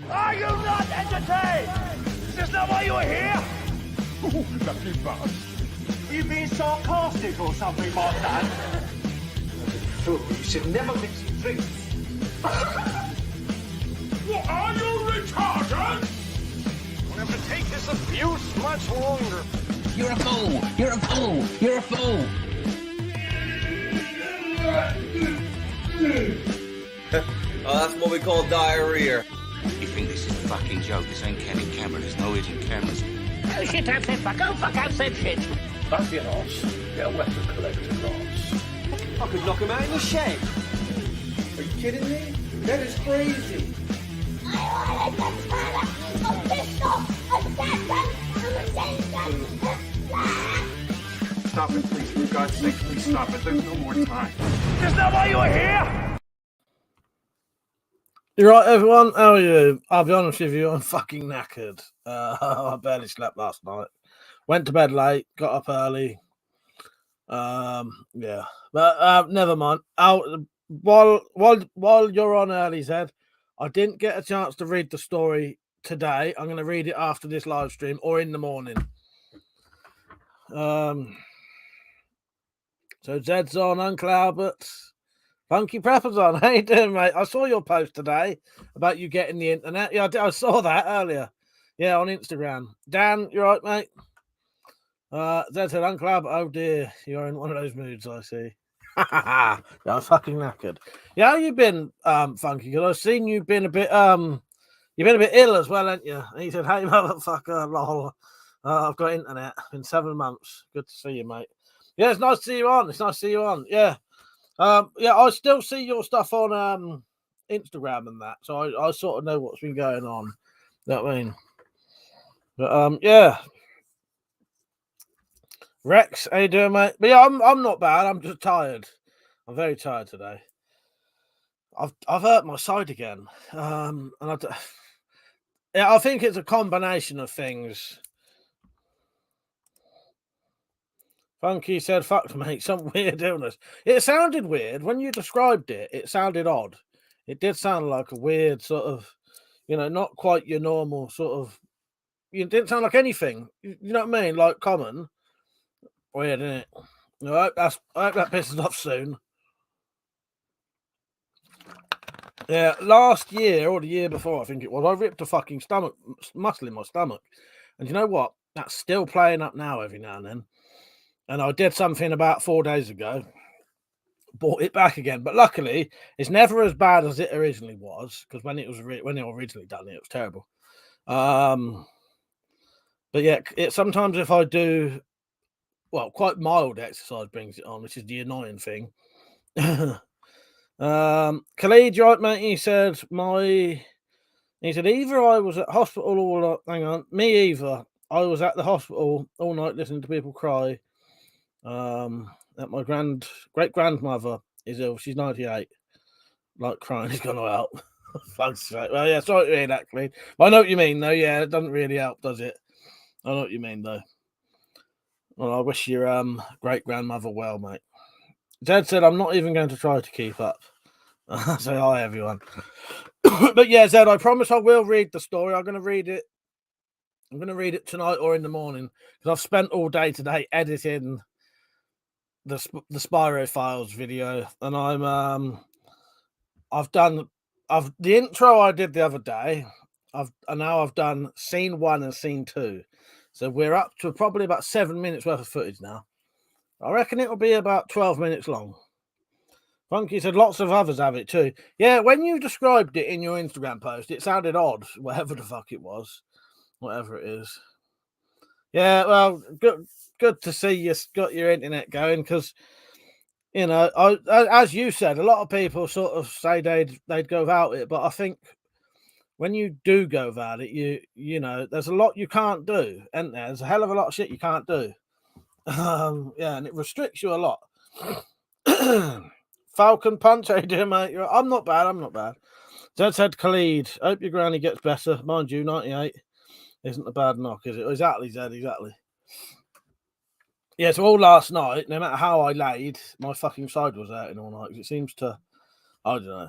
Are you not entertained? Is this not why you were here? Ooh, lucky bastard. Are you being sarcastic or something like that? Fool, you should never mix your drinks. What, are you retarded? We'll have to take this abuse much longer. You're a fool! You're a fool! You're a fool! Oh, that's what we call diarrhea. You think this is a fucking joke? This ain't Kenny camera. There's no hidden cameras. Oh shit, I've said fuck. Oh fuck, I've said shit. That's your ass. Get a weapon collector glass. I could knock him out in the shed. Are you kidding me? That is crazy. Stop it, please. For God's sake, please stop it. There's no more time. Is this not why you were here? You're right, everyone. How are you? I'll be honest with you, I'm fucking knackered. I barely slept last night. Went to bed late, got up early. Yeah, but never mind. While you're on early, Zed, I didn't get a chance to read the story today. I'm going to read it after this live stream or in the morning. So Zed's on, Uncle Albert. Funky Prepper's on. How you doing, mate? I saw your post today about you getting the internet. Yeah, I saw that earlier. Yeah, on Instagram. Dan, you right, mate? Zed said, Uncle Albert, oh dear, you're in one of those moods, I see. Yeah, I'm fucking knackered. Yeah, how you been, Funky? Because I've seen you've been a bit ill as well, haven't you? And he said, hey, motherfucker, lol. I've got internet. Been 7 months. Good to see you, mate. Yeah, it's nice to see you on. It's nice to see you on. Yeah. Yeah, I still see your stuff on Instagram and that, so I sort of know what's been going on. You know what I mean? But yeah. Rex, how you doing, mate? But yeah, I'm not bad. I'm just tired. I'm very tired today. I've hurt my side again. And I think it's a combination of things. Funky said, fuck, mate, some weird illness. It sounded weird. When you described it, it sounded odd. It did sound like a weird sort of, not quite your normal sort of, it didn't sound like anything. You know what I mean? Like common. Weird, isn't it? I hope that pisses off soon. Yeah, last year or the year before, I think it was, I ripped a fucking muscle in my stomach. And you know what? That's still playing up now every now and then. And I did something about 4 days ago, bought it back again. But luckily, it's never as bad as it originally was, because when it originally done it was terrible. But yeah, sometimes if I do, quite mild exercise brings it on, which is the annoying thing. Khalid, you right, mate? He said either I was at hospital either. I was at the hospital all night listening to people cry. That my great grandmother is ill. She's 98. Like crying is gonna help. Fuck's sake. Well, yeah, sorry to hear that, Khalid. But I know what you mean, though. Yeah, it doesn't really help, does it? I know what you mean, though. Well, I wish your great grandmother well, mate. Zed said, I'm not even going to try to keep up. Say hi, everyone. But yeah, Zed, I promise I will read the story. I'm going to read it. I'm going to read it tonight or in the morning because I've spent all day today editing the Spyro Files video, and I've done the intro I did the other day. I've done scene 1 and scene 2. So we're up to probably about 7 minutes worth of footage now. I reckon it'll be about 12 minutes long. Funky said lots of others have it too. Yeah, when you described it in your Instagram post, it sounded odd, whatever the fuck it was. Whatever it is. Yeah, well, good to see you got your internet going because, as you said, a lot of people sort of say they'd go without it, but I think when you do go without it, you know, there's a lot you can't do, and there's a hell of a lot of shit you can't do. Yeah, and it restricts you a lot. Falcon Punch, how you doing, mate? I'm not bad. Zed said, Khalid, hope your granny gets better. Mind you, 98 isn't a bad knock, is it? Exactly, Zed, exactly. Yeah, so all last night, no matter how I laid, my fucking side was hurting all night. It seems to, I don't know.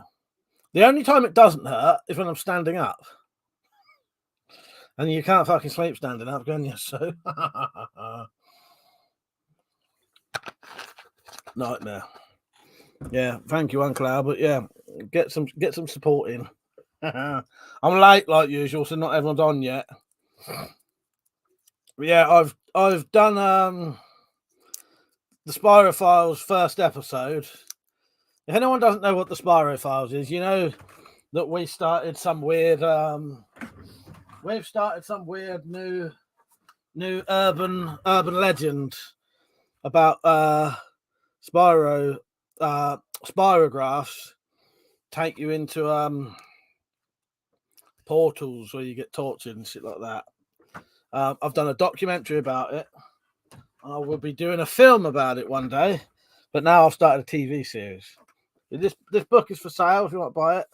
The only time it doesn't hurt is when I'm standing up. And you can't fucking sleep standing up, can you? So nightmare. Yeah, thank you, Uncle Albert. Yeah, get some support in. I'm late like usual, so not everyone's on yet. But yeah, I've done the Spyro Files first episode. If anyone doesn't know what the Spyro Files is, you know that we started some weird new urban legend about Spyro spirographs take you into portals where you get tortured and shit like that. I've done a documentary about it. I will be doing a film about it one day, but now I've started a TV series. This book is for sale if you want to buy it.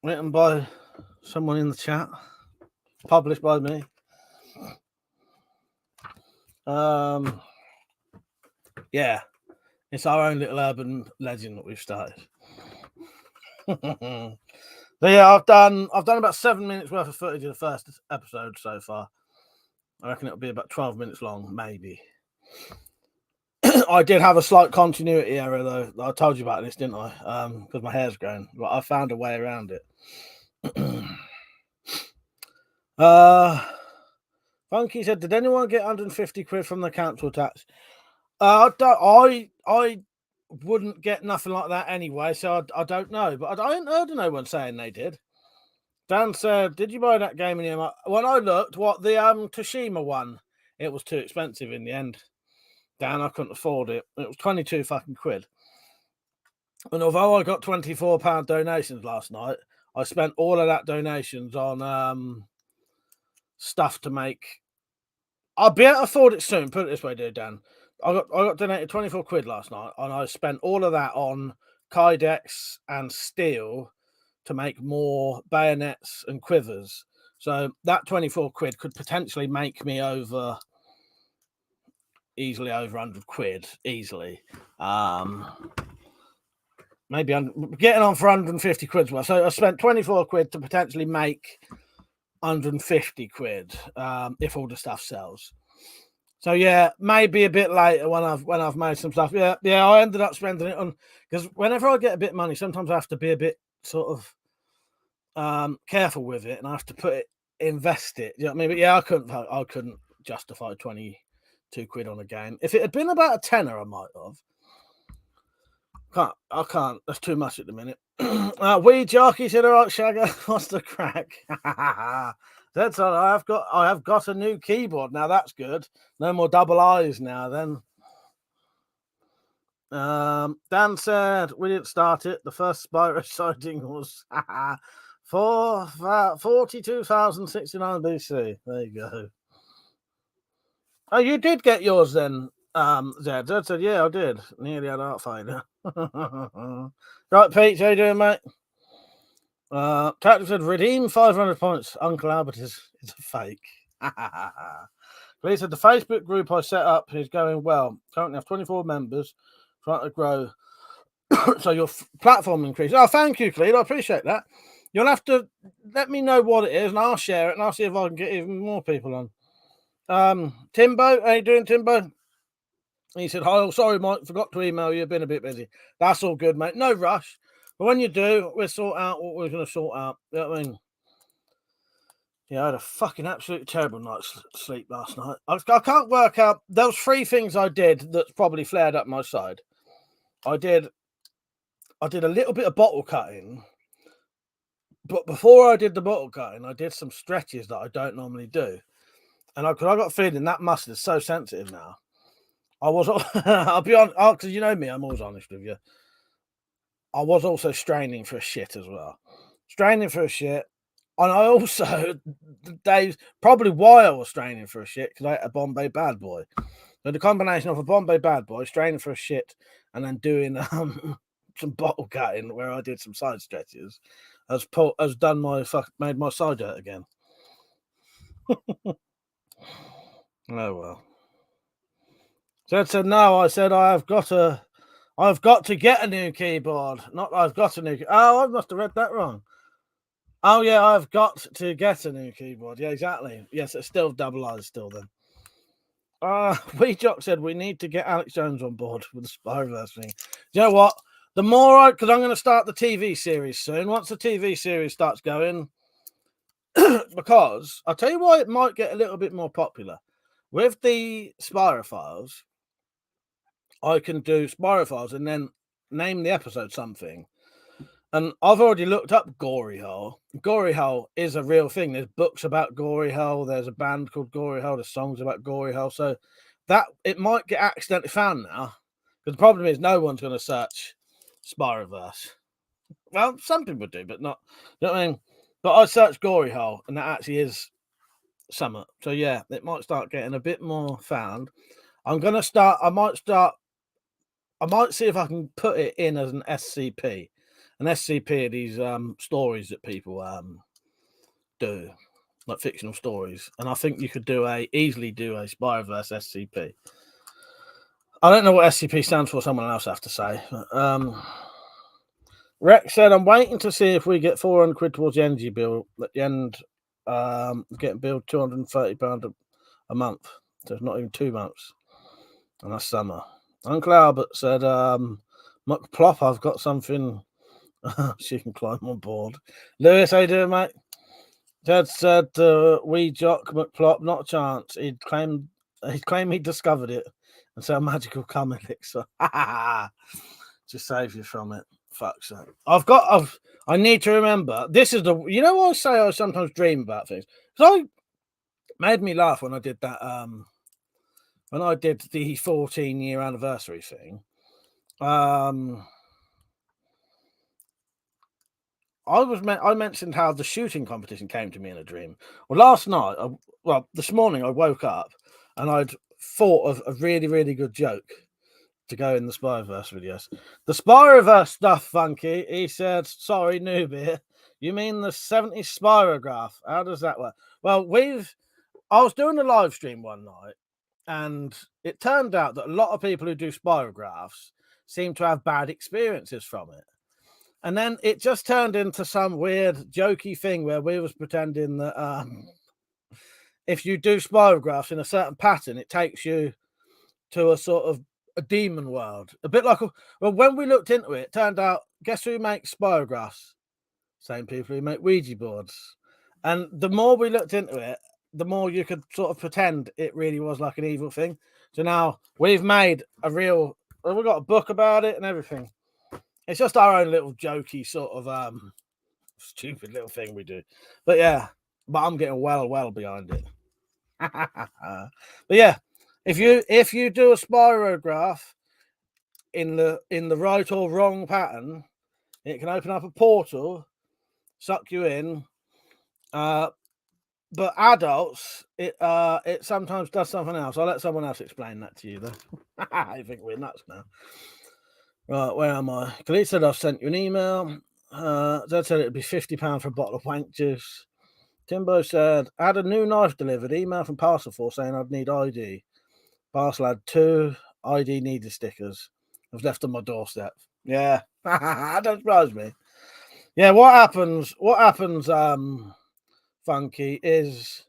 Written by someone in the chat. Published by me. Yeah, it's our own little urban legend that we've started. So yeah, I've done about 7 minutes worth of footage of the first episode so far. I reckon it'll be about 12 minutes long, maybe. I did have a slight continuity error though. I told you about this, didn't I? Because my hair's grown, but I found a way around it. Funky said, "Did anyone get 150 quid from the council tax?" I wouldn't get nothing like that anyway, so I don't know. But I ain't heard of no one saying they did. Dan said, "Did you buy that game in the end?" When I looked, what the Toshima one, it was too expensive in the end. Dan, I couldn't afford it. It was 22 fucking quid. And although I got £24 donations last night, I spent all of that donations on stuff to make. I'll be able to afford it soon. Put it this way, dear Dan. I got donated 24 quid last night, and I spent all of that on Kydex and steel to make more bayonets and quivers. So that 24 quid could potentially make me easily over 100 quid, easily. Maybe I'm getting on for 150 quid worth. So I spent 24 quid to potentially make 150 quid if all the stuff sells. So yeah, maybe a bit later when I've made some stuff. Yeah, I ended up spending it on, because whenever I get a bit of money, sometimes I have to be a bit sort of careful with it, and I have to invest it. You know what I mean? But yeah, I couldn't justify 22 quid on a game. If it had been about a tenner, I might have. I can't. That's too much at the minute. Wee Jockey said, "All right, Shagger, what's the crack?" That's all. I have got a new keyboard now. That's good. No more double I's now. Then Dan said, "We didn't start it. The first Spyro sighting was 42,069 BC." There you go. Oh, you did get yours then, Zed. Zed said, "Yeah, I did. Nearly had heart failure." Right, Pete, how you doing, mate? Tactic said, "Redeem 500 points. Uncle Albert is a fake." He said, "The Facebook group I set up is going well. Currently have 24 members, trying to grow." So your platform increased. Oh, thank you, Cleve. I appreciate that. You'll have to let me know what it is, and I'll share it, and I'll see if I can get even more people on. Timbo, how you doing, Timbo? He said, "Hi, sorry, Mike, forgot to email you. Been a bit busy." That's all good, mate. No rush. But when you do, we'll sort out what we're going to sort out. You know what I mean? Yeah, I had a fucking absolutely terrible night's sleep last night. I can't work out. There was 3 things I did that's probably flared up my side. I did a little bit of bottle cutting. But before I did the bottle cutting, I did some stretches that I don't normally do. And I got a feeling that muscle is so sensitive now. I'll be honest, because you know me, I'm always honest with you. I was also straining for a shit as well. Straining for a shit. And I also, Dave's probably why I was straining for a shit, because I ate a Bombay Bad Boy. So the combination of a Bombay Bad Boy, straining for a shit, and then doing some bottle cutting where I did some side stretches, made my side hurt again. Oh well. So I said, "No," I said, I've got to get a new keyboard. Not I've got a new. Oh, I must have read that wrong. Oh yeah, I've got to get a new keyboard. Yeah, exactly. Yes, it's still double eyes still then. Jock said we need to get Alex Jones on board with the Spyroverse thing. You know what? The more because I'm going to start the TV series soon. Once the TV series starts going, because I'll tell you why it might get a little bit more popular. With the Spyro Files, I can do Spyro Files and then name the episode something. And I've already looked up Gory Hole. Gory Hole is a real thing. There's books about Gory Hole. There's a band called Gory Hole. There's songs about Gory Hole. So that it might get accidentally found now. Because the problem is no one's going to search Spyroverse. Well, some people do, but not. You know what I mean? But I searched Gory Hole, and that actually is summer. So yeah, it might start getting a bit more found. I'm going to start. I might see if I can put it in as an SCP. An SCP are these stories that people do, like fictional stories, and I think you could easily do a Spyroverse SCP. I don't know what SCP stands for. Someone else have to say. Rex said, "I'm waiting to see if we get £400 towards the energy bill at the end. Getting billed £230 a month. So it's not even 2 months, and that's summer." Uncle Albert said, "McPlop, I've got something." She can climb on board. Lewis, how you doing, mate? Ted said, "We Jock McPlop, not a chance. He'd claim he discovered it and sell magical cum elixir." Just save you from it. Fuck's sake. I need to remember. This is you know what I say I sometimes dream about things? Because I made me laugh when I did that when I did the 14-year anniversary thing. I mentioned how the shooting competition came to me in a dream. Well, this morning I woke up and I'd thought of a really, really good joke to go in the Spyroverse videos. The Spyroverse stuff, Funky. He said, "Sorry, noob here. You mean the 70s Spyrograph? How does that work?" Well, I was doing a live stream one night, and it turned out that a lot of people who do Spyrographs seem to have bad experiences from it. And then it just turned into some weird jokey thing where we was pretending that if you do spirographs in a certain pattern, it takes you to a sort of a demon world. A bit like, when we looked into it, it turned out, guess who makes spirographs? Same people who make Ouija boards. And the more we looked into it, the more you could sort of pretend it really was like an evil thing. So now we've made we've got a book about it and everything. It's just our own little jokey sort of stupid little thing we do. But yeah, I'm getting well behind it. But yeah, if you do a spirograph in the right or wrong pattern, it can open up a portal, suck you in. But adults, it sometimes does something else. I'll let someone else explain that to you though. I think we're nuts now. Right, where am I? Khalid said I've sent you an email. Dad said it'd be £50 for a bottle of wank juice. Timbo said, "I had a new knife delivered. Email from Parcel Force saying I'd need ID. Parcel had 2 ID needed stickers. I was left on my doorstep." Yeah, that don't surprise me. Yeah, what happens, Funky, is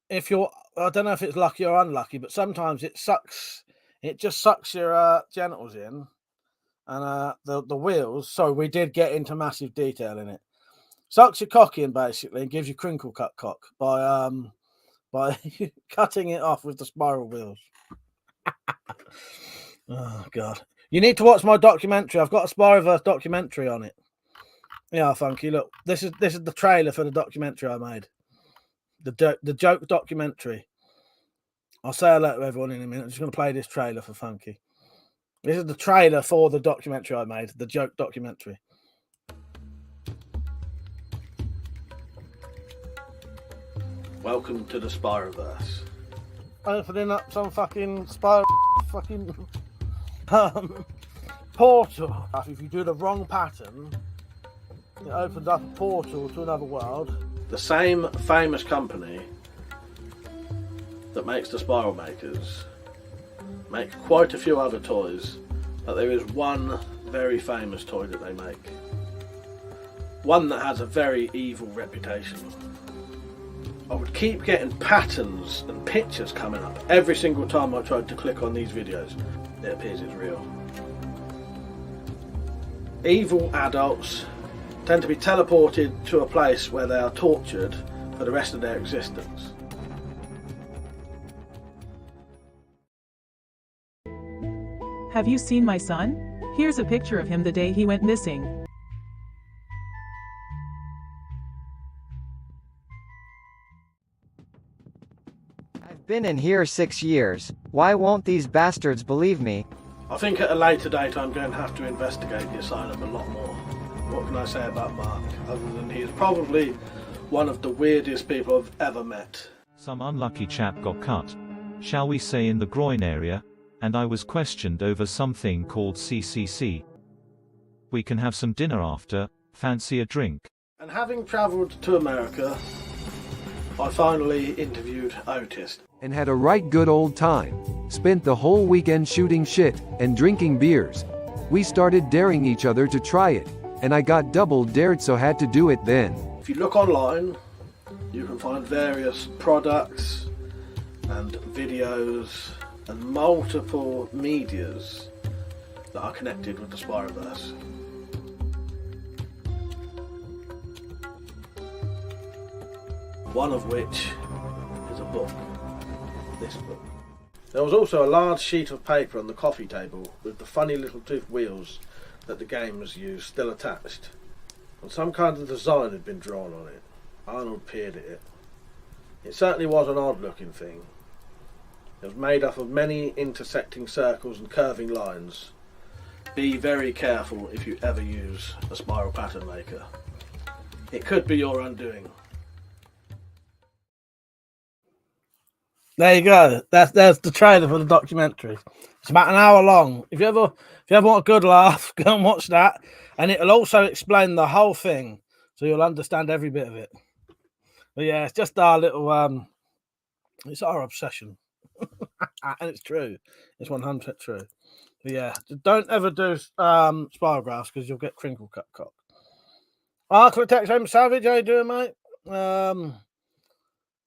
if you're, I don't know if it's lucky or unlucky, but sometimes it just sucks your genitals in, and the wheels. So we did get into massive detail in it. Sucks your cock in basically and gives you crinkle cut cock by cutting it off with the spiral wheels. Oh god, you need to watch my documentary. I've got a Spyroverse documentary on it. Yeah, Funky. Look, this is the trailer for the documentary I made. The joke documentary. I'll say hello to everyone in a minute. I'm just going to play this trailer for Funky. This is the trailer for the documentary I made, the joke documentary. Welcome to the Spyroverse. Opening up some fucking portal. If you do the wrong pattern, it opens up a portal to another world. The same famous company that makes the Spiral Makers make quite a few other toys, but there is one very famous toy that they make. one that has a very evil reputation. I would keep getting patterns and pictures coming up every single time I tried to click on these videos. It appears it's real. Evil adults tend to be teleported to a place where they are tortured for the rest of their existence. Have you seen my son? Here's a picture of him the day he went missing. I've been in here 6 years. Why won't these bastards believe me? I think at a later date I'm going to have to investigate the asylum a lot more. What can I say about Mark, other than he is probably one of the weirdest people I've ever met. Some unlucky chap got cut, shall we say, in the groin area, and I was questioned over something called CCC. We can have some dinner after. Fancy a drink? And having travelled to America, I finally interviewed Otis. And had a right good old time. Spent the whole weekend shooting shit and drinking beers. We started daring each other to try it, and I got double dared, so had to do it then. If you look online, you can find various products and videos and multiple medias that are connected with the Spyroverse. One of which is a book. This book. There was also a large sheet of paper on the coffee table with the funny little tooth wheels that the games use still attached. And some kind of design had been drawn on it. Arnold peered at it. It certainly was an odd looking thing. It was made up of many intersecting circles and curving lines. Be very careful if you ever use a spiral pattern maker. It could be your undoing. There you go. There's the trailer for the documentary. It's about an hour long. If you ever want a good laugh, go and watch that. And it'll also explain the whole thing, so you'll understand every bit of it. But yeah, it's just our little it's our obsession. And it's true. It's 100% true. But yeah, don't ever do spiral graphs because you'll get crinkle cut cock. Architect M Savage, how you doing, mate?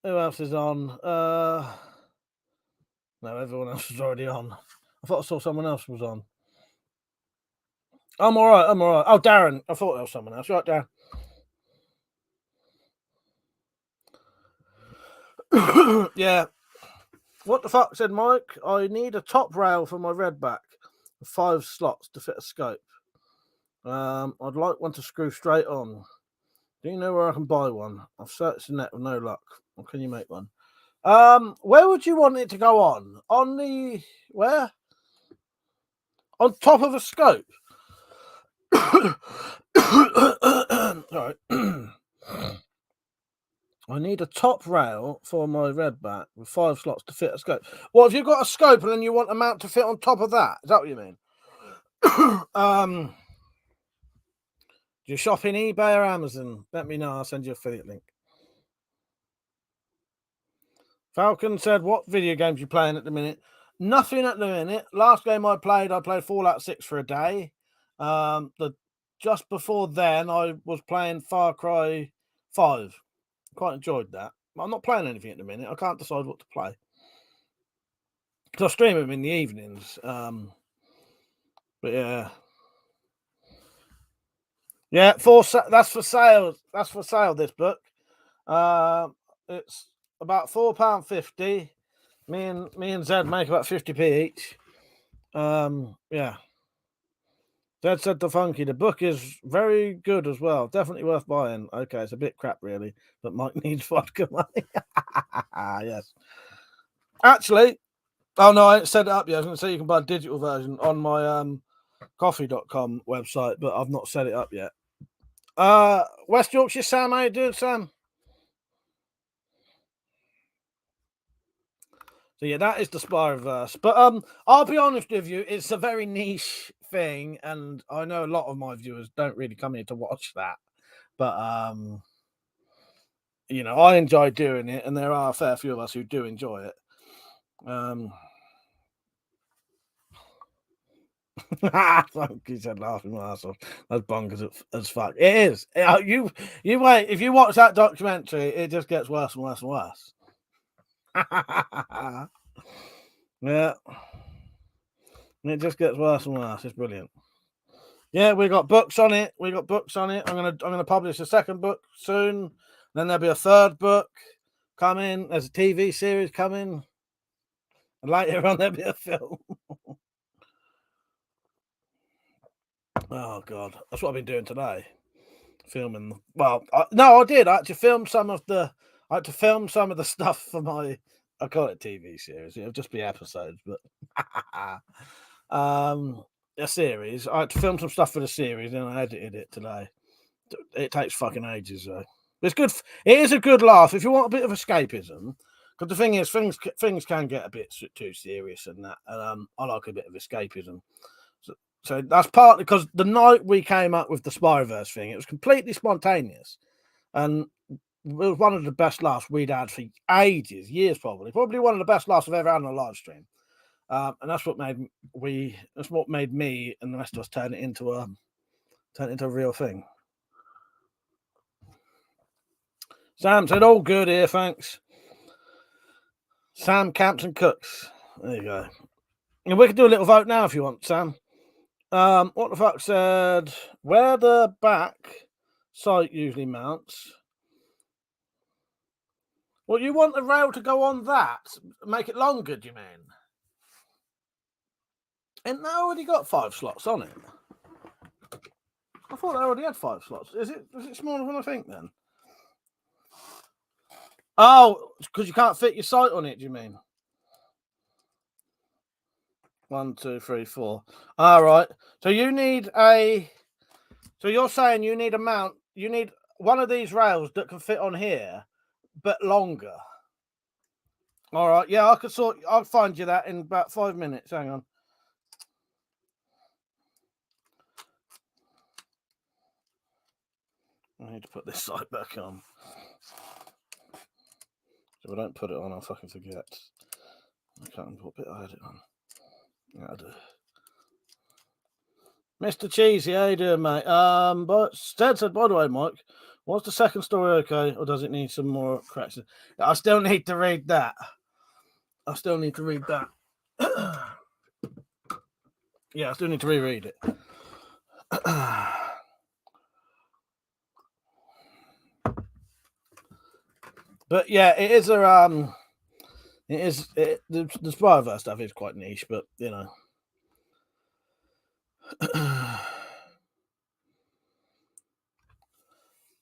Who else is on? No, everyone else is already on. I thought I saw someone else was on. I'm alright. Oh, Darren. I thought there was someone else. Right, Darren. Yeah. What the fuck, said Mike? I need a top rail for my Redback. 5 slots to fit a scope. I'd like one to screw straight on. Do you know where I can buy one? I've searched the net with no luck. Or can you make one? Where would you want it to go on? On the where? On top of a scope. Sorry. I need a top rail for my Redback with 5 slots to fit a scope. Well, if you've got a scope and then you want a mount to fit on top of that, is that what you mean? Do you shop in eBay or Amazon? Let me know. I'll send you an affiliate link. Falcon said, what video games you playing at the minute? Nothing at the minute. Last game I played Fallout 6 for a day. Just before then, I was playing Far Cry 5. Quite enjoyed that. I'm not playing anything at the minute. I can't decide what to play. Because I stream them in the evenings. But yeah. Yeah, that's for sale. That's for sale, this book. It's about £4.50. Me and Zed make about 50p each. Yeah. Zed said to Funky, the book is very good as well. Definitely worth buying. Okay, it's a bit crap really, but Mike needs vodka money. Yes. Actually, oh no, I haven't set it up yet. I was going to say you can buy a digital version on my coffee.com website, but I've not set it up yet. West Yorkshire Sam, how you doing, Sam? So yeah, that is the Spyroverse. But I'll be honest with you, it's a very niche thing, and I know a lot of my viewers don't really come here to watch that. But you know, I enjoy doing it, and there are a fair few of us who do enjoy it. He said laughing my ass off. That's bonkers as fuck. It is. You wait. If you watch that documentary, it just gets worse and worse and worse. Yeah. It just gets worse and worse. It's brilliant. Yeah, we got books on it. I'm gonna publish a second book soon. Then there'll be a third book coming. There's a TV series coming. And later on there'll be a film. Oh god, that's what I've been doing today. Filming. Well, I did. I had to film some of the stuff for my. I call it TV series. It'll just be episodes, but a series. I had to film some stuff for the series, and I edited it today. It takes fucking ages, though. It's good. It is a good laugh if you want a bit of escapism. Because the thing is, things can get a bit too serious and that. And I like a bit of escapism. So that's partly because the night we came up with the Spyroverse thing, it was completely spontaneous, and it was one of the best laughs we'd had for ages, years probably. Probably one of the best laughs I've ever had on a live stream. And that's what made me and the rest of us turn it into a real thing. Sam said, all good here, thanks. Sam camps and cooks. There you go. And we can do a little vote now if you want, Sam. What the fuck said, where the back sight usually mounts. Well, you want the rail to go on that? Make it longer, do you mean? And they already got 5 slots on it. I thought they already had 5 slots. Is it smaller than I think then? Oh, because you can't fit your sight on it, do you mean? 1, 2, 3, 4. All right. So you need so you're saying you need a mount. You need one of these rails that can fit on here, but longer. All right. Yeah, I'll find you that in about 5 minutes. Hang on. I need to put this sight back on. If I don't put it on, I'll fucking forget. I can't remember what bit I had it on. Yeah, I do. Mr. Cheesy, how you doing, mate? But Stead said, by the way, Mike, was the second story okay, or does it need some more cracks? I still need to read that. Yeah, I still need to reread it. But yeah, it is the Spyroverse stuff is quite niche, but you know.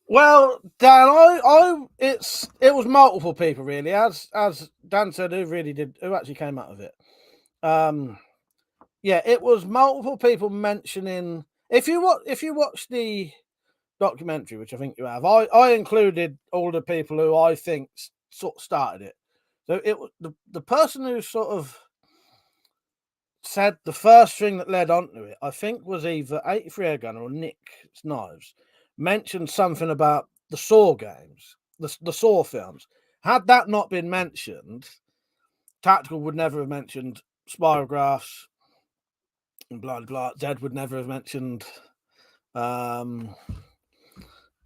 Well, Dan, it was multiple people really, as Dan said, who actually came out of it. Yeah, it was multiple people mentioning. If you watch the documentary, which I think you have, I included all the people who I think sort of started it. So it was the person who sort of said the first thing that led on to it, I think, was either 83 Airgunner or Nick Knives mentioned something about the Saw games, the Saw films. Had that not been mentioned, Tactical would never have mentioned Spirographs and blah blah. Zed would never have mentioned.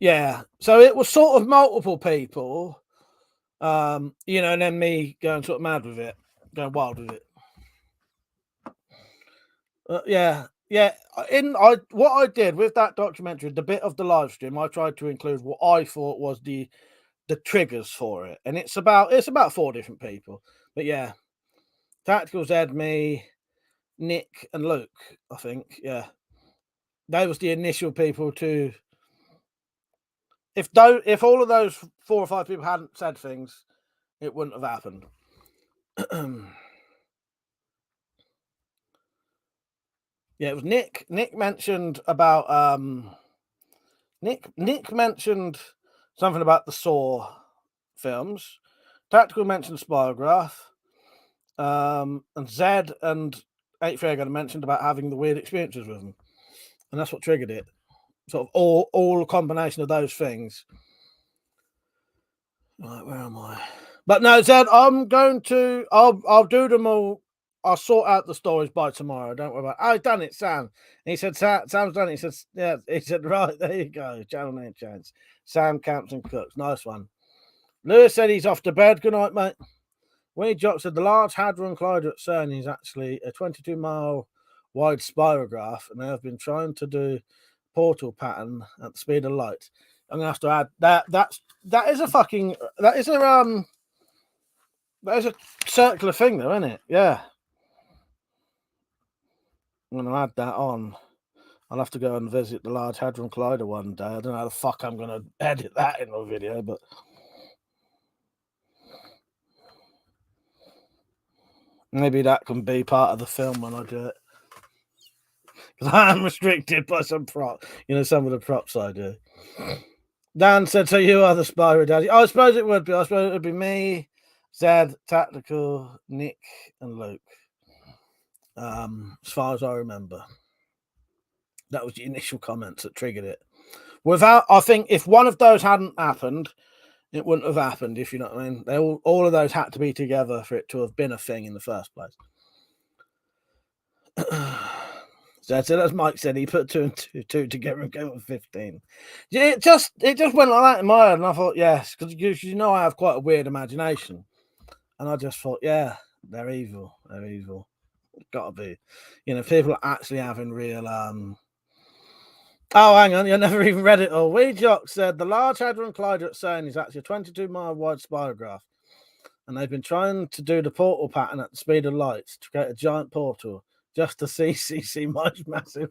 Yeah, so it was sort of multiple people, and then me going sort of mad with it, going wild with it. Yeah. What I did with that documentary, the bit of the live stream, I tried to include what I thought was the triggers for it, and it's about 4 different people. But yeah, Tactical, Zed, me, Nick, and Luke. I think they was the initial people to. If all of those 4 or 5 people hadn't said things, it wouldn't have happened. Yeah, it was Nick. Nick mentioned about Nick mentioned something about the Saw films. Tactical mentioned Spirograph. And Zed and 83 Airgunner mentioned about having the weird experiences with them. And that's what triggered it. Sort of all a combination of those things. Right, where am I? But no, Zed, I'll do them all. I'll sort out the stories by tomorrow. Don't worry about it. I've done it, Sam. He said, Sam's done it. He said, yeah. He said, right, there you go. Channel name change. Sam camps and cooks. Nice one. Lewis said he's off to bed. Good night, mate. Wade Jock said the Large Hadron Collider at CERN is actually a 22-mile wide spirograph, and they have been trying to do portal pattern at the speed of light. I'm gonna have to add that. That is a circular thing, though, isn't it? Yeah. I'm gonna add that on. I'll have to go and visit the Large Hadron Collider one day. I don't know how the fuck I'm gonna edit that in a video, but maybe that can be part of the film when I do it. Because I am restricted by some some of the props I do. Dan said, so you are the Spyro Daddy. I suppose it would be. I suppose it would be me, Zed, Tactical, Nick, and Luke. As far as I remember. That was the initial comments that triggered it. I think if one of those hadn't happened, it wouldn't have happened, if you know what I mean. All of those had to be together for it to have been a thing in the first place. So as Mike said, he put 2 and 2 together and came with 15. It just went like that in my head, and I thought, yes, because I have quite a weird imagination, and I just thought, yeah, they're evil. They're evil. It's got to be, people are actually having real. Oh, hang on, you never even read it all. Wee Jock said the Large Hadron Collider at CERN is actually a 22-mile wide spirograph, and they've been trying to do the portal pattern at the speed of light to create a giant portal. Just to CCC much massive.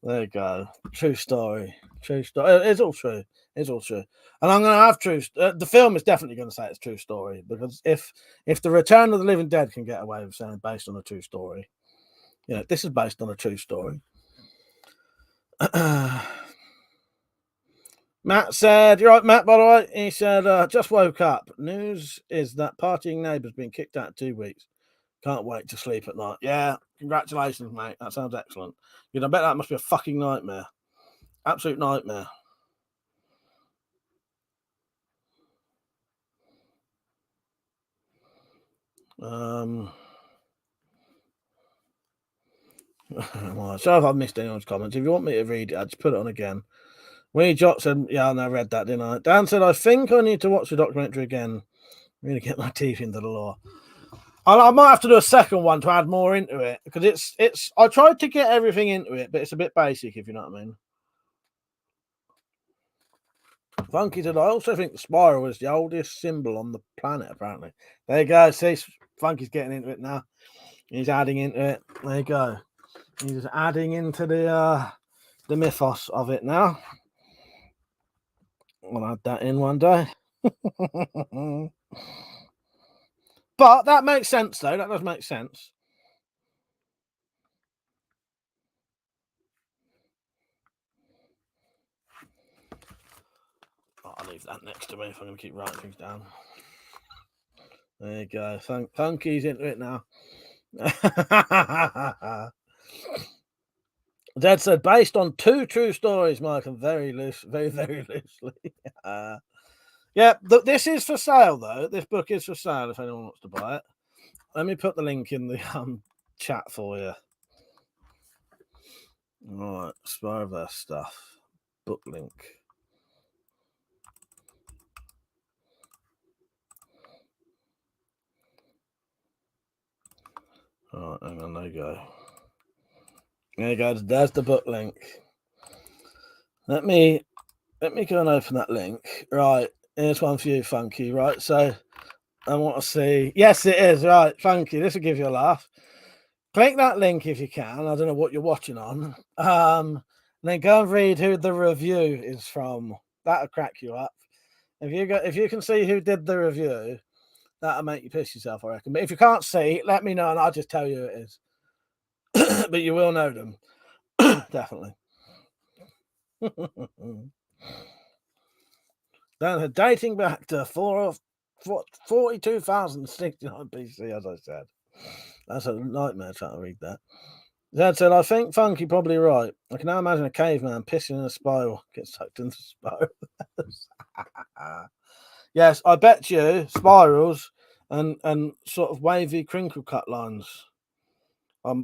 There you go. True story. True story. It's all true. It's all true. And I'm going to have true. The film is definitely going to say it's true story, because if the Return of the Living Dead can get away with saying based on a true story, this is based on a true story. Matt said, you're right, Matt, by the way. He said, just woke up. News is that partying neighbour's been kicked out 2 weeks. Can't wait to sleep at night. Yeah, congratulations, mate. That sounds excellent. I bet that must be a fucking nightmare. Absolute nightmare. Well, so if I've missed anyone's comments, if you want me to read it, I'll just put it on again. Winnie Jot said, yeah, I read that, didn't I? Dan said, I think I need to watch the documentary again. Really get my teeth into the law. I might have to do a second one to add more into it, because it's. I tried to get everything into it, but it's a bit basic, if you know what I mean. Funky said, I also think the spiral is the oldest symbol on the planet, apparently. There you go. See, Funky's getting into it now. He's adding into it. There you go. He's adding into the mythos of it now. I'll add that in one day. But that makes sense, though. That does make sense. I'll leave that next to me if I'm going to keep writing things down. There you go. Funky's into it now. Dad said, based on 2 true stories, Michael. Very loose, very, very loosely. Yeah, this is for sale, though. This book is for sale if anyone wants to buy it. Let me put the link in the chat for you. All right, Spider-Verse stuff. Book link. All right, hang on, there you go. There you go. There's the book link. Let me go and open that link. Right, here's one for you, Funky. Right, so I want to see. Yes, it is. Right, Funky. This will give you a laugh. Click that link if you can. I don't know what you're watching on. Then go and read who the review is from. That'll crack you up. If you can see who did the review, that'll make you piss yourself, I reckon. But if you can't see, let me know and I'll just tell you who it is. But you will know them. Definitely. Then dating back to 42,069 BC, as I said. That's a nightmare trying to read that. Dad said, I think Funky probably right. I can now imagine a caveman pissing in a spiral, gets sucked into the spiral. Yes, I bet you spirals and sort of wavy crinkle cut lines.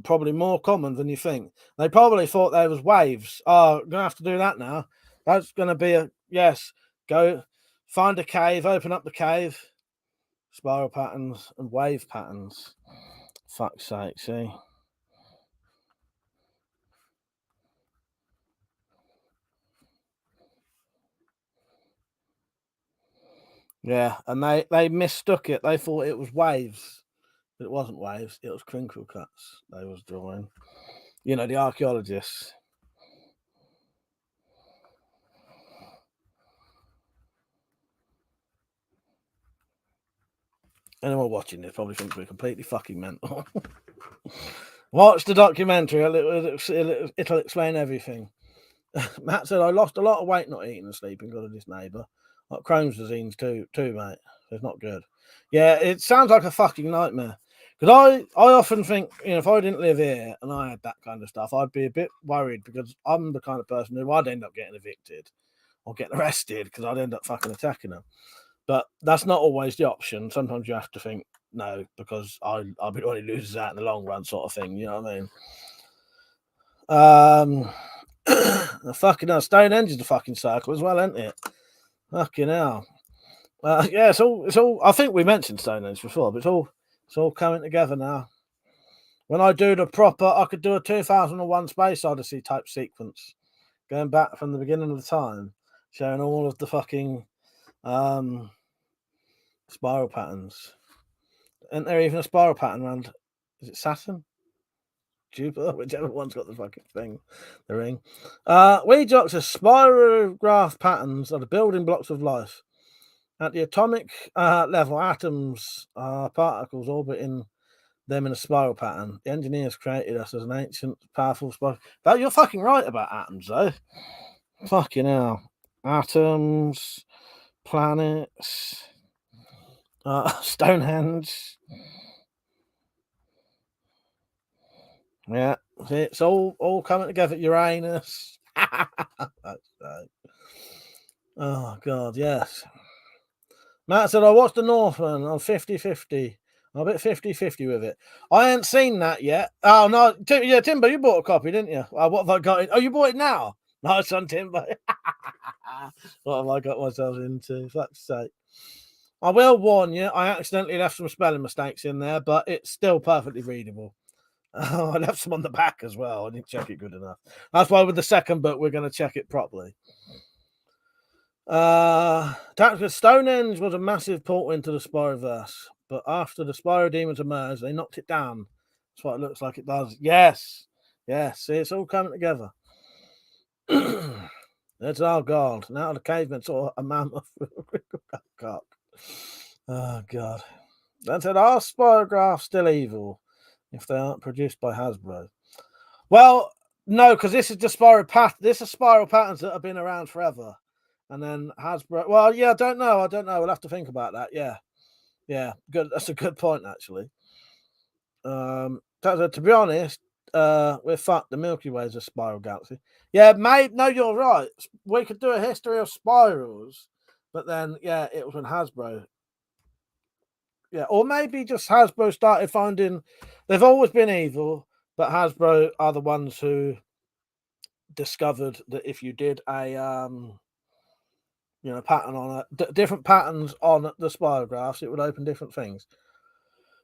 Probably more common than you think. They probably thought there was waves. Oh, gonna have to do that now. That's gonna be a yes. Go find a cave, open up the cave. Spiral patterns and wave patterns. Fuck's sake, see. Yeah, and they mistook it. They thought it was waves. But it wasn't waves, it was crinkle cuts they was drawing. You know, the archaeologists. Anyone watching this probably thinks we're completely fucking mental. Watch the documentary. It'll explain everything. Matt said, I lost a lot of weight not eating and sleeping because of this neighbour. Like Crohn's disease too, mate. It's not good. Yeah, it sounds like a fucking nightmare. Because I often think, you know, if I didn't live here and I had that kind of stuff, I'd be a bit worried because I'm the kind of person who I'd end up getting evicted or getting arrested because I'd end up fucking attacking them. But that's not always the option. Sometimes you have to think, no, because I'll be the one who loses out in the long run, sort of thing. You know what I mean? The fucking Stonehenge is the fucking circle as well, isn't it? Fucking hell. Yeah, it's all. I think we mentioned Stonehenge before, but it's all coming together now. When I do the proper, I could do a 2001 Space Odyssey type sequence, going back from the beginning of the time, showing all of the fucking spiral patterns. Isn't there even a spiral pattern around? Is it Saturn? Jupiter, whichever one's got the fucking thing, the ring. We doctor spirograph patterns are the building blocks of life. At the atomic level, atoms are particles orbiting them in a spiral pattern. The engineers created us as an ancient, powerful spiral. But you're fucking right about atoms, though. Fucking hell. Atoms, planets, Stonehenge. Yeah, it's all coming together. Uranus. Oh, God, yes. Matt said, I watched The Northman on 50-50. I'm a bit 50-50 with it. I ain't seen that yet. Oh, no. Yeah, Timber, you bought a copy, didn't you? What have I got? Oh, you bought it now? Nice on Timber. What have I got myself into? Fuck's sake. I will warn you, I accidentally left some spelling mistakes in there, but it's still perfectly readable. I left some on the back as well. I didn't check it good enough. That's why with the second book, we're going to check it properly. Stonehenge was a massive portal into the Spyroverse, but after the Spyro demons emerged, they knocked it down. That's what it looks like it does. Yes. See, it's all coming together. That's our God. Now the cavemen saw a mammoth with a crinkle cut cock. Oh, God. That said, are Spyrographs still evil if they aren't produced by Hasbro? Well, no, because this is the spiral path. This is spiral patterns that have been around forever. And then Hasbro. Well, yeah, I don't know. We'll have to think about that. Yeah. Good. That's a good point, actually. To be honest, we're fucked. The Milky Way is a spiral galaxy. Yeah, mate. No, you're right. We could do a history of spirals, but then yeah, it was when Hasbro. Yeah, or maybe just Hasbro started finding they've always been evil, but Hasbro are the ones who discovered that if you did a pattern on different patterns on the spirographs, it would open different things.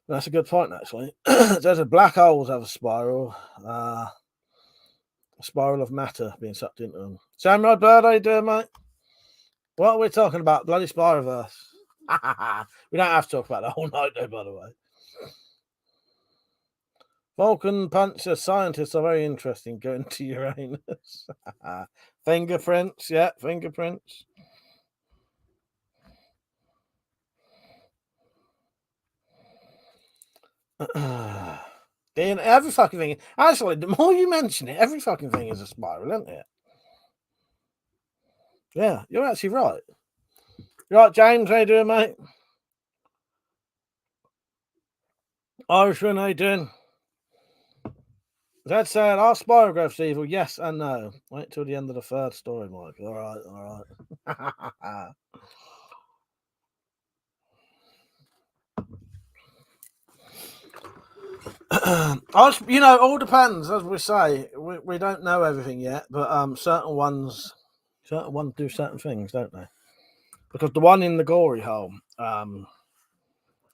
That's a good point, actually. There's a black holes have a spiral of matter being sucked into them. Samurai Bird, how you doing, mate? What are we talking about? Bloody Spyroverse. We don't have to talk about that all night, though, by the way. Vulcan Puncher scientists are very interesting going to Uranus. Fingerprints, yeah, fingerprints. Every fucking thing. Actually, the more you mention it, every fucking thing is a spiral, isn't it? Yeah, you're actually right. You right, James? How you doing, mate? Irishman, how you doing? That said, are spirographs evil? Yes and no. Wait till the end of the third story, Mike. All right. You know, all depends, as we say. We don't know everything yet, but certain ones do certain things, don't they? Because the one in the glory hole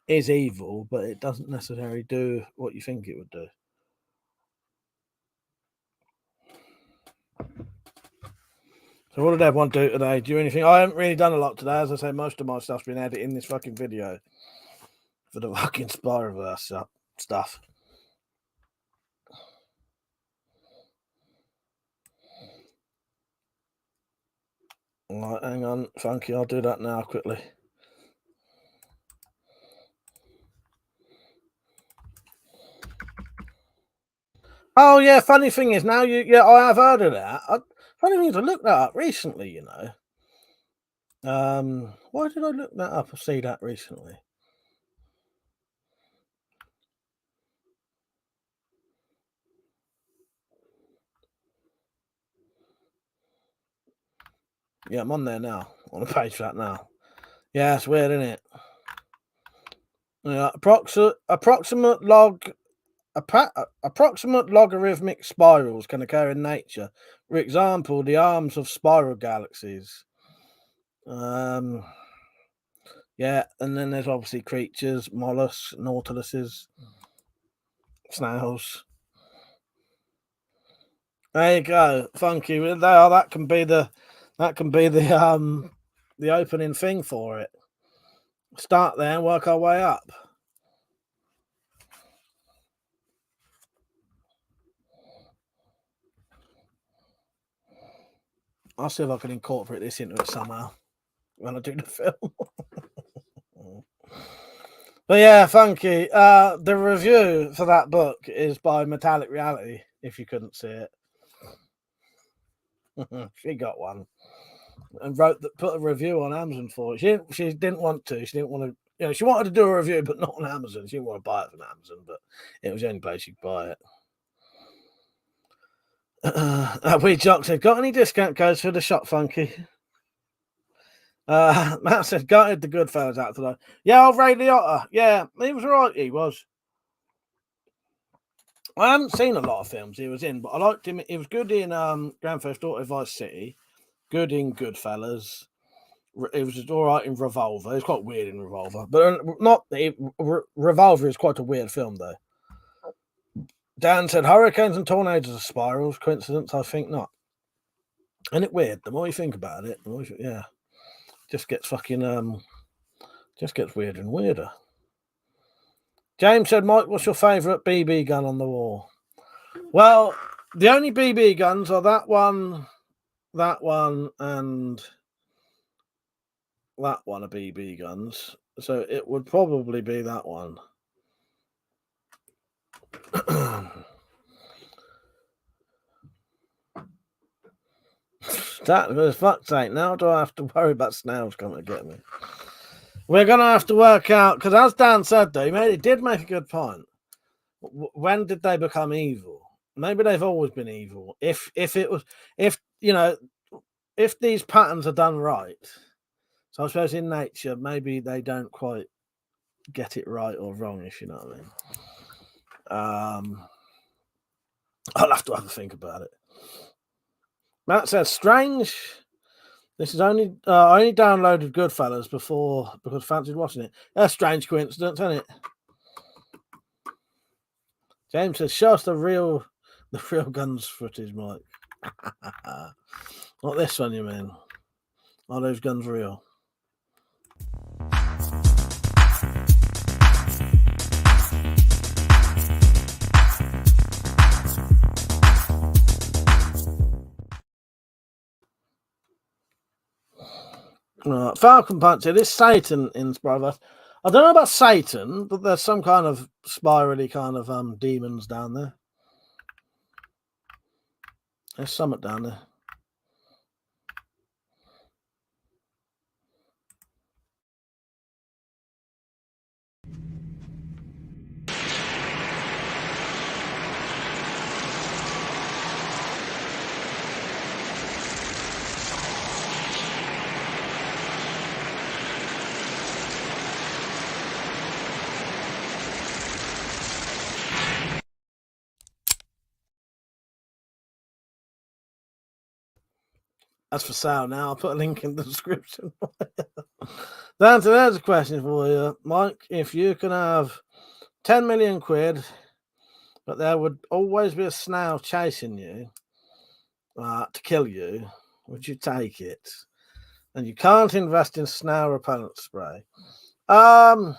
is evil, but it doesn't necessarily do what you think it would do. So what did everyone do today? Do anything? I haven't really done a lot today. As I say, most of my stuff's been editing this fucking video for the fucking Spider-Verse stuff. All right, hang on, Funky. I'll do that now quickly. Oh yeah, funny thing is now I have heard of that. Funny thing is I looked that up recently, you know. Why did I look that up or see that recently? Yeah, I'm on there now, on the page for that now. Yeah, it's weird, isn't it? Yeah, approximate logarithmic spirals can occur in nature. For example, the arms of spiral galaxies. Yeah, and then there's obviously creatures, mollusks, nautiluses, snails. There you go, Funky. That can be the opening thing for it. Start there and work our way up. I'll see if I can incorporate this into it somehow when I do the film. But yeah, Funky. The review for that book is by Metallic Reality, if you couldn't see it. She got one and put a review on Amazon for it. She didn't want to. She didn't want to. You know, she wanted to do a review, but not on Amazon. She didn't want to buy it from Amazon, but it was the only place you could buy it. Wee Jock said, "Got any discount codes for the shop, Funky?" Matt said, "Gutted the Goodfellas out today." Yeah, old Ray Liotta. Yeah, he was right. He was. I haven't seen a lot of films he was in, but I liked him. He was good in Grand Theft Auto Vice City, good in Goodfellas. It was just all right in Revolver. It's quite weird in Revolver, but Revolver is quite a weird film, though. Dan said, "Hurricanes and tornadoes are spirals. Coincidence? I think not." Isn't it weird? The more you think about it, the more just gets fucking just gets weirder and weirder. James said, "Mike, what's your favourite BB gun on the wall?" Well, the only BB guns are that one, and that one are BB guns. So it would probably be that one. That, for fuck's sake, now do I have to worry about snails coming to get me? We're going to have to work out, because as Dan said, though, he did make a good point. When did they become evil? Maybe they've always been evil. If these patterns are done right, so I suppose in nature, maybe they don't quite get it right or wrong, if you know what I mean. I'll have to have a think about it. Matt says, "Strange. This is only downloaded Goodfellas because fancied watching it." That's a strange coincidence, isn't it? James says, "Show us the real guns footage, Mike." Not this one, you mean? Are those guns real? Falcon Puncher, this Satan in Spider-Verse. I don't know about Satan, but there's some kind of spirally kind of demons down there. There's something down there. That's for sale now. I'll put a link in the description. Dan, so there's a question for you, Mike. If you can have 10 million quid, but there would always be a snail chasing you to kill you, would you take it? And you can't invest in snail repellent spray. And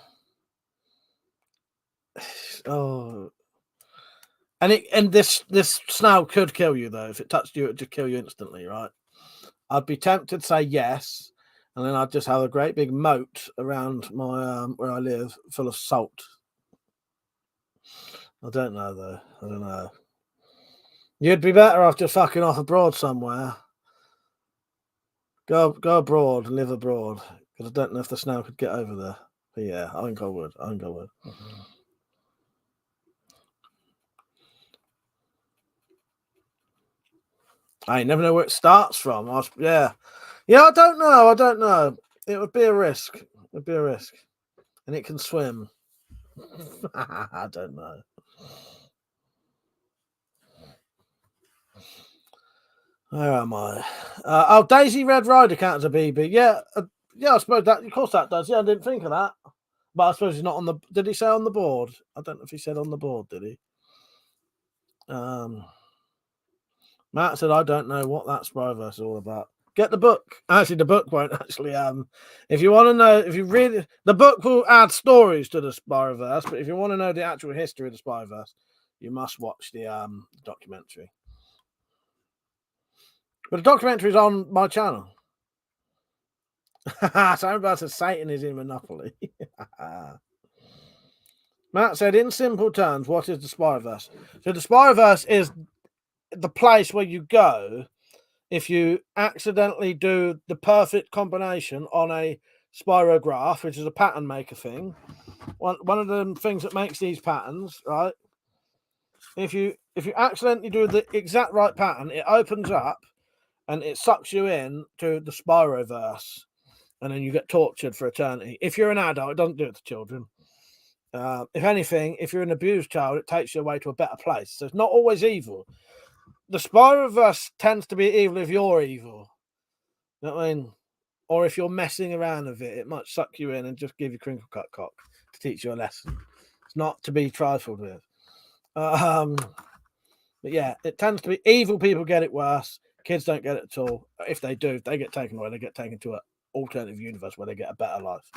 this snail could kill you though. If it touched you, it would just kill you instantly, right? I'd be tempted to say yes, and then I'd just have a great big moat around my where I live, full of salt. I don't know though. I don't know. You'd be better off just fucking off abroad somewhere. Go abroad and live abroad, because I don't know if the snail could get over there. But yeah, I think I would. I never know where it starts from. Yeah, I don't know. It would be a risk. And it can swim. I don't know. Where am I? Daisy Red Rider counts as a BB. Yeah, I suppose that. Of course that does. Yeah, I didn't think of that. But I suppose he's not on the. Did he say on the board? I don't know if he said on the board. Did he? Matt said, I don't know what that Spyverse is all about. Get the book. Actually, the book won't actually. If you want to know, if you read the book will add stories to the Spyverse, but if you want to know the actual history of the Spyverse, you must watch the documentary. But the documentary is on my channel. So I'm about to Satan is in Monopoly. Matt said, in simple terms, what is the Spyverse? So the Spyverse is the place where you go if you accidentally do the perfect combination on a spirograph, which is a pattern maker thing. One of the things that makes these patterns, right? If you accidentally do the exact right pattern, it opens up and it sucks you in to the Spyroverse, and then you get tortured for eternity. If you're an adult, it doesn't do it to children. If anything, if you're an abused child, it takes you away to a better place. So it's not always evil. The Spyroverse tends to be evil if you're evil. You know what I mean? Or if you're messing around with it, it might suck you in and just give you crinkle cut cock to teach you a lesson. It's not to be trifled with. But yeah, it tends to be evil people get it worse. Kids don't get it at all. If they do, they get taken away. They get taken to an alternative universe where they get a better life.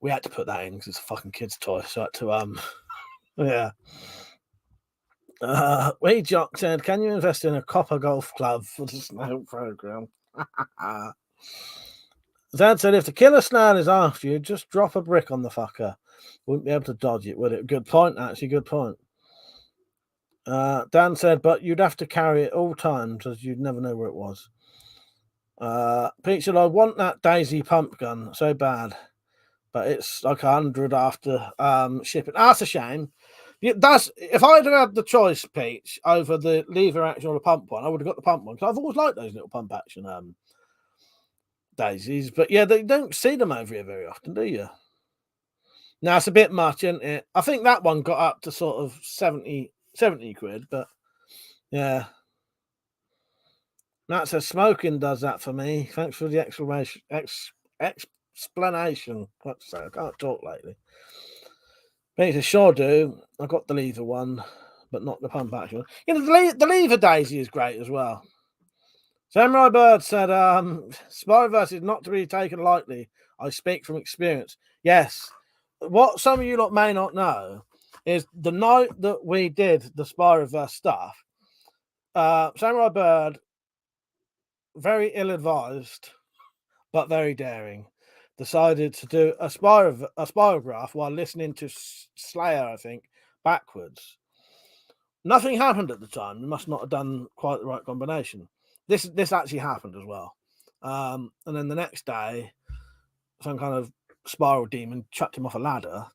We had to put that in because it's a fucking kid's toy. So I had to yeah. Wade Jock said, can you invest in a copper golf club for the snail program? Zad said, if the killer snail is after you, just drop a brick on the fucker. Wouldn't be able to dodge it, would it? Good point, actually. Good point. Dan said, but you'd have to carry it all times as you'd never know where it was. Pete said, I want that Daisy pump gun so bad, but it's like 100 after shipping. That's a shame. If I'd have had the choice, Peach, over the lever action or the pump one, I would have got the pump one, because I've always liked those little pump action daisies. But yeah, they don't see them over here very often, do you? Now it's a bit much, isn't it? I think that one got up to sort of 70 quid, but yeah. Matt says smoking does that for me. Thanks for the explanation. What to say? I can't talk lately. He says, sure do. I got the lever one, but not the pump action. You know, the lever daisy is great as well. Samurai Bird said, Spyverse is not to be taken lightly. I speak from experience. Yes. What some of you lot may not know is the night that we did the Spyverse stuff, Samurai Bird, very ill-advised, but very daring, decided to do a spirograph while listening to Slayer, I think, backwards. Nothing happened at the time. We must not have done quite the right combination. This actually happened as well. And then the next day, some kind of spiral demon chucked him off a ladder.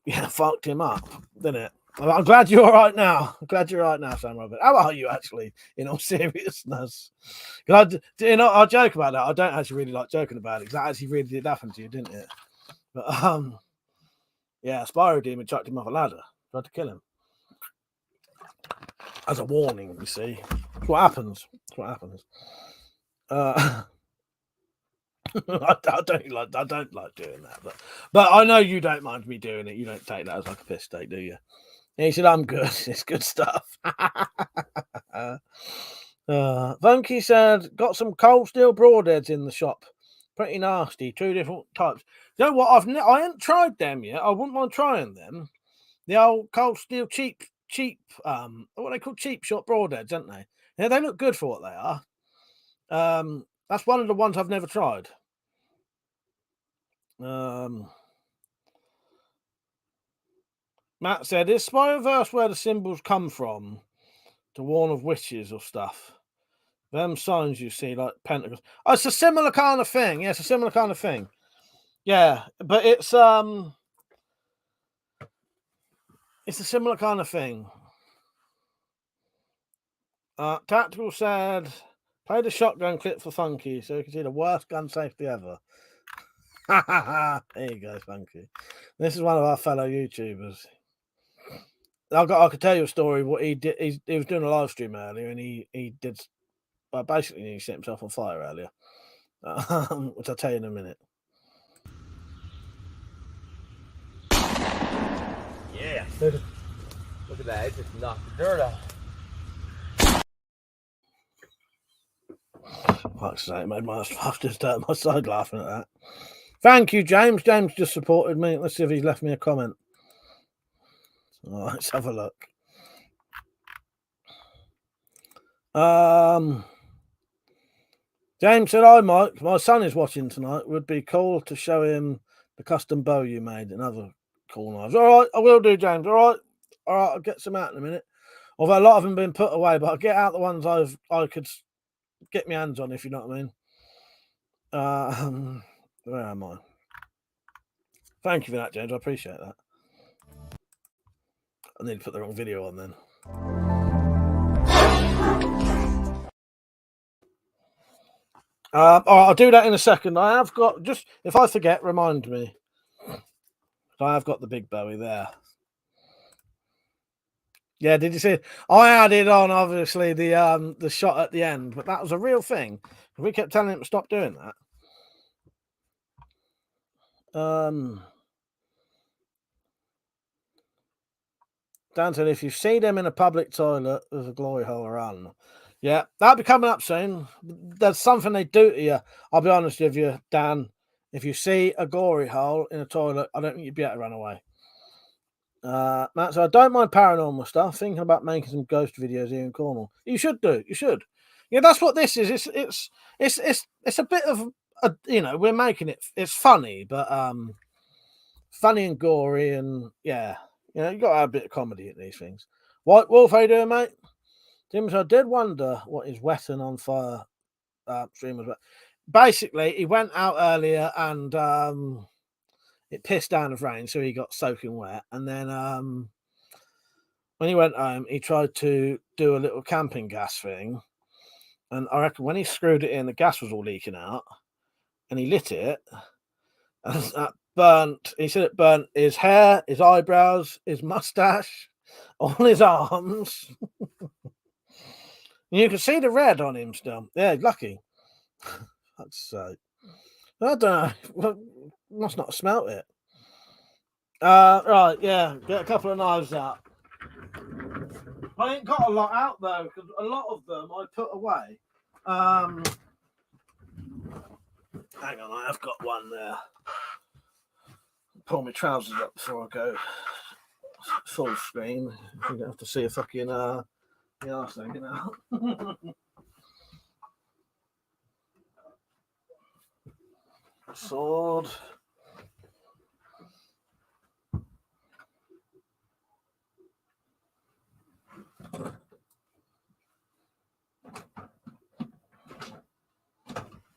Yeah, fucked him up, didn't it? I'm glad you're all right now. I'm glad you're all right now, Sam Robert. How are you actually, in all seriousness? Because I joke about that. I don't actually really like joking about it, because that actually really did happen to you, didn't it? But yeah, Spyro Demon chucked him off a ladder, tried to kill him. As a warning, you see. That's what happens. That's what happens. I don't like doing that, but I know you don't mind me doing it. You don't take that as like a piss take, do you? And he said, "I'm good. It's good stuff." Funky said, "Got some cold steel broadheads in the shop. Pretty nasty. 2 different types. You know what? I haven't tried them yet. I wouldn't mind trying them. The old cold steel cheap. What they call cheap shot broadheads, aren't they? Yeah, they look good for what they are. That's one of the ones I've never tried. Matt said, "Is Spyroverse where the symbols come from to warn of witches or stuff? Them signs you see, like pentacles. Oh, it's a similar kind of thing. Yeah, it's a similar kind of thing. Yeah, but it's a similar kind of thing." Tactical said, "Play the shotgun clip for Funky so you can see the worst gun safety ever." There you go, Funky. This is one of our fellow YouTubers. I could tell you a story. What he did, he was doing a live stream earlier, and he did. Basically, he set himself on fire earlier, which I'll tell you in a minute. Yeah. Look at that. It just knocked the dirt off. Fuck's sake, made my I've just hurt my side laughing at that. Thank you, James. James just supported me. Let's see if he's left me a comment. All right, let's have a look. James said, "Hi, Mike. My son is watching tonight. Would be cool to show him the custom bow you made and other cool knives." All right, I will do, James. All right, I'll get some out in a minute. Although a lot of them have been put away, but I'll get out the ones I could get my hands on, if you know what I mean. Where am I? Thank you for that, James. I appreciate that. I need to put the wrong video on then. All right, I'll do that in a second. I have got, just if I forget, remind me. I have got the big Bowie there. Yeah, did you see? I added on obviously the shot at the end, but that was a real thing. We kept telling him to stop doing that. Dan said, "If you see them in a public toilet, there's a glory hole around them." Yeah, that'll be coming up soon. There's something they do to you. I'll be honest with you, Dan. If you see a glory hole in a toilet, I don't think you'd be able to run away. Matt said, "I don't mind paranormal stuff. Thinking about making some ghost videos here in Cornwall." You should do. You should. Yeah, that's what this is. It's a bit of we're making it. It's funny, but funny and gory, and yeah, you got to have a bit of comedy in these things. White Wolf, how you doing, mate? Tim said, "I did wonder what his wet and on fire stream was about." Basically, he went out earlier and it pissed down with rain, so he got soaking wet. And then when he went home, he tried to do a little camping gas thing. And I reckon when he screwed it in, the gas was all leaking out. And he lit it. And that burnt. He said it burnt his hair, his eyebrows, his mustache, all his arms. You can see the red on him still. Yeah, lucky. That's I don't know. Well, must not have smelt it. Right, yeah. Get a couple of knives out. I ain't got a lot out though, because a lot of them I put away. Hang on, I have got one there. Pull my trousers up before I go full screen. You don't have to see a fucking arse hanging out. Sword.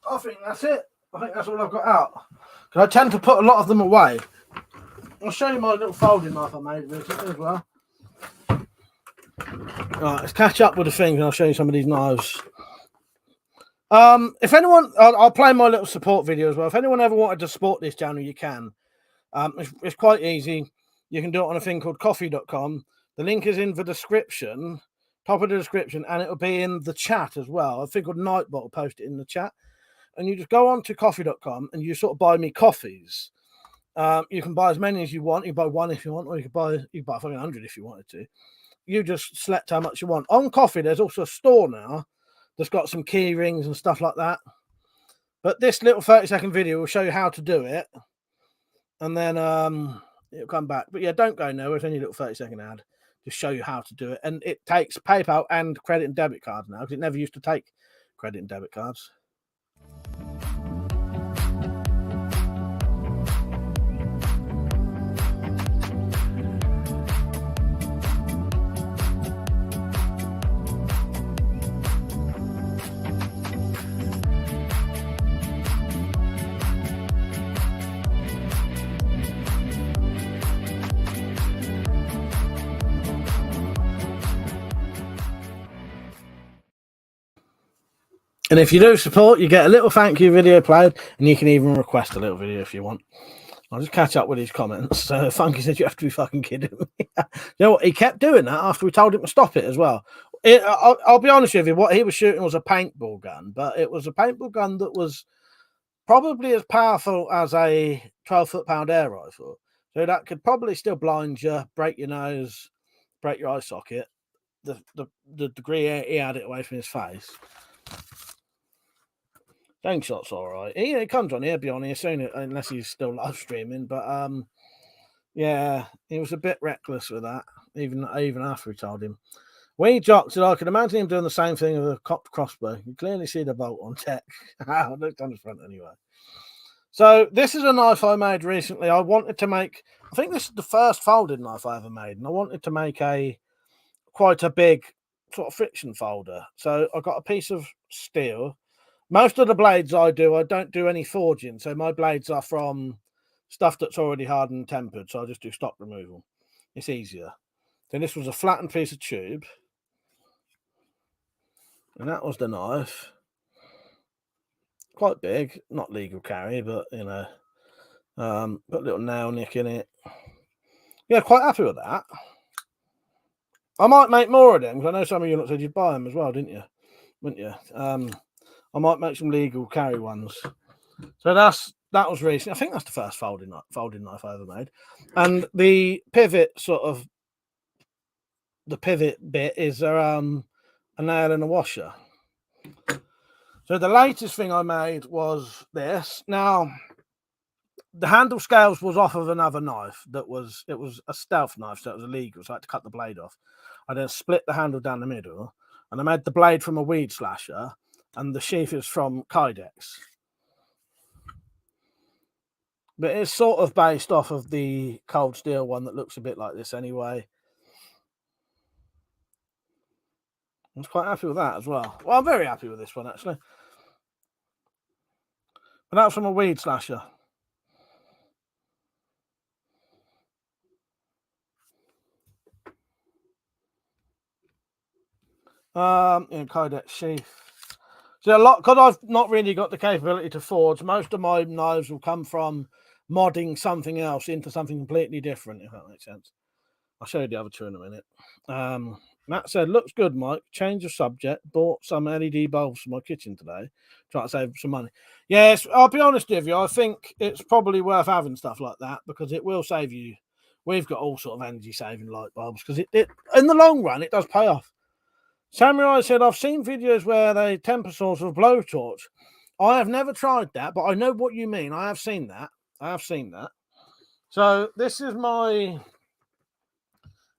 I think that's it. I think that's all I've got out. Because I tend to put a lot of them away. I'll show you my little folding knife I made recently as well. Right, let's catch up with the things and I'll show you some of these knives. If anyone, I'll play my little support video as well. If anyone ever wanted to support this channel, you can. It's quite easy. You can do it on a thing called coffee.com. The link is in the description top of the description, and it'll be in the chat as well. I think Nightbot will post it in the chat. And you just go on to coffee.com and you sort of buy me coffees. You can buy as many as you want. You can buy one if you want, or you can buy fucking 100 if you wanted to. You just select how much you want. On Coffee, there's also a store now that's got some key rings and stuff like that. But this little 30-second video will show you how to do it. And then it'll come back. But yeah, don't go nowhere. It's only a little 30-second ad to show you how to do it. And it takes PayPal and credit and debit cards now, because it never used to take credit and debit cards. And if you do support, you get a little thank you video played, and you can even request a little video if you want. I'll just catch up with his comments. So Funky said, you have to be fucking kidding me. You know what? He kept doing that after we told him to stop it as well. I'll be honest with you, what he was shooting was a paintball gun, but it was a paintball gun that was probably as powerful as a 12-foot-pound air rifle. So that could probably still blind you, break your nose, break your eye socket. The degree he had it away from his face. Shot's all right. He comes on here, be on here soon, unless he's still live streaming. But yeah, he was a bit reckless with that, even after we told him. We Jock said, I can imagine him doing the same thing with a cocked crossbow. You clearly see the bolt on tech. I looked on the front anyway. So this is a knife I made recently. I wanted to make, I think this is the first folded knife I ever made, and I wanted to make quite a big sort of friction folder. So I got a piece of steel. Most of the blades I don't do any forging. So my blades are from stuff that's already hardened and tempered. So I just do stock removal. It's easier. Then this was a flattened piece of tube. And that was the knife. Quite big. Not legal carry, but, you know. Put a little nail nick in it. Yeah, quite happy with that. I might make more of them, because I know some of you said you'd buy them as well, didn't you? Wouldn't you? I might make some legal carry ones. So that was recent. I think that's the first folding knife I ever made. And the pivot bit is a nail and a washer. So the latest thing I made was this. Now, the handle scales was off of another knife it was a stealth knife, so it was illegal, so I had to cut the blade off. I then split the handle down the middle, and I made the blade from a weed slasher, and the sheath is from Kydex. But it's sort of based off of the cold steel one that looks a bit like this anyway. I was quite happy with that as well. Well, I'm very happy with this one, actually. But that was from a weed slasher. Kydex sheath. So a lot, because I've not really got the capability to forge, most of my knives will come from modding something else into something completely different, if that makes sense. I'll show you the other two in a minute. Matt said, looks good, Mike. Change of subject. Bought some LED bulbs for my kitchen today. Trying to save some money. Yes, I'll be honest with you. I think it's probably worth having stuff like that, because it will save you. We've got all sort of energy saving light bulbs, because it in the long run, it does pay off. Samurai said, I've seen videos where they temper swords with blowtorch. I have never tried that, but I know what you mean. I have seen that. So this is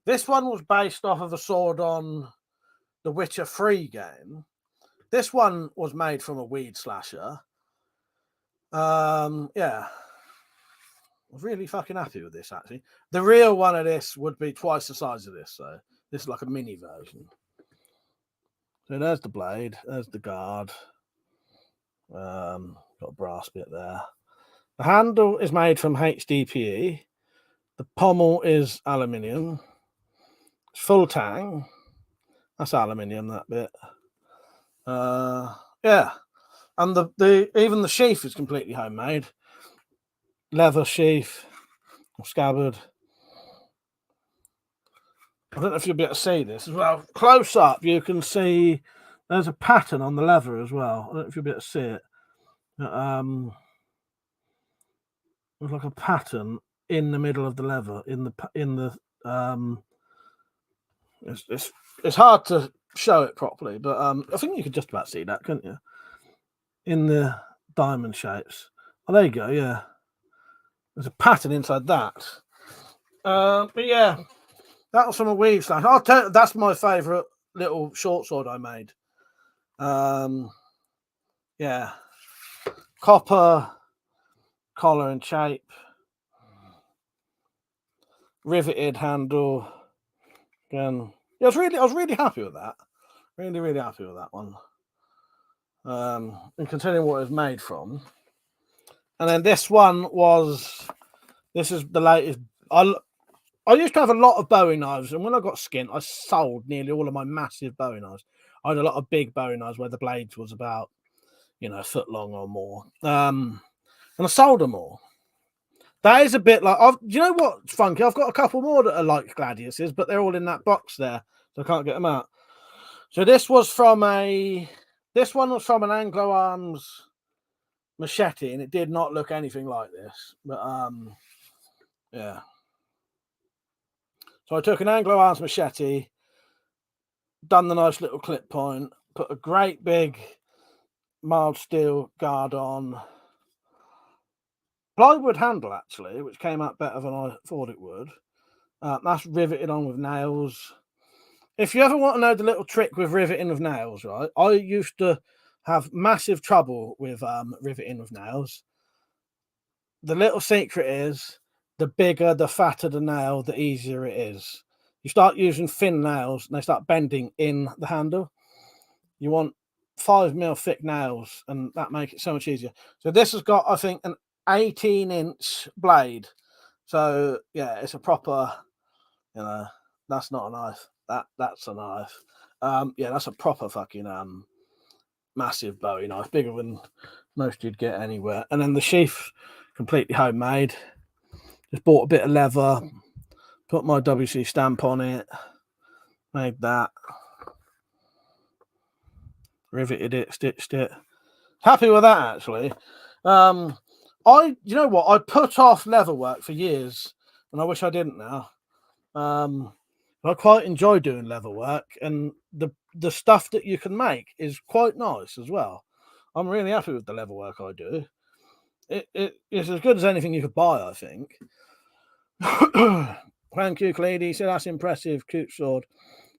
this one was based off of a sword on the Witcher 3 game. This one was made from a weed slasher. Yeah. I'm really fucking happy with this, actually. The real one of this would be twice the size of this, so this is like a mini version. So there's the blade, there's the guard. Got a brass bit there. The handle is made from HDPE. The pommel is aluminium. Full tang. That's aluminium, that bit. Yeah. And even the sheath is completely homemade. Leather sheath or scabbard. I don't know if you'll be able to see this as well. Close up, you can see there's a pattern on the leather as well. I don't know if you'll be able to see it. There's like a pattern in the middle of the leather. It's hard to show it properly, but I think you could just about see that, couldn't you? In the diamond shapes. Oh, there you go. Yeah, there's a pattern inside that. But yeah, that was from a weave slash. I'll tell you, that's my favourite little short sword I made. Yeah, copper collar and shape, riveted handle. Again, yeah, I was really happy with that. Really happy with that one. And considering what it was made from. And then this is the latest. I used to have a lot of Bowie knives, and when I got skint, I sold nearly all of my massive Bowie knives. I had a lot of big Bowie knives where the blades was about, a foot long or more. And I sold them all. That is a bit like, you know what's funky? I've got a couple more that are like Gladiuses, but they're all in that box there, so I can't get them out. So this one was from an Anglo Arms machete, and it did not look anything like this. But yeah. So I took an Anglo Arms machete, done the nice little clip point, put a great big mild steel guard on. Plywood handle, actually, which came out better than I thought it would. That's riveted on with nails. If you ever want to know the little trick with riveting with nails, right? I used to have massive trouble with riveting with nails. The little secret is the bigger, the fatter the nail, the easier it is. You start using thin nails and they start bending in the handle. You want 5mm thick nails, and that makes it so much easier. So this has got, I think, an 18-inch blade. So yeah, it's a proper, that's not a knife. That's a knife. Yeah, that's a proper fucking massive Bowie knife, bigger than most you'd get anywhere. And then the sheath, completely homemade. Just bought a bit of leather, put my WC stamp on it, made that, riveted it, stitched it. Happy with that, actually. You know what? I put off leather work for years, and I wish I didn't now. I quite enjoy doing leather work, and the stuff that you can make is quite nice as well. I'm really happy with the leather work I do. It's as good as anything you could buy, I think. Thank you, Cleedy. He said that's impressive, cute sword.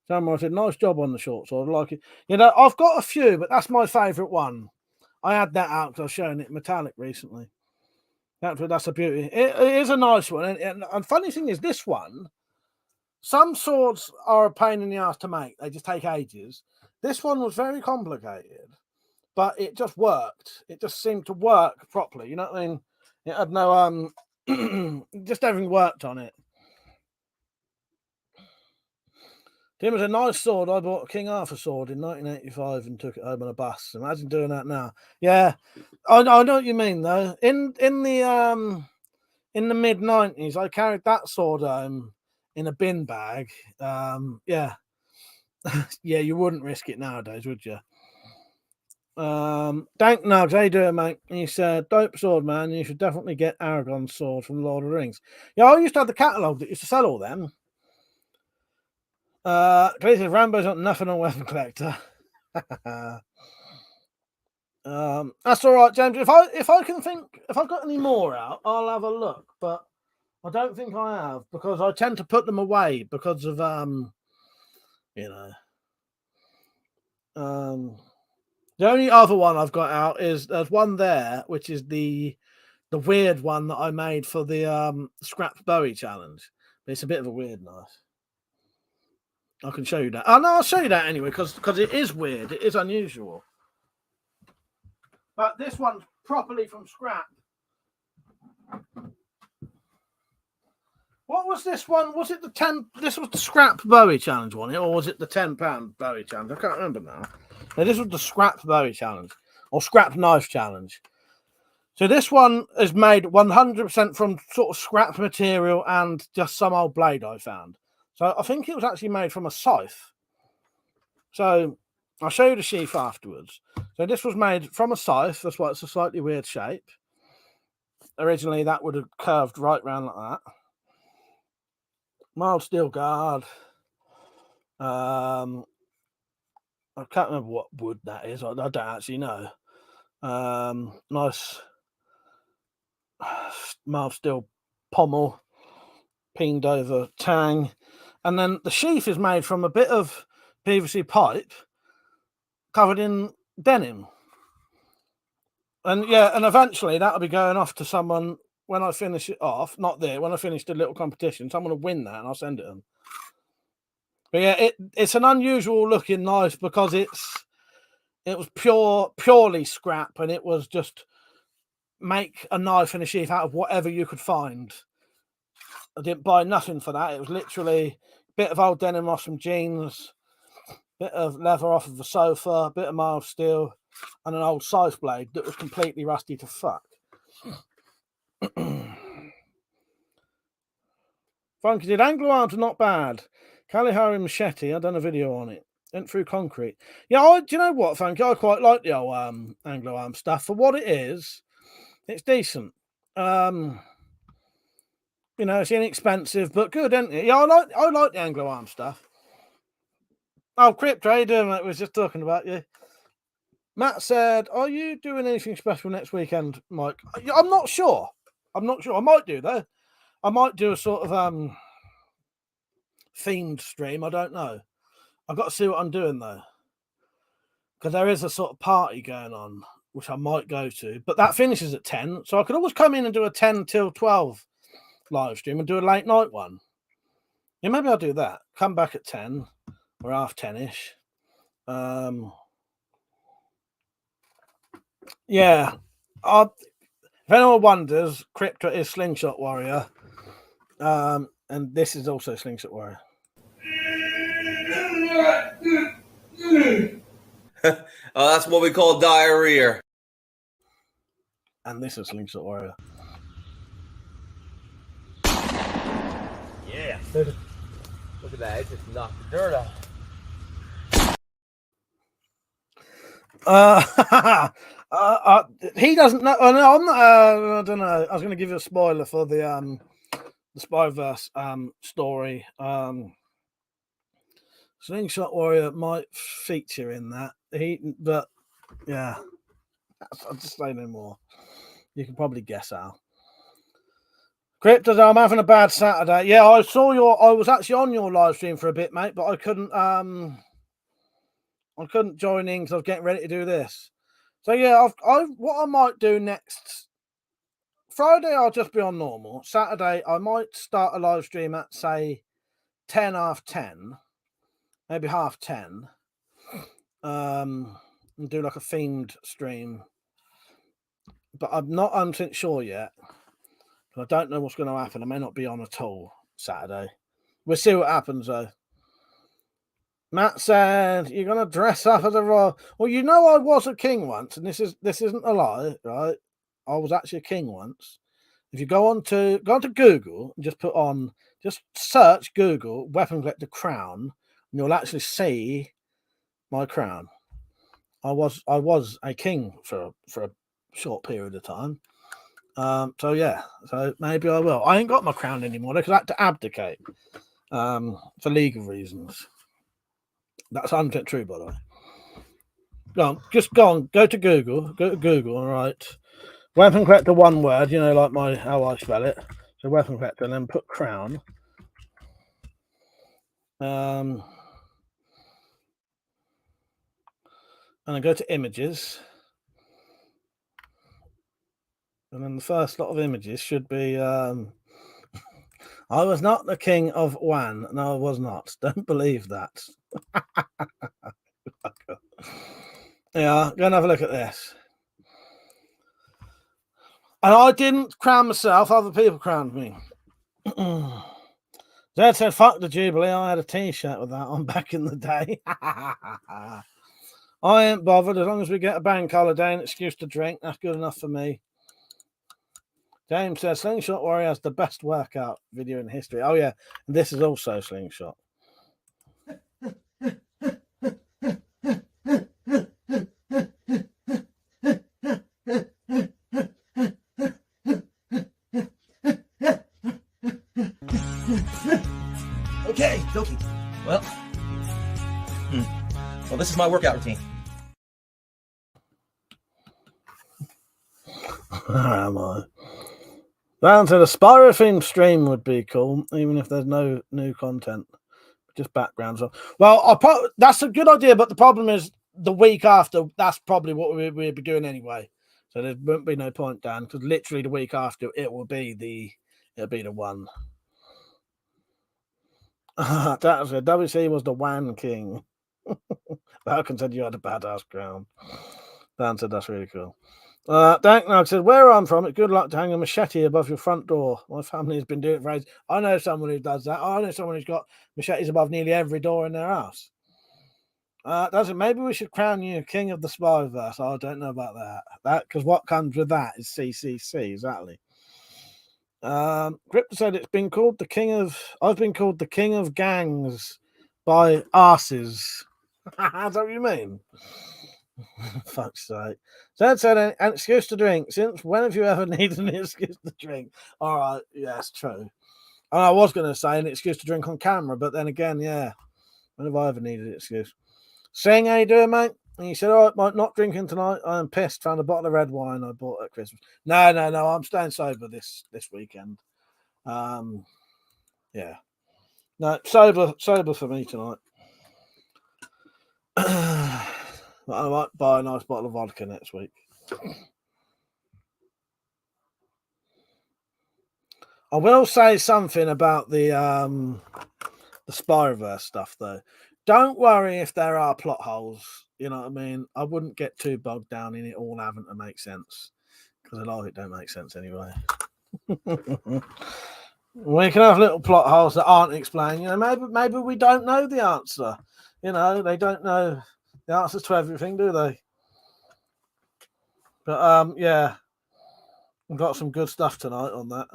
Samurai said nice job on the short sword. I like it. I've got a few, but that's my favourite one. I had that out because I was showing it metallic recently. That's a beauty. It is a nice one. And funny thing is, this one, some swords are a pain in the ass to make. They just take ages. This one was very complicated, but it just worked. It just seemed to work properly. You know what I mean? It had no, just everything worked on it. Tim was a nice sword. I bought a King Arthur sword in 1985 and took it home on a bus. Imagine doing that now. Yeah, I know what you mean though. In the mid 90s, I carried that sword home in a bin bag. Yeah, yeah, you wouldn't risk it nowadays, would you? Dank Nugs, how you doing, mate? He said, dope sword, man. You should definitely get Aragon's sword from Lord of the Rings. Yeah, I used to have the catalogue that used to sell all them. Clay says Rambo's got nothing on Weapon Collector. That's all right, James. If I can think, if I've got any more out, I'll have a look. But I don't think I have, because I tend to put them away because of the only other one I've got out is there's one there, which is the weird one that I made for the Scrap Bowie challenge. But it's a bit of a weird knife. I can show you that. Oh, no, I'll show you that anyway, because it is weird. It is unusual. But this one's properly from scrap. What was this one? Was it the 10? This was the Scrap Bowie challenge one, or was it the £10 Bowie challenge? I can't remember now. No, this was the Scrap Bowie challenge, or Scrap Knife challenge. So this one is made 100% from sort of scrap material and just some old blade I found. So I think it was actually made from a scythe. So I'll show you the sheath afterwards. So this was made from a scythe. That's why it's a slightly weird shape. Originally, that would have curved right round like that. Mild steel guard. I can't remember what wood that is. I don't actually know. Nice mild steel pommel, peened over tang. And then the sheath is made from a bit of PVC pipe covered in denim. And yeah, and eventually that'll be going off to someone when I finish it off. Not there, when I finish the little competition, someone will win that and I'll send it them. But yeah, it's an unusual looking knife because it was purely scrap, and it was just make a knife and a sheath out of whatever you could find. I didn't buy nothing for that. It was literally a bit of old denim off some jeans, bit of leather off of the sofa, a bit of mild steel, and an old scythe blade that was completely rusty to fuck. Funky did Anglo arms not bad. Kalahari machete, I done a video on it. Went through concrete. Yeah, do you know what, Funky? I quite like the old Anglo arm stuff. For what it is, it's decent. You know, it's inexpensive, but good, isn't it? Yeah, I like the Anglo arm stuff. Oh, Crypto, how you doing, mate? We was just talking about you. Matt said, "Are you doing anything special next weekend, Mike?" I'm not sure. I might do though. I might do a sort of themed stream. I don't know. I've got to see what I'm doing though, because there is a sort of party going on which I might go to, but that finishes at 10, so I could always come in and do a 10 till 12 live stream and do a late night one. Yeah, maybe I'll do that. Come back at 10 or half 10ish. Yeah. If anyone wonders, Crypto is Slingshot Warrior. And this is also Slingshot Warrior. That's what we call diarrhea. And this is Slingshot Warrior. Yeah. Look at that. It just knocked the dirt out. He doesn't know. Oh, no, I'm not. I don't know. I was going to give you a spoiler for the Spyverse story. Slingshot Warrior might feature in that. But yeah, I'll just say no more. You can probably guess how. Cryptos, I'm having a bad Saturday. Yeah, I was actually on your live stream for a bit, mate, but I couldn't join in because I was getting ready to do this. So yeah, what I might do next Friday, I'll just be on normal. Saturday, I might start a live stream at say 10 half 10, maybe half 10, and do like a themed stream. But I'm not 100% sure yet. I don't know what's going to happen. I may not be on at all Saturday. We'll see what happens though. Matt said, "You're going to dress up as a royal." Well, you know, I was a king once, and this isn't a lie, right? I was actually a king once. If you go on to Google and just search Google WeaponCollector crown, and you'll actually see my crown. I was a king for a short period of time. So yeah, so maybe I will. I ain't got my crown anymore because I had to abdicate for legal reasons. That's 100% true, by the way. Go to Google. Go to Google, all right. WeaponCollector, one word, you know, like how I spell it. So WeaponCollector, and then put crown. And then go to images. And then the first lot of images should be I was not the king of Wan. No, I was not. Don't believe that. Yeah, go and have a look at this. And I didn't crown myself, other people crowned me. Zed said, "Fuck the Jubilee." I had a t-shirt with that on back in the day. I ain't bothered as long as we get a bank holiday and excuse to drink. That's good enough for me. James says Slingshot Warrior has the best workout video in history. Oh yeah, and this is also Slingshot. Okay, dokie. Well, well, this is my workout routine. Where am I? Down to the Spyro theme stream would be cool, even if there's no new content, just backgrounds. Well, that's a good idea, but the problem is the week after. That's probably what we'd be doing anyway. So there won't be no point, Dan, because literally the week after it will be the one. That was it. WC was the Wan King. Falcon said you had a badass crown. Dan said that's really cool. Danknag said, where I'm from, it's good luck to hang a machete above your front door. My family has been doing it for ages. I know someone who does that. I know someone who's got machetes above nearly every door in their house. Maybe we should crown you king of the Spyverse. I don't know about that. Because what comes with that is CCC, exactly. Crypto said I've been called the king of gangs by arses. That's what you mean? Fuck's sake. So said an excuse to drink. Since when have you ever needed an excuse to drink? All right, yeah, it's true. And I was going to say an excuse to drink on camera, but then again, yeah. When have I ever needed an excuse? Sing, how you doing, mate? And he said, all right, not drinking tonight. I'm pissed. Found a bottle of red wine I bought at Christmas. No. I'm staying sober this weekend. Yeah. No, sober for me tonight. I might buy a nice bottle of vodka next week. I will say something about the Spyroverse stuff, though. Don't worry if there are plot holes. You know what I mean? I wouldn't get too bogged down in it all having to make sense, because a lot of it don't make sense anyway. We can have little plot holes that aren't explained. You know, maybe we don't know the answer. You know, they don't know the answers to everything, do they? But yeah, we've got some good stuff tonight on that.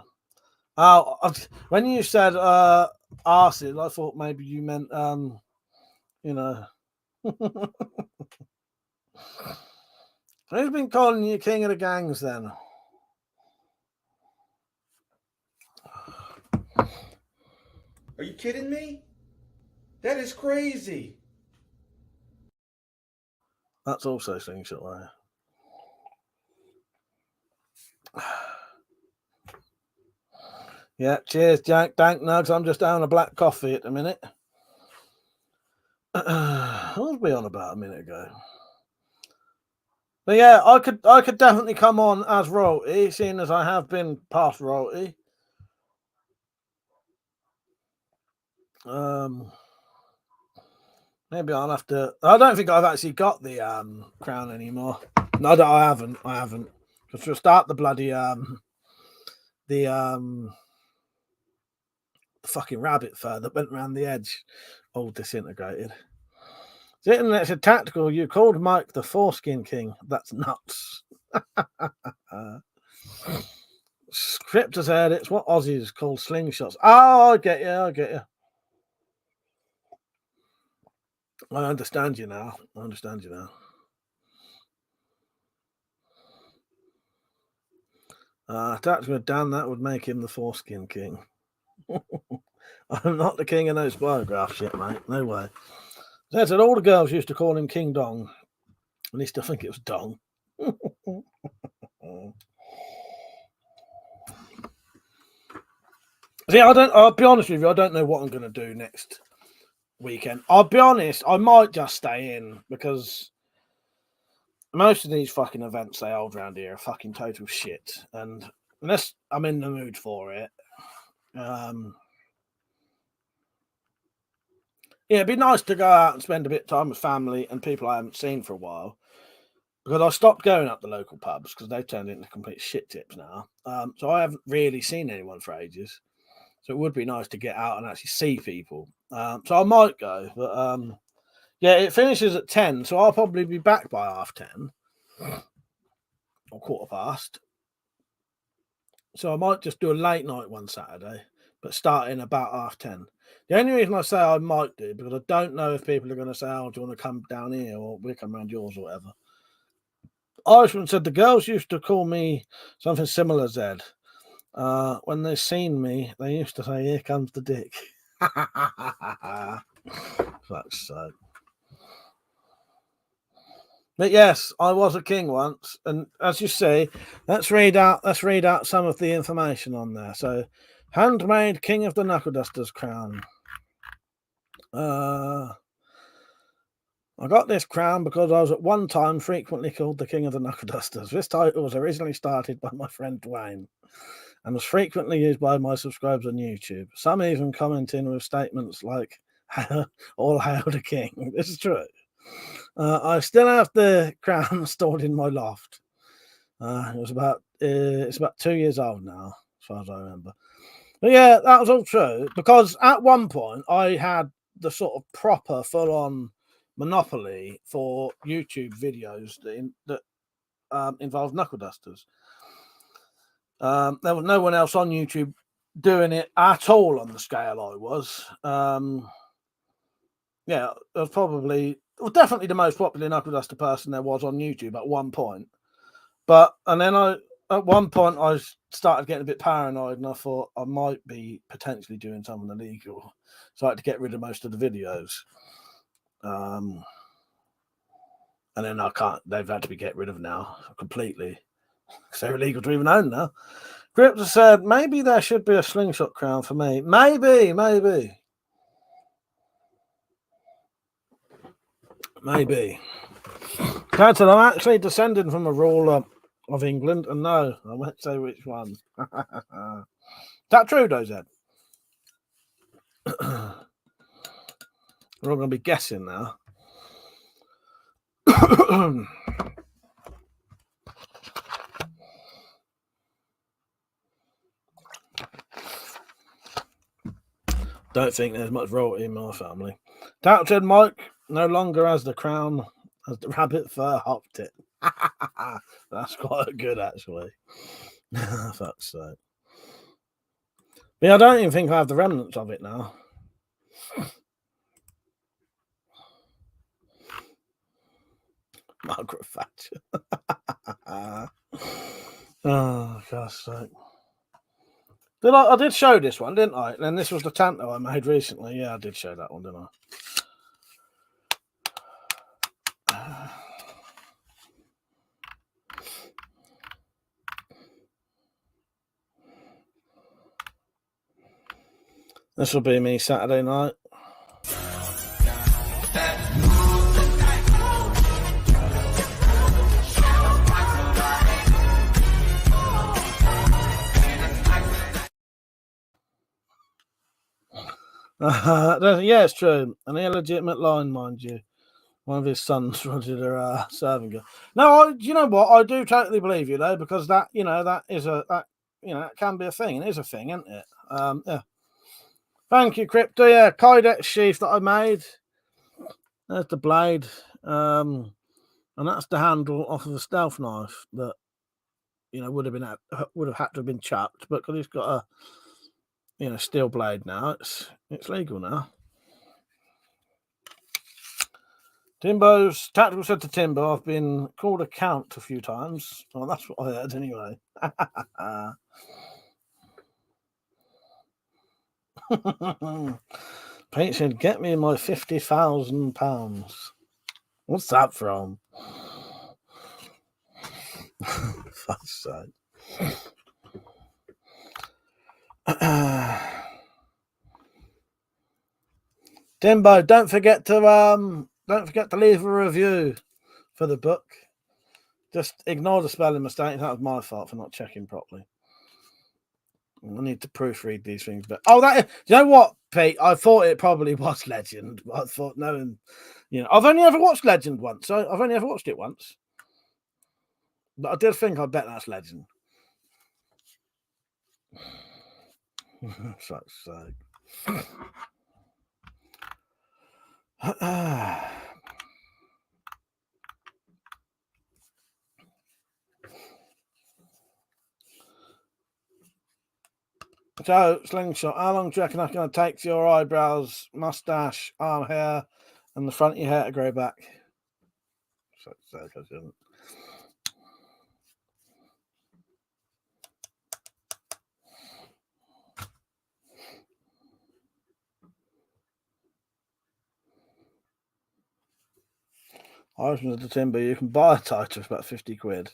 Oh, when you said arses, I thought maybe you meant you know. Who's been calling you king of the gangs then? Are you kidding me? That is crazy. That's also Slingshot Warrior. Yeah, cheers, Jack. Dank Nugs. I'm just down a black coffee at the minute. What was we on about a minute ago? But yeah, I could definitely come on as royalty, seeing as I have been past royalty. Maybe I'll have to. I don't think I've actually got the crown anymore. No, I haven't. Because we'll start the bloody the fucking rabbit fur that went around the edge, all disintegrated. The internet's a tactical. You called Mike the Foreskin King. That's nuts. Scriptor said it's what Aussies call slingshots. Oh, I get you. I understand you now. Tactical Dan, that would make him the Foreskin King. I'm not the king of no spyograph shit, mate. No way. That's it. All the girls used to call him King Dong. At least I think it was Dong. See, I'll be honest with you, I don't know what I'm going to do next weekend. I'll be honest, I might just stay in, because most of these fucking events they hold around here are fucking total shit. And unless I'm in the mood for it, yeah, it'd be nice to go out and spend a bit of time with family and people I haven't seen for a while. Because I stopped going up the local pubs because they've turned into complete shit tips now. So I haven't really seen anyone for ages. So it would be nice to get out and actually see people. So I might go. But yeah, it finishes at 10. So I'll probably be back by 10:30 or 10:15. So I might just do a late night one Saturday, but starting about 10:30. The only reason I say I might do because I don't know if people are going to say, "Oh, do you want to come down here or we'll come around yours or whatever." Irishman said the girls used to call me something similar, Zed. When they seen me, they used to say, "Here comes the dick." Fuck's sake. But yes, I was a king once, and as you see, let's read out some of the information on there. So, handmade King of the Knuckle Dusters crown. I got this crown because I was at one time frequently called the King of the Knuckle Dusters. This title was originally started by my friend Dwayne and was frequently used by my subscribers on YouTube. Some even commenting with statements like, "All hail the king." This is true. I still have the crown stored in my loft. It's about 2 years old now, as far as I remember. But yeah, that was all true because at one point I had the sort of proper, full-on monopoly for YouTube videos that involved knuckle dusters. There was no one else on YouTube doing it at all on the scale I was. Yeah, I was definitely the most popular knuckle duster person there was on YouTube at one point. And then at one point I started getting a bit paranoid and I thought I might be potentially doing something illegal. So I had to get rid of most of the videos. And then they've had to be get rid of now completely. Because they're illegal to even own now. Crypto said, maybe there should be a slingshot crown for me. Maybe. Dad said, I'm actually descended from a ruler of England, and no, I won't say which one. Is that true, though, Zed? We're all going to be guessing now. Don't think there's much royalty in my family. That said, Mike no longer has the crown as the rabbit fur hopped it. That's quite good, actually. Fuck's sake. But I don't even think I have the remnants of it now. Margaret Thatcher. Oh, gosh sake. I did show this one, didn't I? And this was the Tanto I made recently. Yeah, I did show that one, didn't I? This will be me Saturday night. Yeah, it's true. An illegitimate line, mind you. One of his sons wanted a serving girl. No, you know what? I do totally believe you though, because that can be a thing. It is a thing, isn't it? Yeah. Thank you, Crypto. Yeah, Kydex sheath that I made. There's the blade, and that's the handle off of a stealth knife that would have had to have been chucked, but because it's got a steel blade now, it's legal now. Timbo's Tactical said to Timbo, I've been called a count a few times. Well, that's what I heard anyway. Pete said, get me my £50,000. What's that from? Fuck's sake. Timbo, don't forget to leave a review for the book. Just ignore the spelling mistake. That was my fault for not checking properly. I need to proofread these things. But you know what, Pete? I thought it probably was Legend. But I thought I've only ever watched Legend once. So I've only ever watched it once. But I did think I bet that's Legend. Such sake. Joe, slingshot. How long do you reckon that's going to take for your eyebrows, mustache, arm hair, and the front of your hair to grow back? Irishman's the timber. You can buy a title for about 50 quid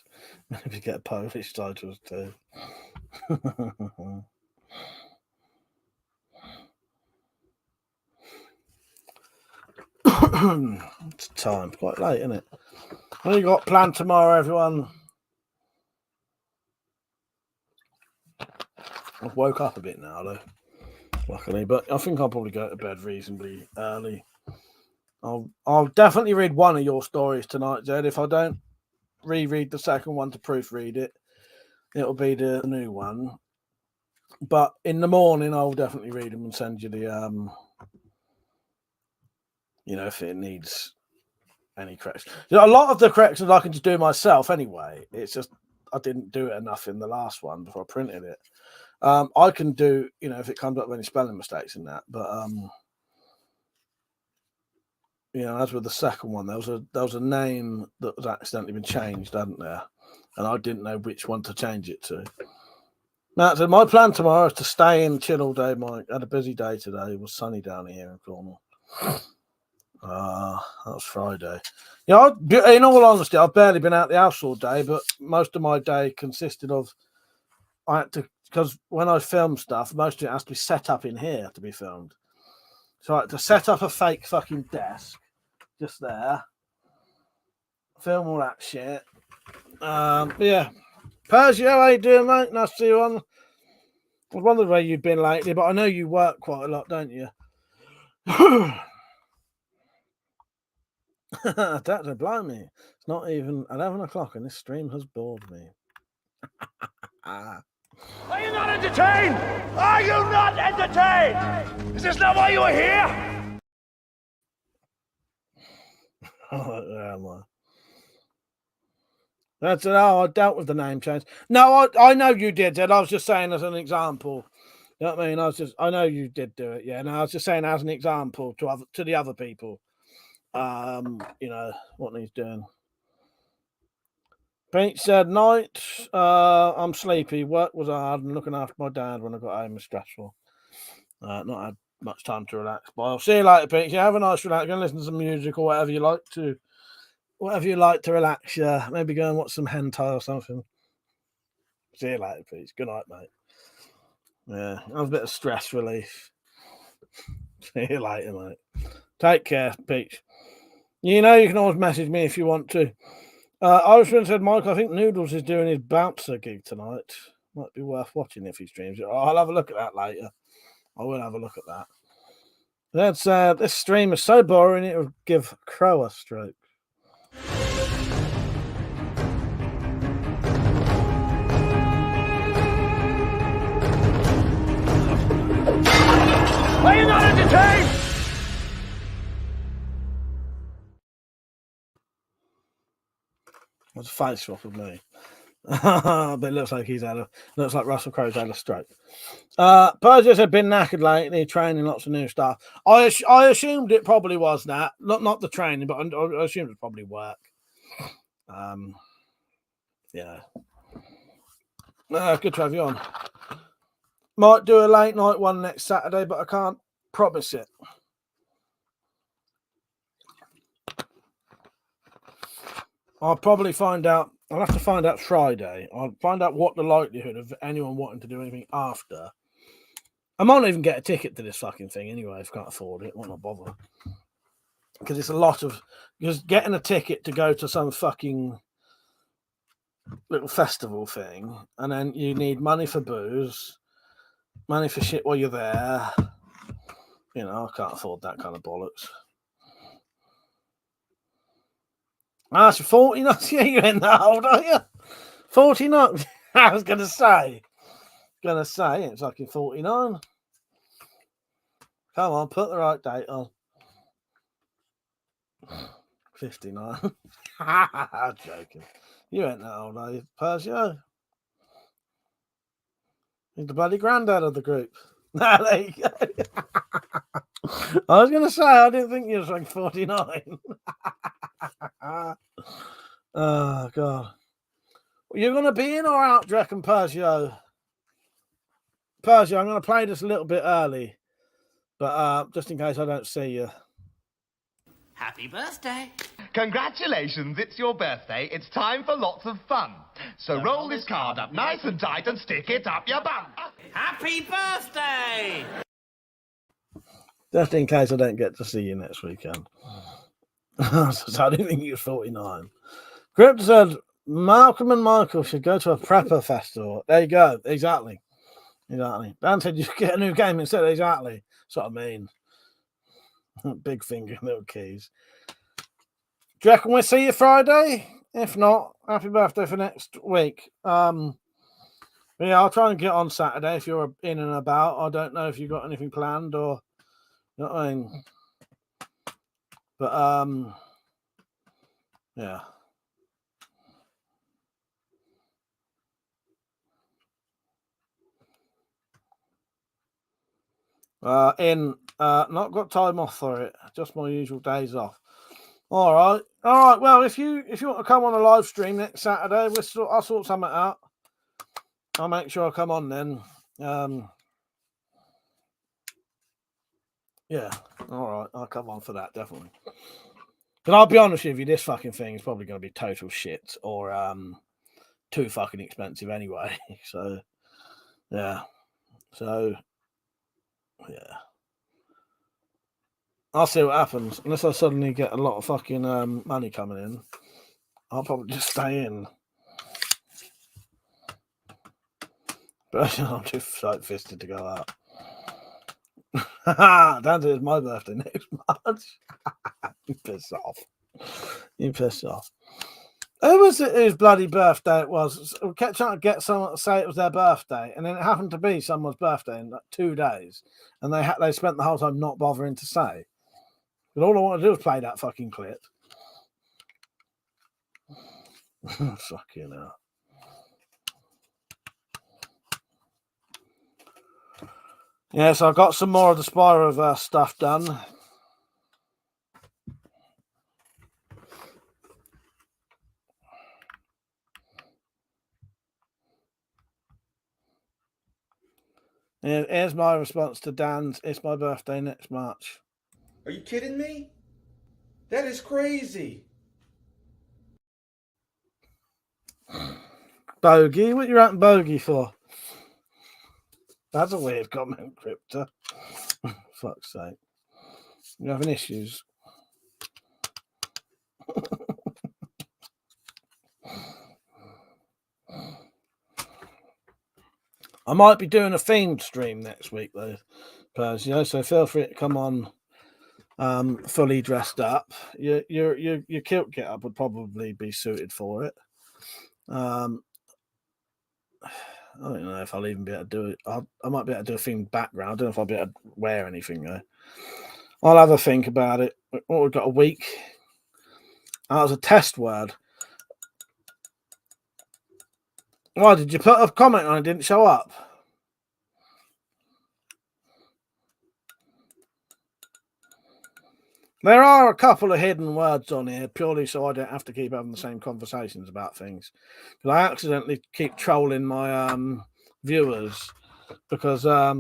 if you get Polish titles too. It's time. Quite late, isn't it? What you got planned tomorrow, everyone? I've woke up a bit now, though, luckily, but I think I'll probably go to bed reasonably early. I'll definitely read one of your stories tonight, Jed. If I don't reread the second one to proofread it, it'll be the new one. But in the morning, I'll definitely read them and send you the if it needs any corrections. A lot of the corrections I can just do myself anyway. It's just I didn't do it enough in the last one before I printed it. I can do, if it comes up with any spelling mistakes in that, but as with the second one, there was a name that was accidentally been changed, hadn't there? And I didn't know which one to change it to. Now, so my plan tomorrow is to stay in, chill all day. I had a busy day today. It was sunny down here in Cornwall. That was Friday. In all honesty, I've barely been out the house all day, but most of my day consisted of I had to, because when I film stuff, most of it has to be set up in here to be filmed. So I had to set up a fake fucking desk just there, film all that shit. Yeah. Persia, how you doing, mate? Nice to see you on. I was wondering where you've been lately, but I know you work quite a lot, don't you? Don't blame me. It's not even 11 o'clock and this stream has bored me. Are you not entertained? Are you not entertained? Is this not why you are here? That's it. I dealt with the name change. No, I know you did, Ed. I was just saying as an example. You know what I mean? I know you did do it. Yeah. No, I was just saying as an example to the other people. What he's doing. Pete said, night. I'm sleepy. Work was hard and looking after my dad when I got home was stressful. Not had much time to relax. But I'll see you later, Pete. Have a nice relax. Go and listen to some music or whatever you like to relax. Maybe go and watch some hentai or something. See you later, Pete. Good night, mate. Yeah, that was a bit of stress relief. See you later, mate. Take care, Pete. You can always message me if you want to. Irishman said, Mike, I think Noodles is doing his bouncer gig tonight. Might be worth watching if he streams it. I'll have a look at that later. I will have a look at that. This stream is so boring it would give Crow a stroke. Are you not entertained? That's a face swap of me. But it looks like looks like Russell Crowe's had a stroke. Persia's had been knackered lately, training lots of new stuff. I assumed it probably was that. Not the training, but I assumed it probably work. Yeah. Good to have you on. Might do a late night one next Saturday, but I can't promise it. I'll probably find out. I'll have to find out Friday. I'll find out what the likelihood of anyone wanting to do anything after. I might not even get a ticket to this fucking thing anyway if I can't afford it. Why not bother? Because it's a lot of... Because getting a ticket to go to some fucking little festival thing, and then you need money for booze, money for shit while you're there. I can't afford that kind of bollocks. That's 49. Yeah, you ain't that old, are you? 49. I was going to say it's like 49. Come on, put the right date on. 59. I'm joking. You ain't that old, are you, Persia? He's the bloody granddad of the group. There you go. I was going to say, I didn't think you was like 49. Oh, God. You're going to be in or out, do you reckon, Persia? Persia, I'm going to play this a little bit early, but just in case I don't see you. Happy birthday. Congratulations, it's your birthday. It's time for lots of fun. So roll this card up nice and tight and stick it up your bum. Happy birthday! Just in case I don't get to see you next weekend. So I didn't think you were 49. Crypto said Malcolm and Michael should go to a prepper festival. There you go. Exactly. Dan said you should get a new game instead. Exactly. That's what I mean. Big finger, little keys. Do you reckon we'll see you Friday? If not, happy birthday for next week. Yeah, I'll try and get on Saturday if you're in and about. I don't know if you've got anything planned or, you know what I mean? But, yeah. Not got time off for it. Just my usual days off. All right. Well, if you want to come on a live stream next Saturday, I'll sort something out. I'll make sure I come on then. Yeah. All right. I'll come on for that definitely. But I'll be honest with you, this fucking thing is probably going to be total shit or too fucking expensive anyway. So yeah. Yeah. I'll see what happens. Unless I suddenly get a lot of fucking money coming in, I'll probably just stay in. But I'm too tight-fisted to go out. Dan, it's my birthday next March. You pissed off. Who was it whose bloody birthday it was? We kept trying to get someone to say it was their birthday, and then it happened to be someone's birthday in like 2 days, and they spent the whole time not bothering to say. But all I want to do is play that fucking clip. Fucking hell. Yeah, so I've got some more of the Spyro stuff done. Here's my response to Dan's, it's my birthday next March. Are you kidding me? That is crazy. Bogey? What you writing bogey for? That's a weird comment, Crypto. Fuck's sake. You're having issues. I might be doing a themed stream next week, though, Persia, so feel free to come on fully dressed up. Your kilt get up would probably be suited for it. I don't know if I'll even be able to do it. I might be able to do a themed background. I don't know if I'll be able to wear anything, though. I'll have a think about it. We've got a week. That was a test word. Why did you put a comment on it? Didn't show up? There are a couple of hidden words on here purely so I don't have to keep having the same conversations about things. Because I accidentally keep trolling my viewers because I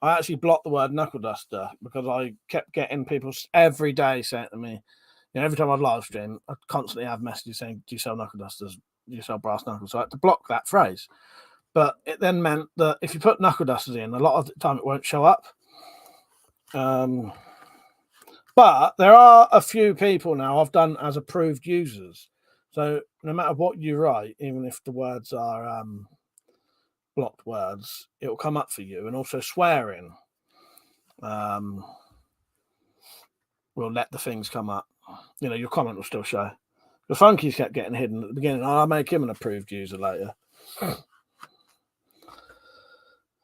actually blocked the word knuckle duster because I kept getting people every day saying to me, you know, every time I'd live stream, I'd constantly have messages saying, do you sell knuckle dusters? Do you sell brass knuckles? So I had to block that phrase. But it then meant that if you put knuckle dusters in, a lot of the time it won't show up. But there are a few people now I've done as approved users. So no matter what you write, even if the words are blocked words, it will come up for you. And also swearing will let the things come up. You know, your comment will still show. The Funkies kept getting hidden at the beginning. I'll make him an approved user later.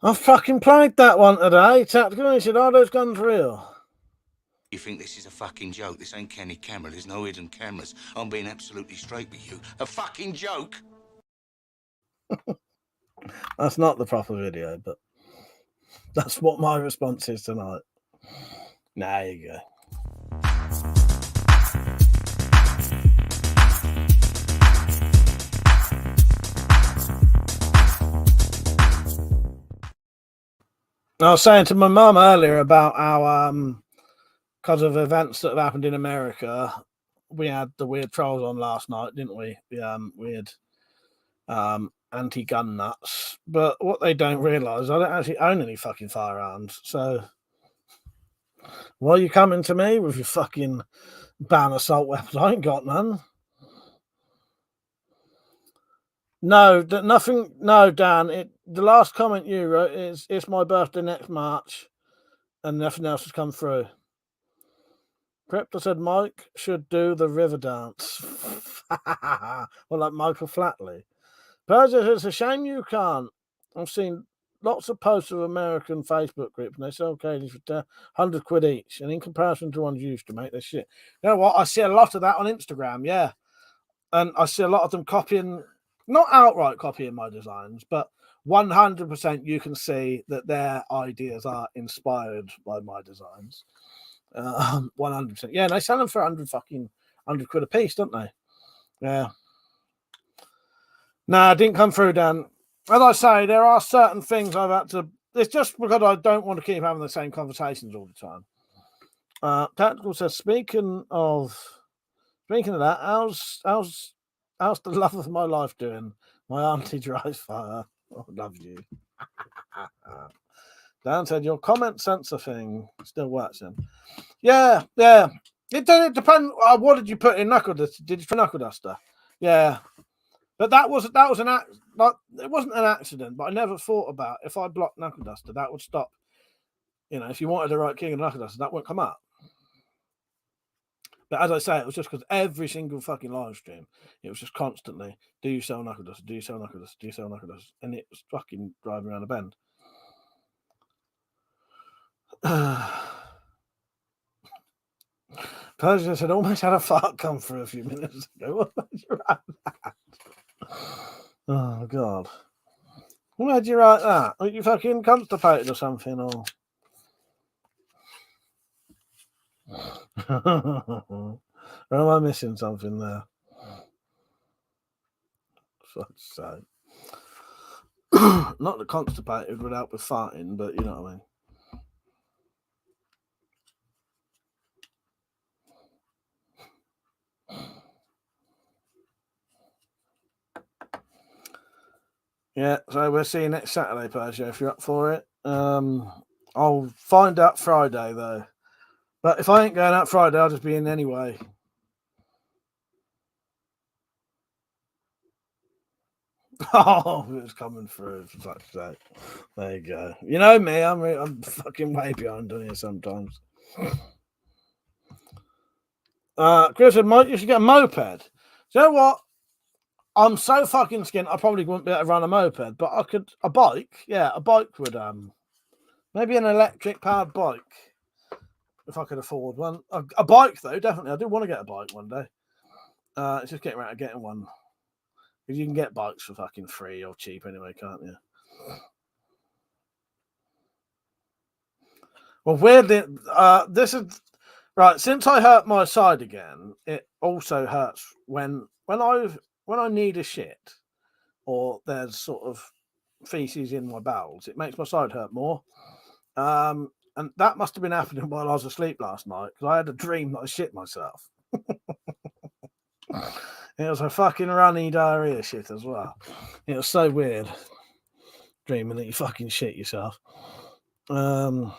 I fucking played that one today. Tactical, he said, are those guns real? You think this is a fucking joke? This ain't Kenny camera. There's no hidden cameras. I'm being absolutely straight with you. A fucking joke? That's not the proper video, but that's what my response is tonight. There you go. I was saying to my mum earlier about how, because of events that have happened in America, we had the weird trolls on last night, didn't we? The weird anti-gun nuts. But what they don't realise, I don't actually own any fucking firearms. So why are you coming to me with your fucking ban assault weapons? I ain't got none. No, nothing. No, Dan. The last comment you wrote is, "It's my birthday next March," and nothing else has come through. Crypto said Mike should do the river dance. Well, like Michael Flatley. Persia, it's a shame you can't. I've seen lots of posts of American Facebook groups, and they sell cages for 100 quid each. And in comparison to ones you used to make, they're shit. You know what? I see a lot of that on Instagram, yeah. And I see a lot of them copying, not outright copying my designs, but 100% you can see that their ideas are inspired by my designs. 100%. Yeah, and they sell them for 100 quid a piece, don't they? Yeah. No, it didn't come through, Dan. As I say, there are certain things I've had to. It's just because I don't want to keep having the same conversations all the time. Tactical says, speaking of that, how's the love of my life doing? My auntie drives fire. Oh, love you. Dan said your comment sensor thing still works. Then. Yeah. It depends. What did you put in Knuckle Duster? Did you try Knuckle Duster? Yeah. But that was an it wasn't an accident, but I never thought about if I blocked Knuckle Duster, that would stop. You know, if you wanted to write King of Knuckle Duster, that wouldn't come up. But as I say, it was just because every single fucking live stream, it was just constantly, do you sell Knuckle Duster? Do you sell Knuckle Duster? Do you sell Knuckle Duster? And it was fucking driving around a bend. Persia said, almost had a fart come through a few minutes ago. What made you write that? Oh, God. What made you write that? Are you fucking constipated or something? Or or am I missing something there? Fuck's sake. Not that constipated would help with farting, but you know what I mean. Yeah, so we'll see you next Saturday, Persia, if you're up for it. I'll find out Friday, though. But if I ain't going out Friday, I'll just be in anyway. Oh, it was coming through, for fuck's sake. There you go. You know me, I'm fucking way behind on here sometimes. Chris said, Mike, you should get a moped. Do you know what? I'm so fucking skint, I probably wouldn't be able to run a moped, but I could. A bike, yeah, a bike would, maybe an electric powered bike, if I could afford one. A bike, though, definitely. I do want to get a bike one day. It's just getting around to getting one. Because you can get bikes for fucking free or cheap anyway, can't you? Well, weirdly, this is right. Since I hurt my side again, it also hurts when I need a shit or there's sort of feces in my bowels. It makes my side hurt more. And that must have been happening while I was asleep last night because I had a dream that I shit myself. It was a fucking runny diarrhea shit as well. It was so weird dreaming that you fucking shit yourself. My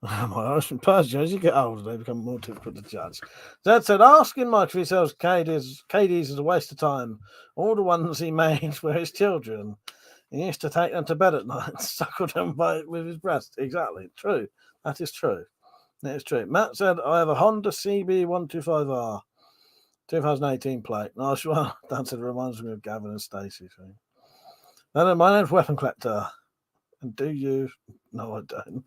Irishman Persia, as you get older, they become more difficult to judge. That said, asking Mike if he sells KDs is a waste of time. All the ones he made were his children. He used to take them to bed at night and suckle them with his breast. Exactly. True. That is true. That is true. Matt said, I have a Honda CB125R. 2018 plate. Nice one. Dan said, reminds me of Gavin and Stacey. No, my name's WeaponCollector. And do you? No, I don't.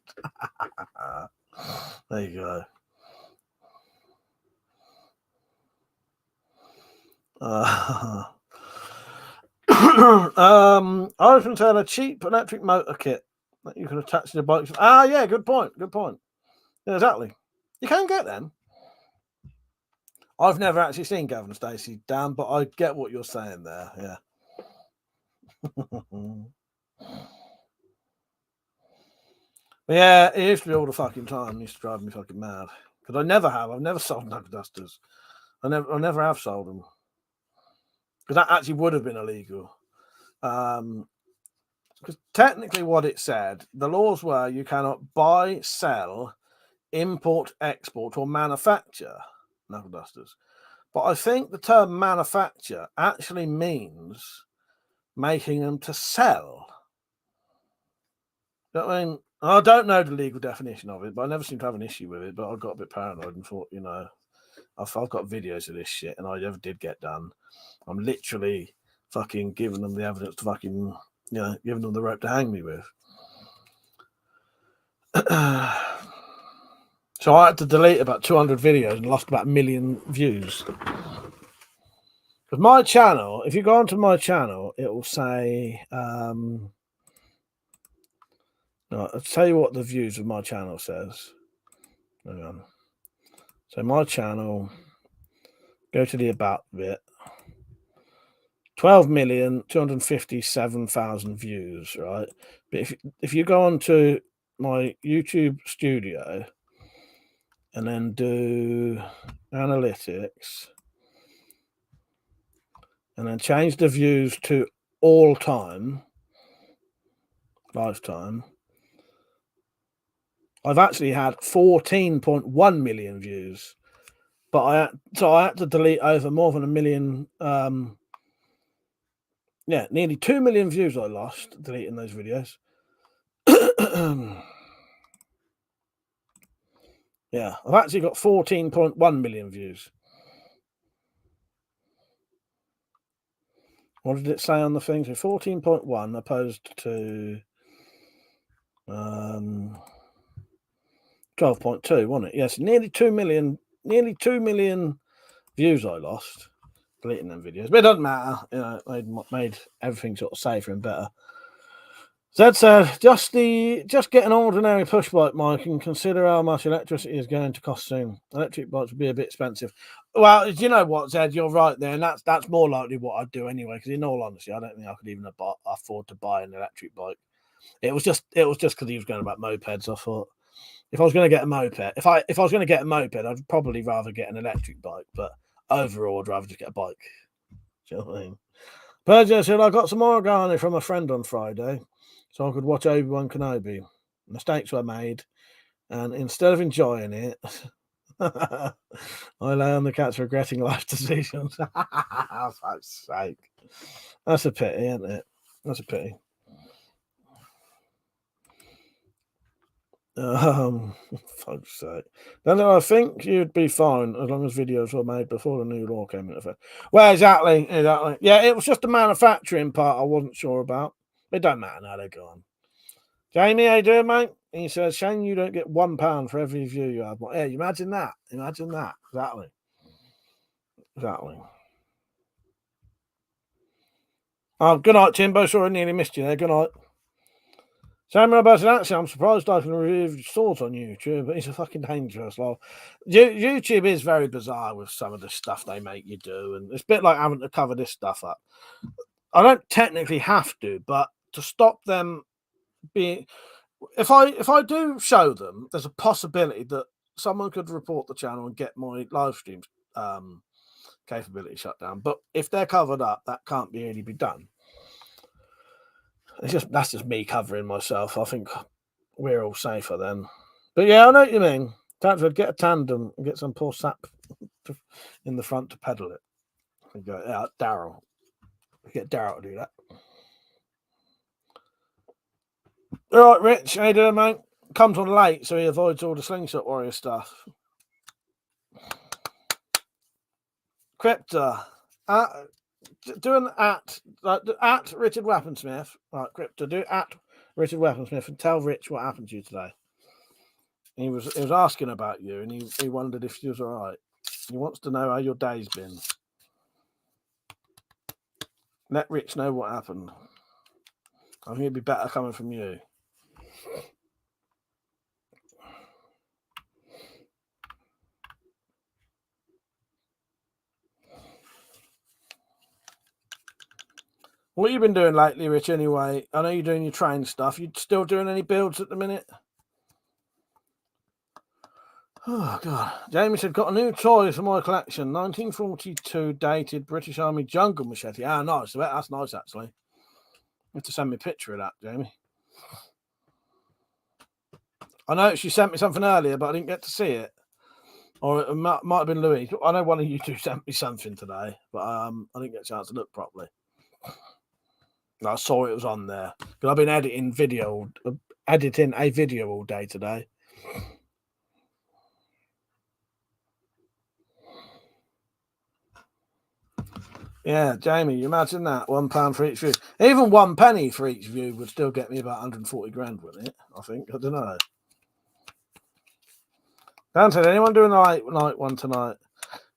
There you go. I was going to tell a cheap electric motor kit that you can attach to the bikes. Ah, yeah, good point. Good point. Yeah, exactly. You can get them. I've never actually seen Gavin Stacey, Dan, but I get what you're saying there. Yeah. Yeah, it used to be all the fucking time. It used to drive me fucking mad. Because I never have. I've never sold knuckle dusters. I never have sold them. Because that actually would have been illegal. Because technically what it said, the laws were you cannot buy, sell, import, export, or manufacture knuckle dusters. But I think the term manufacture actually means making them to sell. I mean, I don't know the legal definition of it, but I never seem to have an issue with it. But I got a bit paranoid and thought, you know, I've got videos of this shit, and I never did get done. I'm literally fucking giving them the evidence to fucking, you know, giving them the rope to hang me with. So I had to delete about 200 videos and lost about 1 million views. Because my channel, if you go onto my channel, it will say, no, I'll tell you what the views of my channel says. Hang on. So my channel, go to the about bit. 12,257,000 views, right? But if you go onto my YouTube studio and then do analytics and then change the views to all time, lifetime, I've actually had 14.1 million views, but I had to delete over more than 1 million. Yeah, nearly 2 million views I lost deleting those videos. Yeah, I've actually got 14.1 million views. What did it say on the thing? So 14.1 opposed to 12.2, wasn't it? Yes, nearly 2 million views I lost deleting them videos. But it doesn't matter. You know, it made everything sort of safer and better. Zed said, just get an ordinary push bike, Mike, and consider how much electricity is going to cost soon. Electric bikes will be a bit expensive. Well, you know what, Zed, you're right there, and that's more likely what I'd do anyway. Because in all honesty, I don't think I could even afford to buy an electric bike. It was just because he was going about mopeds. I thought if I was going to get a moped, if I was going to get a moped, I'd probably rather get an electric bike. But overall, I'd rather just get a bike. Do you know what I mean? Persia said, I got some origami from a friend on Friday, so I could watch Obi-Wan Kenobi. Mistakes were made, and instead of enjoying it, I lay on the couch regretting life decisions. For fuck's sake. That's a pity, isn't it? That's a pity. Fuck's sake. Then I think you'd be fine as long as videos were made before the new law came into effect. Well, exactly. Yeah, it was just the manufacturing part I wasn't sure about. It don't matter now, they're gone. Jamie, how you doing, mate? He says, shame you don't get £1 for every view you have. Well, yeah, imagine that. Imagine that. Exactly. Oh, good night, Timbo. Sorry I nearly missed you there. Good night. Samuel Burton, actually, I'm surprised I can review swords on YouTube, but it's a fucking dangerous lot. YouTube is very bizarre with some of the stuff they make you do, and it's a bit like having to cover this stuff up. I don't technically have to, but to stop them being, if I do show them, there's a possibility that someone could report the channel and get my live stream capability shut down. But if they're covered up, that can't really be done. That's just me covering myself. I think we're all safer then. But yeah, I know what you mean. Tanford, get a tandem and get some poor sap in the front to pedal it. And go, yeah, Daryl. Get Daryl to do that. All right, Rich, how you doing, mate? Comes on late, so he avoids all the Slingshot Warrior stuff. Crypta. Do an at Richard Weaponsmith. Right, Crypto, do at Richard Weaponsmith and tell Rich what happened to you today. He was asking about you, and he wondered if you was all right. He wants to know how your day's been. Let Rich know what happened. I think it'd be better coming from you. What have you been doing lately, Rich, anyway? I know you're doing your train stuff. You still doing any builds at the minute? Oh, God. Jamie said, got a new toy for my collection. 1942 dated British Army jungle machete. Ah, nice. That's nice, actually. You have to send me a picture of that, Jamie. I know she sent me something earlier, but I didn't get to see it. Or it might have been Louis. I know one of you two sent me something today, but I didn't get a chance to look properly. I saw it was on there because I've been editing a video all day today. Yeah, Jamie, you imagine that £1 for each view. Even 1 penny for each view would still get me about 140 grand with it. I think. I don't know. Dan said, anyone doing the late night one tonight?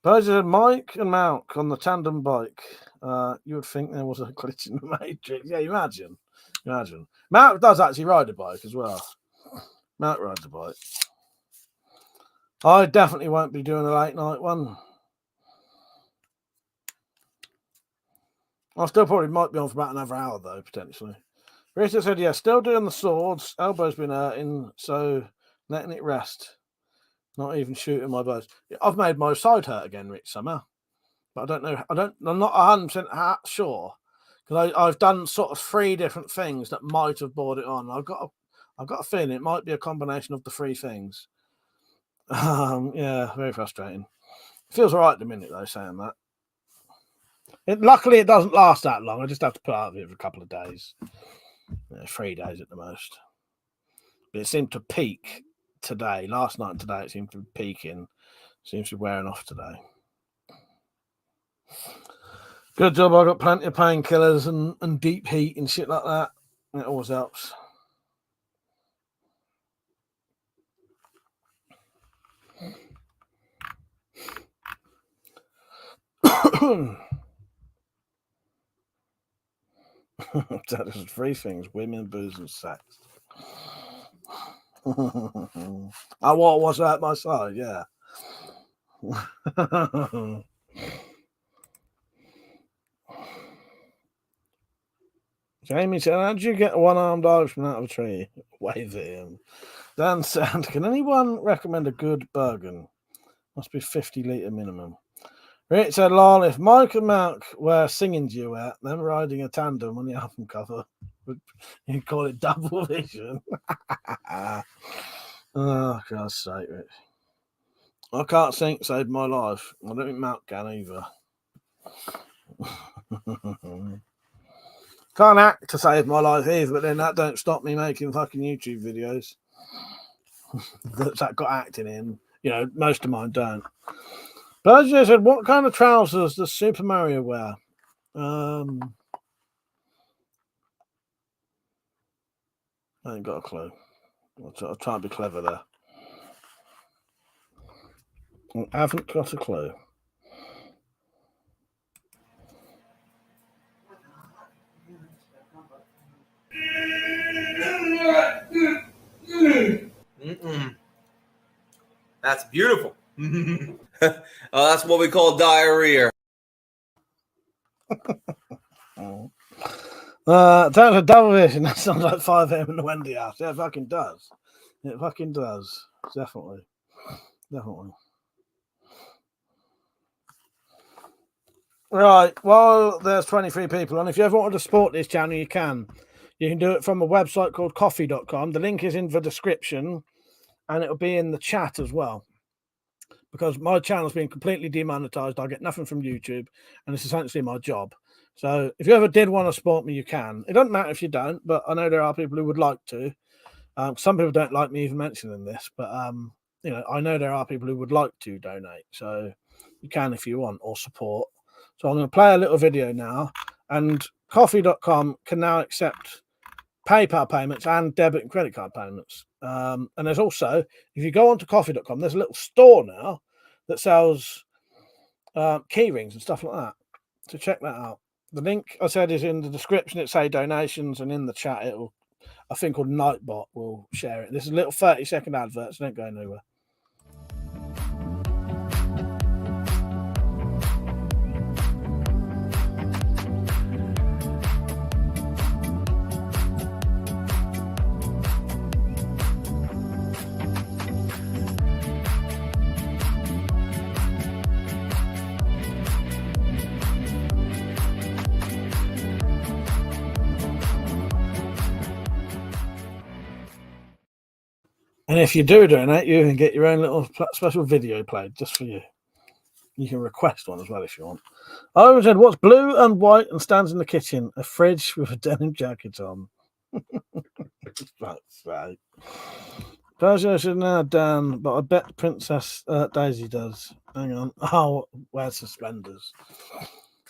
Burgess said, Mike and Malk on the tandem bike. You would think there was a glitch in the matrix. Yeah, imagine. Malk does actually ride a bike as well. Malk rides a bike. I definitely won't be doing a late night one. I still probably might be on for about another hour though, potentially. Rita said, yeah, still doing the swords. Elbow's been hurting, so letting it rest. Not even shooting my bows. I've made my side hurt again, Rich, somehow. But I don't know. I'm not 100% sure. Because I've done sort of 3 different things that might have brought it on. I've got a feeling it might be a combination of the 3 things. Yeah, very frustrating. It feels all right at the minute, though, saying that. Luckily, it doesn't last that long. I just have to put out of it for a couple of days. 3 days at the most. But it seemed to peak today. Last night and today, it seemed to be peaking. Seems to be wearing off today. Good job. I got plenty of painkillers and deep heat and shit like that. It always helps. There's 3 things: women, booze, and sex. I was at my side, yeah. Jamie said, how did you get a one-armed Irishman out of a tree? Wave at him. Dan said, can anyone recommend a good Bergen? Must be 50-litre minimum. Rich said, lol, if Mike and Malk were singing duet, them riding a tandem on the album cover, you'd call it double vision. Oh, God's sake, Rich. I can't sing to save my life. I don't think Malk can either. Can't act to save my life either, but then that don't stop me making fucking YouTube videos that got acting in. You know, most of mine don't. Berger said, what kind of trousers does Super Mario wear? I ain't got a clue. I'll try and be clever there. I haven't got a clue. That's beautiful. That's what we call diarrhea. That's a double vision. That sounds like 5 a.m. in the Wendy house. Yeah, it fucking does. It fucking does. Definitely. Right. Well, there's 23 people on. If you ever wanted to support this channel, you can. You can do it from a website called coffee.com. The link is in the description and it'll be in the chat as well. Because my channel's been completely demonetized. I get nothing from YouTube and it's essentially my job. So if you ever did want to support me, you can. It doesn't matter if you don't, but I know there are people who would like to. Some people don't like me even mentioning this, but you know, I know there are people who would like to donate. So you can if you want or support. So I'm going to play a little video now, and coffee.com can now accept PayPal payments and debit and credit card payments. And there's also, if you go onto coffee.com, there's a little store now that sells key rings and stuff like that. So check that out. The link I said is in the description. It say donations, and in the chat, it'll, I think, called Nightbot will share it. This is a little 30-second advert, so don't go nowhere. And if you do donate, you can get your own little special video played just for you. You can request one as well if you want. I said, what's blue and white and stands in the kitchen? A fridge with a denim jacket on. That's right. Persia should now Dan, but I bet Princess Daisy does. Hang on. Oh, where's suspenders?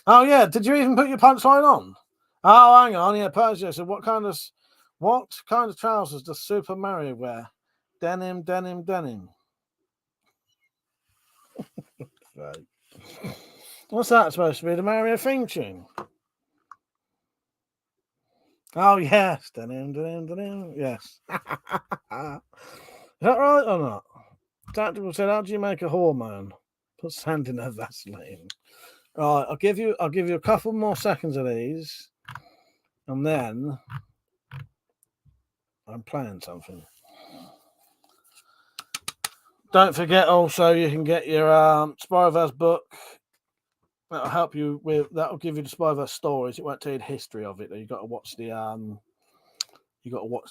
Oh, yeah. Did you even put your punchline on? Oh, hang on. Yeah, Persia said, what kind of trousers does Super Mario wear? Denim, denim, denim. Right. What's that supposed to be? The Mario theme tune? Oh, yes. Denim, denim, denim. Yes. Is that right or not? Tactical said, how do you make a hormone? Put sand in a Vaseline. Right, I'll give you a couple more seconds of these, and then I'm playing something. Don't forget also you can get your Spyroverse book. That'll help you with. That'll give you the Spyroverse stories. It won't tell you the history of it. Though. You got to watch the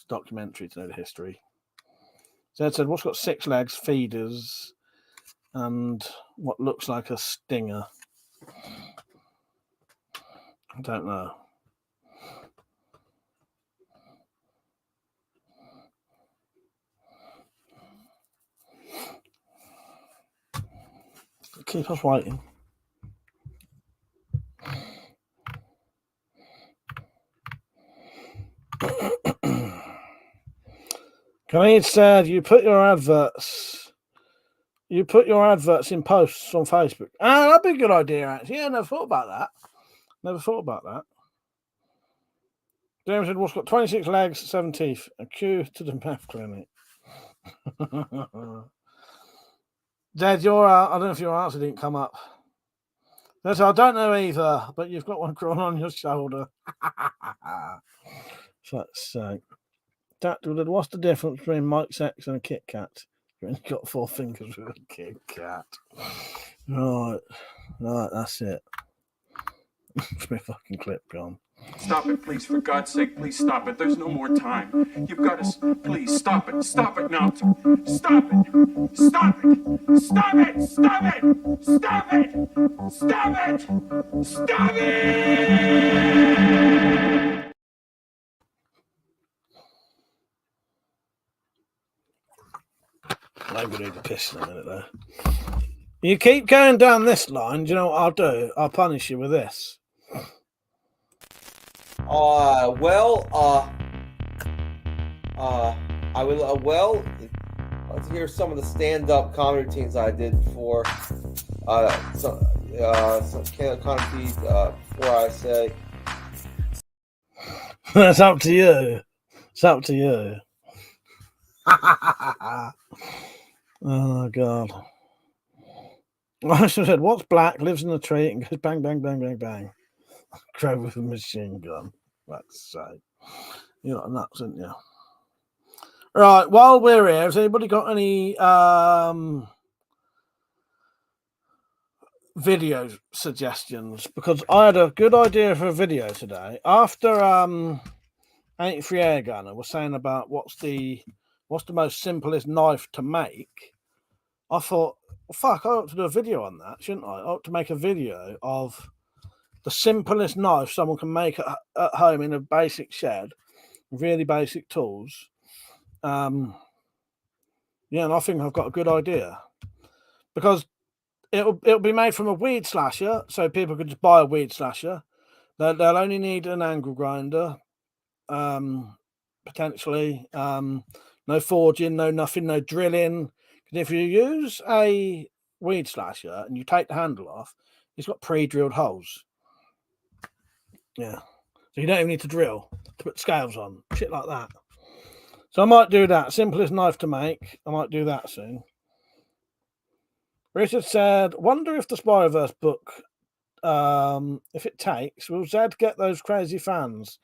documentary to know the history. So it said, what's got 6 legs, feeders, and what looks like a stinger? I don't know. Keep us waiting. Khalid said you put your adverts in posts on Facebook. Ah, that'd be a good idea, actually. Yeah, never thought about that. James said, what's got 26 legs, 7 teeth? A queue to the meth clinic. Dad, I don't know if your answer didn't come up. I don't know either, but you've got one crawling on your shoulder. Let's say. What's the difference between Mike's X and a Kit Kat? You've only got 4 fingers with a Kit Kat. Right, that's it. It's my fucking clip gone. Stop it, please. For God's sake, please stop it. There's no more time. You've got to... Please, stop it. Stop it now. Stop it. Stop it. Stop it. Stop it. Stop it. Stop it. Stop it. I'm going to need a piss in a minute, though. You keep going down this line. Do you know what I'll do? I'll punish you with this. I will, let's hear some of the stand-up comedy routines I did before, some comedy, before I say. That's up to you. It's up to you. Oh, God. I should have said, what's black, lives in a tree, and goes bang, bang, bang, bang, bang. Crow with a machine gun. That's so. You're not nuts, aren't you? Right, while we're here, has anybody got any video suggestions? Because I had a good idea for a video today. After 83 Air Gunner was saying about what's the most simplest knife to make, I thought, well, fuck, I ought to do a video on that, shouldn't I? I ought to make a video of the simplest knife someone can make at home in a basic shed, really basic tools. And I think I've got a good idea because it'll be made from a weed slasher, so people could just buy a weed slasher. They'll only need an angle grinder, potentially. No forging, no nothing, no drilling. Because if you use a weed slasher and you take the handle off, it's got pre-drilled holes. Yeah. So you don't even need to drill to put scales on. Shit like that. So I might do that. Simplest knife to make. I might do that soon. Richard said, wonder if the Spyroverse book, if it takes, will Zed get those crazy fans?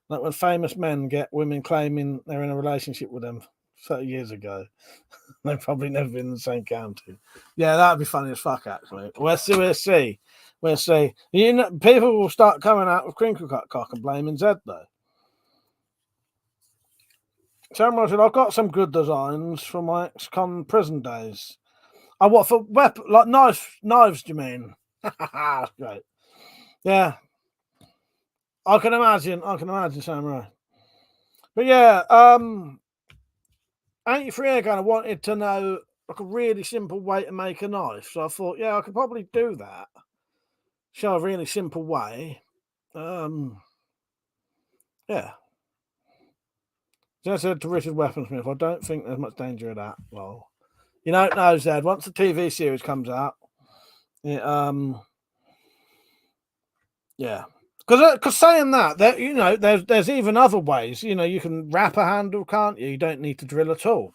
Like when famous men get women claiming they're in a relationship with them 30 years ago. They've probably never been in the same county. Yeah, that'd be funny as fuck, actually. We'll see. You know, people will start coming out with crinkle cut cock and blaming Zed, though. Samurai said, I've got some good designs from my ex-con prison days. Oh, what, for weapon, like knives, do you mean? Great. Yeah. I can imagine, Samurai. But yeah, 83 kind of wanted to know like a really simple way to make a knife. So I thought, yeah, I could probably do that. Show a really simple way. Yeah. As I said to Richard Weaponsmith, I don't think there's much danger of that. Well, you don't know, Zed. Once the TV series comes out, yeah. Because saying that, there's even other ways. You know, you can wrap a handle, can't you? You don't need to drill at all.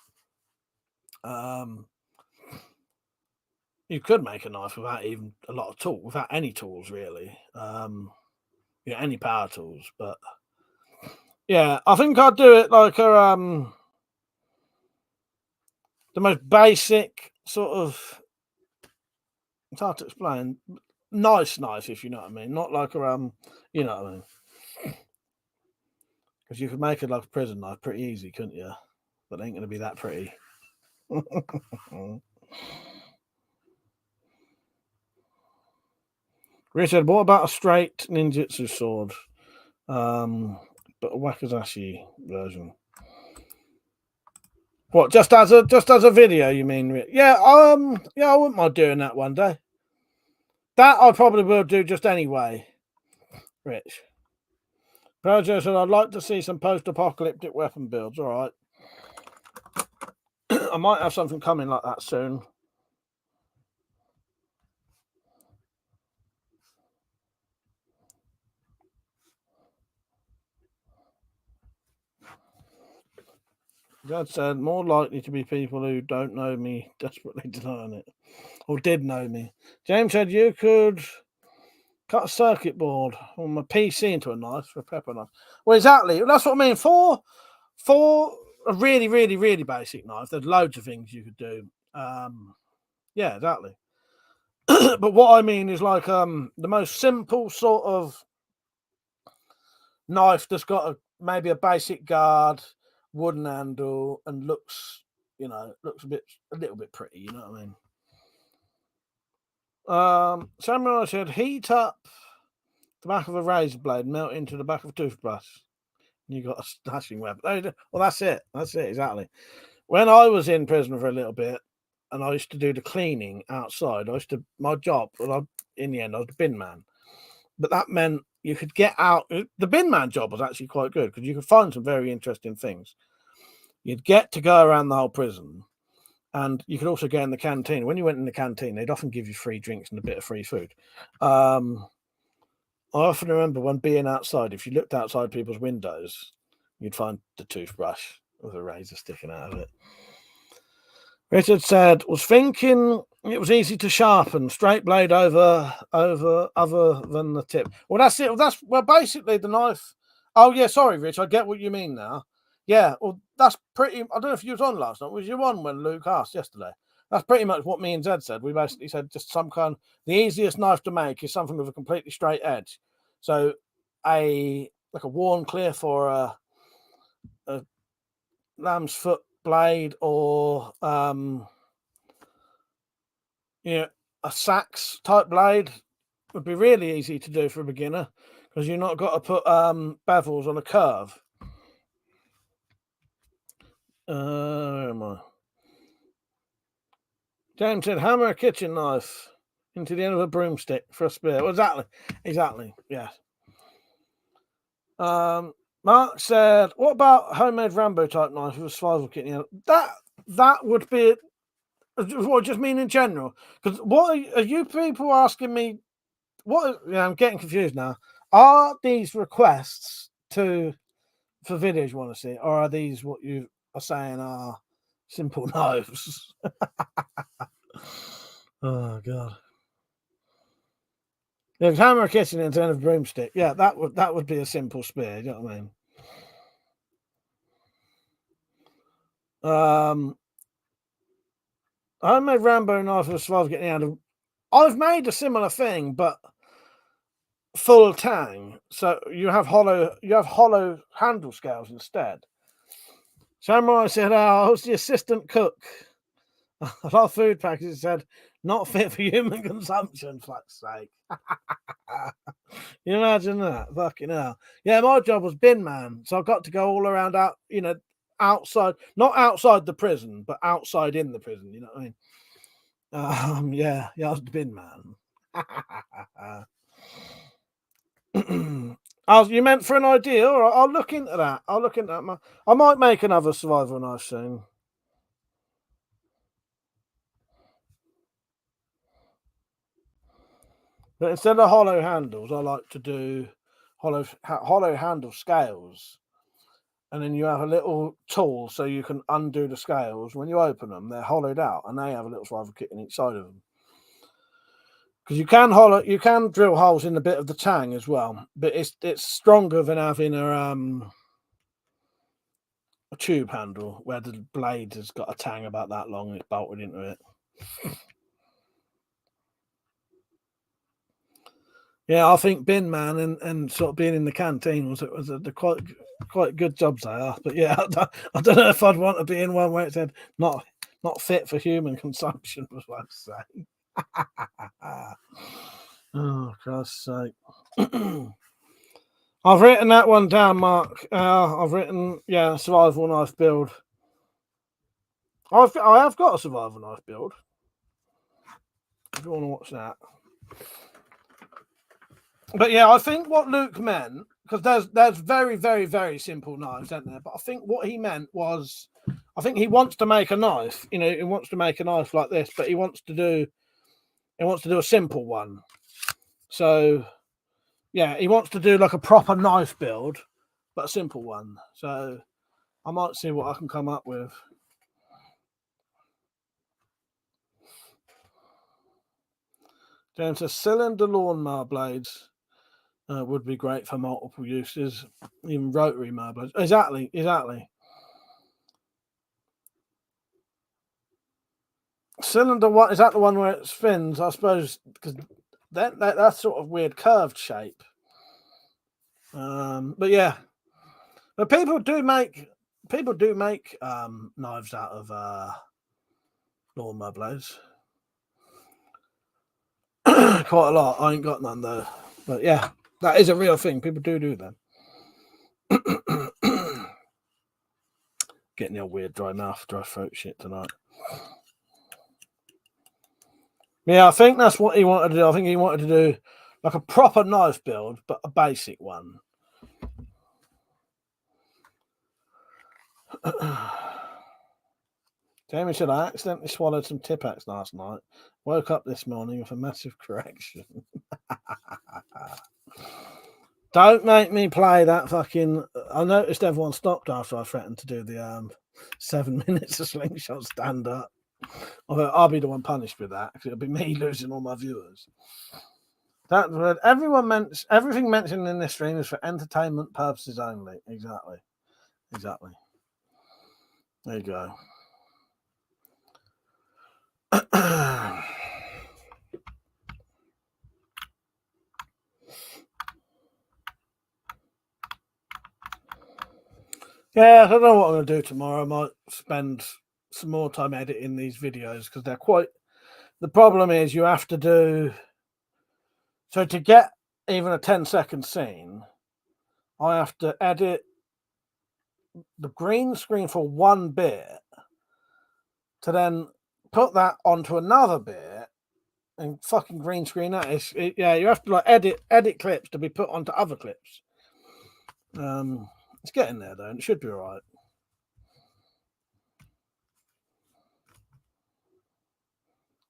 You could make a knife without even a lot of tools, without any tools really. Any power tools, but yeah, I think I'd do it like the most basic sort of. It's hard to explain. Nice knife, if you know what I mean. Not like you know what I mean. Because you could make it like a prison knife pretty easy, couldn't you? But it ain't going to be that pretty. Richard, what about a straight ninjutsu sword? But a wakizashi version. What, just as a video, you mean? Yeah, I wouldn't mind doing that one day. That I probably will do just anyway. Rich. Projo said, I'd like to see some post-apocalyptic weapon builds. All right. I might have something coming like that soon. Dad said, more likely to be people who don't know me desperately denying it. Or did know me. James said, you could cut a circuit board on my PC into a knife for a pepper knife. Well, exactly. That's what I mean. For a really, really, really basic knife, there's loads of things you could do. Yeah, exactly. But what I mean is like the most simple sort of knife that's got maybe a basic guard, wooden handle, and looks a little bit pretty. You know what I mean? Samurai said, heat up the back of a razor blade, melt into the back of a toothbrush. You got a slashing weapon. Well, that's it. Exactly. When I was in prison for a little bit, and I used to do the cleaning outside, my job. Well, in the end, I was the bin man. But that meant you could get out. The bin man job was actually quite good because you could find some very interesting things. You'd get to go around the whole prison, and you could also go in the canteen. When you went in the canteen, they'd often give you free drinks and a bit of free food. I often remember when being outside, if you looked outside people's windows, you'd find the toothbrush with a razor sticking out of it. Richard said, was thinking it was easy to sharpen, straight blade over other than the tip. Well, that's it. Well, basically the knife. Oh, yeah, sorry, Rich. I get what you mean now. Yeah, well, that's pretty. I don't know if you was on last night. Was you on when Luke asked yesterday? That's pretty much what me and Zed said. We basically said just the easiest knife to make is something with a completely straight edge. So like a worn cliff or a lamb's foot blade or a sax type blade would be really easy to do for a beginner because you're not got to put bevels on a curve. Where am I? James said, hammer a kitchen knife into the end of a broomstick for a spear. Well, exactly. Yeah. Mark said, what about homemade Rambo type knife with a survival kit? That would be what I just mean in general. Because what are you people asking me? I'm getting confused now. Are these requests for videos you want to see, or are these what you are saying are simple knives? Oh god. Yeah, hammer kitchen instead of broomstick. Yeah, that would be a simple spear. You know what I mean? I made Rambo knife for survival getting out of. I've made a similar thing, but full tang. So you have hollow handle scales instead. Samurai said, "Oh, I was the assistant cook." A lot of food packages said, "Not fit for human consumption." Fuck's sake. You imagine that? Fucking hell. Yeah, my job was bin man, so I got to go all around outside, not outside the prison, but outside in the prison. You know what I mean? Yeah, I was the bin man. You meant for an idea? All right, I'll look into that. I might make another survival knife soon. But instead of hollow handles, I like to do hollow handle scales. And then you have a little tool so you can undo the scales. When you open them, they're hollowed out and they have a little survival kit in each side of them. Because you can drill holes in the bit of the tang as well, but it's stronger than having a tube handle where the blade has got a tang about that long and it's bolted into it. Yeah, I think bin man and sort of being in the canteen was a quite good jobs they are. But yeah, I don't know if I'd want to be in one where it said not fit for human consumption, was what I'd say. Oh, Christ's sake. I've written that one down, Mark. I've written, survival knife build. I have got a survival knife build. If you want to watch that. But yeah, I think what Luke meant, because there's very, very, very simple knives, isn't there? But I think what he meant was, I think he wants to make a knife. You know, he wants to make a knife like this, but he wants to do a simple one. So yeah, he wants to do like a proper knife build, but a simple one. So I might see what I can come up with. James says cylinder lawnmower blades would be great for multiple uses, even rotary mower blades. Exactly. Cylinder one, is that the one where it spins? I suppose because that's sort of weird curved shape. But yeah, but people do make knives out of lawnmower blades. Quite a lot. I ain't got none though. But yeah, that is a real thing. People do them. Getting your weird dry mouth, dry throat shit tonight. Yeah, I think that's what he wanted to do. I think he wanted to do like a proper knife build, but a basic one. Jamie said, I accidentally swallowed some Tipex last night. Woke up this morning with a massive correction. Don't make me play that fucking... I noticed everyone stopped after I threatened to do the 7 minutes of slingshot stand-up. I'll be the one punished with that, because it'll be me losing all my viewers. That word, everything mentioned in this stream is for entertainment purposes only. Exactly. There you go. Yeah, I don't know what I'm going to do tomorrow. I might spend some more time editing these videos because they're quite... The problem is you have to do... So to get even a 10-second scene, I have to edit the green screen for one bit to then put that onto another bit and fucking green screen that. You have to like edit clips to be put onto other clips. It's getting there though, and it should be all right.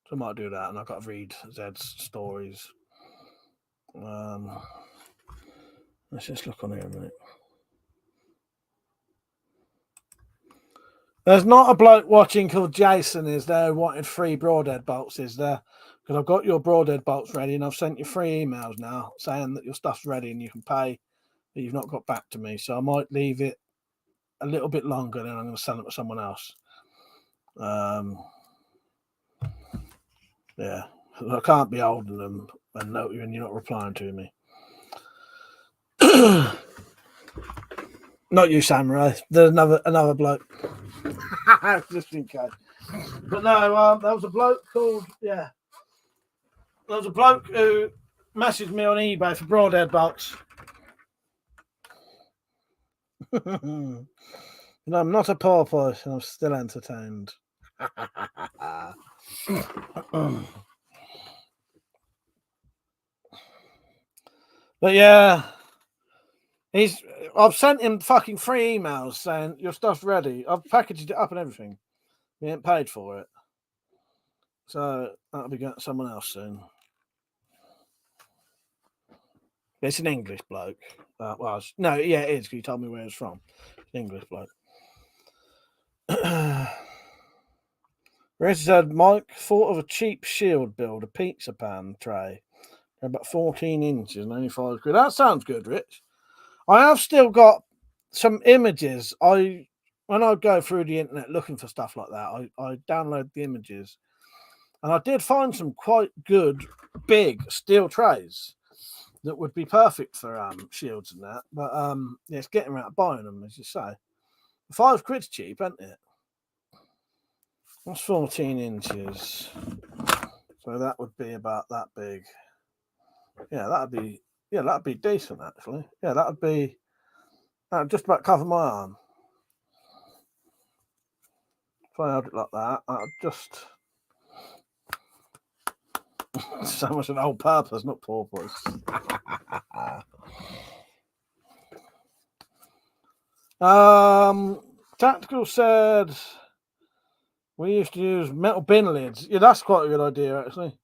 So I might do that, and I've got to read Zed's stories. Let's just look on here a minute. There's not a bloke watching called Jason, is there, who wanted free broadhead bolts, is there? Because I've got your broadhead bolts ready and I've sent you 3 emails now saying that your stuff's ready and you can pay, but you've not got back to me. So I might leave it a little bit longer, then I'm going to send it to someone else. Yeah, I can't be holding them and you're not replying to me. Not you, Samurai. There's another bloke. Just in case. But no, there was a bloke called, there was a bloke who messaged me on eBay for broadhead bolts. I'm not a poor person. I'm still entertained. But yeah, I've sent him fucking 3 emails saying your stuff's ready. I've packaged it up and everything. We ain't paid for it. So that'll be going to someone else soon. It's an English bloke. It is. You told me where it's from. It's an English bloke. Rich said, Mike thought of a cheap shield build, a pizza pan tray. They're about 14 inches and only 5 quid. That sounds good, Rich. I have still got some images. When I go through the internet looking for stuff like that, I download the images. And I did find some quite good, big steel trays that would be perfect for shields and that. But it's getting around buying them, as you say. 5 quid's cheap, isn't it? That's 14 inches. So that would be about that big. Yeah, that'd be decent actually. Yeah, that'd just about cover my arm. If I held it like that, I'd just so much an old purpose, not porpoise. Tactical said we used to use metal bin lids. Yeah, that's quite a good idea actually.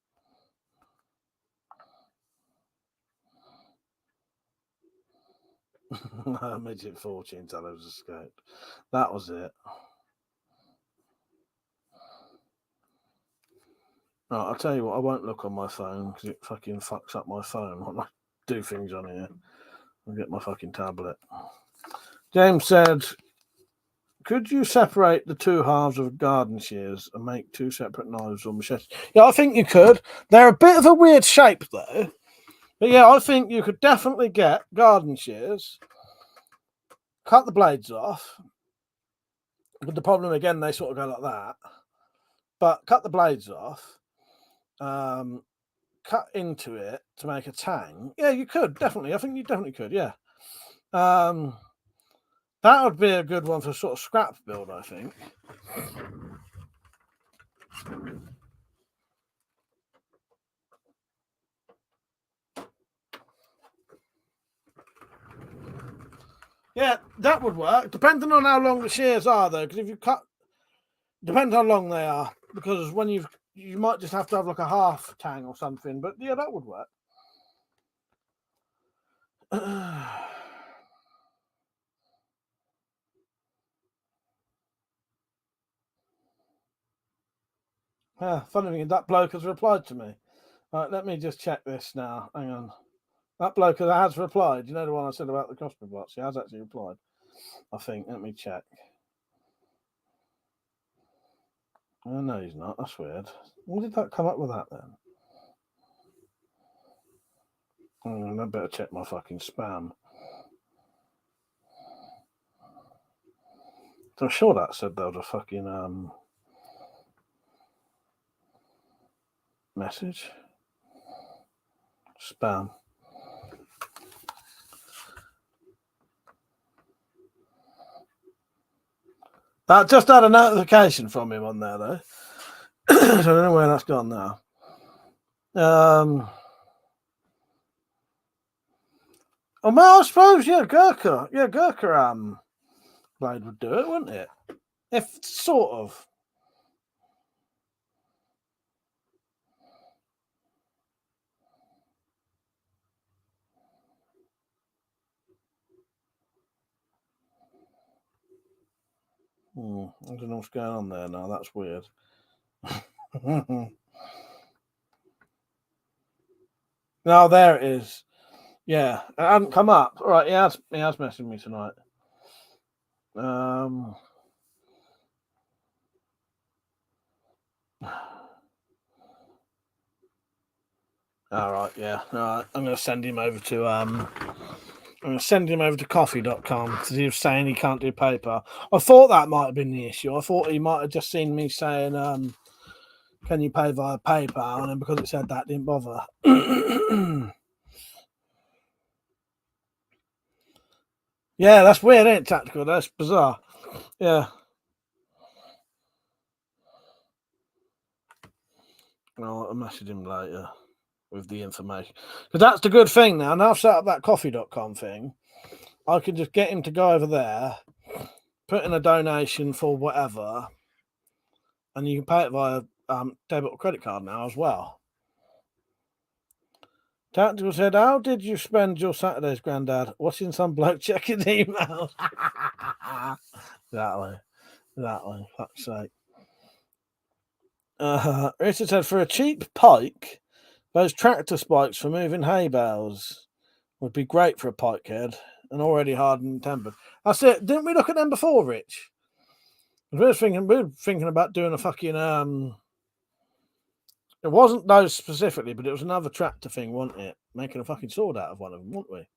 Midget fortune tellers escaped. That was it. Right, I'll tell you what, I won't look on my phone because it fucking fucks up my phone when I do things on here. I'll get my fucking tablet. James said, could you separate the 2 halves of garden shears and make 2 separate knives or machetes? Yeah, I think you could. They're a bit of a weird shape though. But yeah, I think you could definitely get garden shears, cut the blades off. But the problem again, they sort of go like that. But cut the blades off, cut into it to make a tang. Yeah, you could definitely. I think you definitely could. Yeah, that would be a good one for sort of scrap build, I think. Yeah, that would work, depending on how long the shears are, though. Because if you cut, depends how long they are. Because when you might just have to have like a half tang or something. But yeah, that would work. Yeah, funny thing, that bloke has replied to me. All right, let me just check this now. Hang on. That bloke has replied. You know the one I said about the crossbow bots? He has actually replied, I think. Let me check. Oh, no, he's not. That's weird. When did that come up with that then? I better check my fucking spam. I'm sure that said there was a fucking message. Spam. That just had a notification from him on there though. So I don't know where that's gone now. Well, I suppose Gurkha blade would do it, wouldn't it? If sort of. I don't know what's going on there now. That's weird. No, there it is. Yeah, it hadn't come up. All right, he has messaged me tonight. All right, yeah. All right, I'm going to send him over to coffee.com because he was saying he can't do paper. I thought that might have been the issue. I thought he might have just seen me saying, can you pay via PayPal? And then because it said that, didn't bother. Yeah, that's weird, ain't it, Tactical? That's bizarre. Yeah. I'll message him later with the information. Because that's the good thing now. Now I've set up that coffee.com thing, I can just get him to go over there, put in a donation for whatever, and you can pay it via debit or credit card now as well. Tactical said, how did you spend your Saturdays, Grandad? Watching some bloke checking emails. Exactly. Fuck's sake. Richard said, for a cheap pike, those tractor spikes for moving hay bales would be great for a pike head, and already hardened tempered. That's it. Didn't we look at them before, Rich? We were thinking about doing a fucking it wasn't those specifically, but it was another tractor thing, wasn't it? Making a fucking sword out of one of them, weren't we?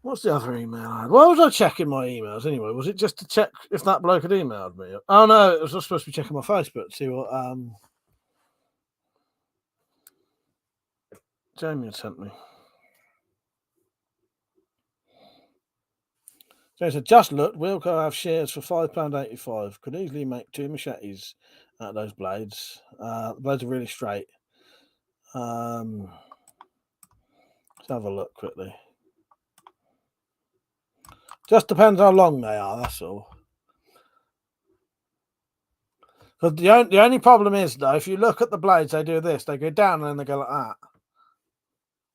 What's the other email I had? Why was I checking my emails anyway? Was it just to check if that bloke had emailed me? Oh no, it was just supposed to be checking my Facebook to see what Jamie had sent me. So he said, just look, Wilco have shares for £5.85. Could easily make 2 machetes out of those blades. The blades are really straight. Let's have a look quickly. Just depends how long they are, that's all. Because the only problem is, though, if you look at the blades, they do this. They go down and then they go like that.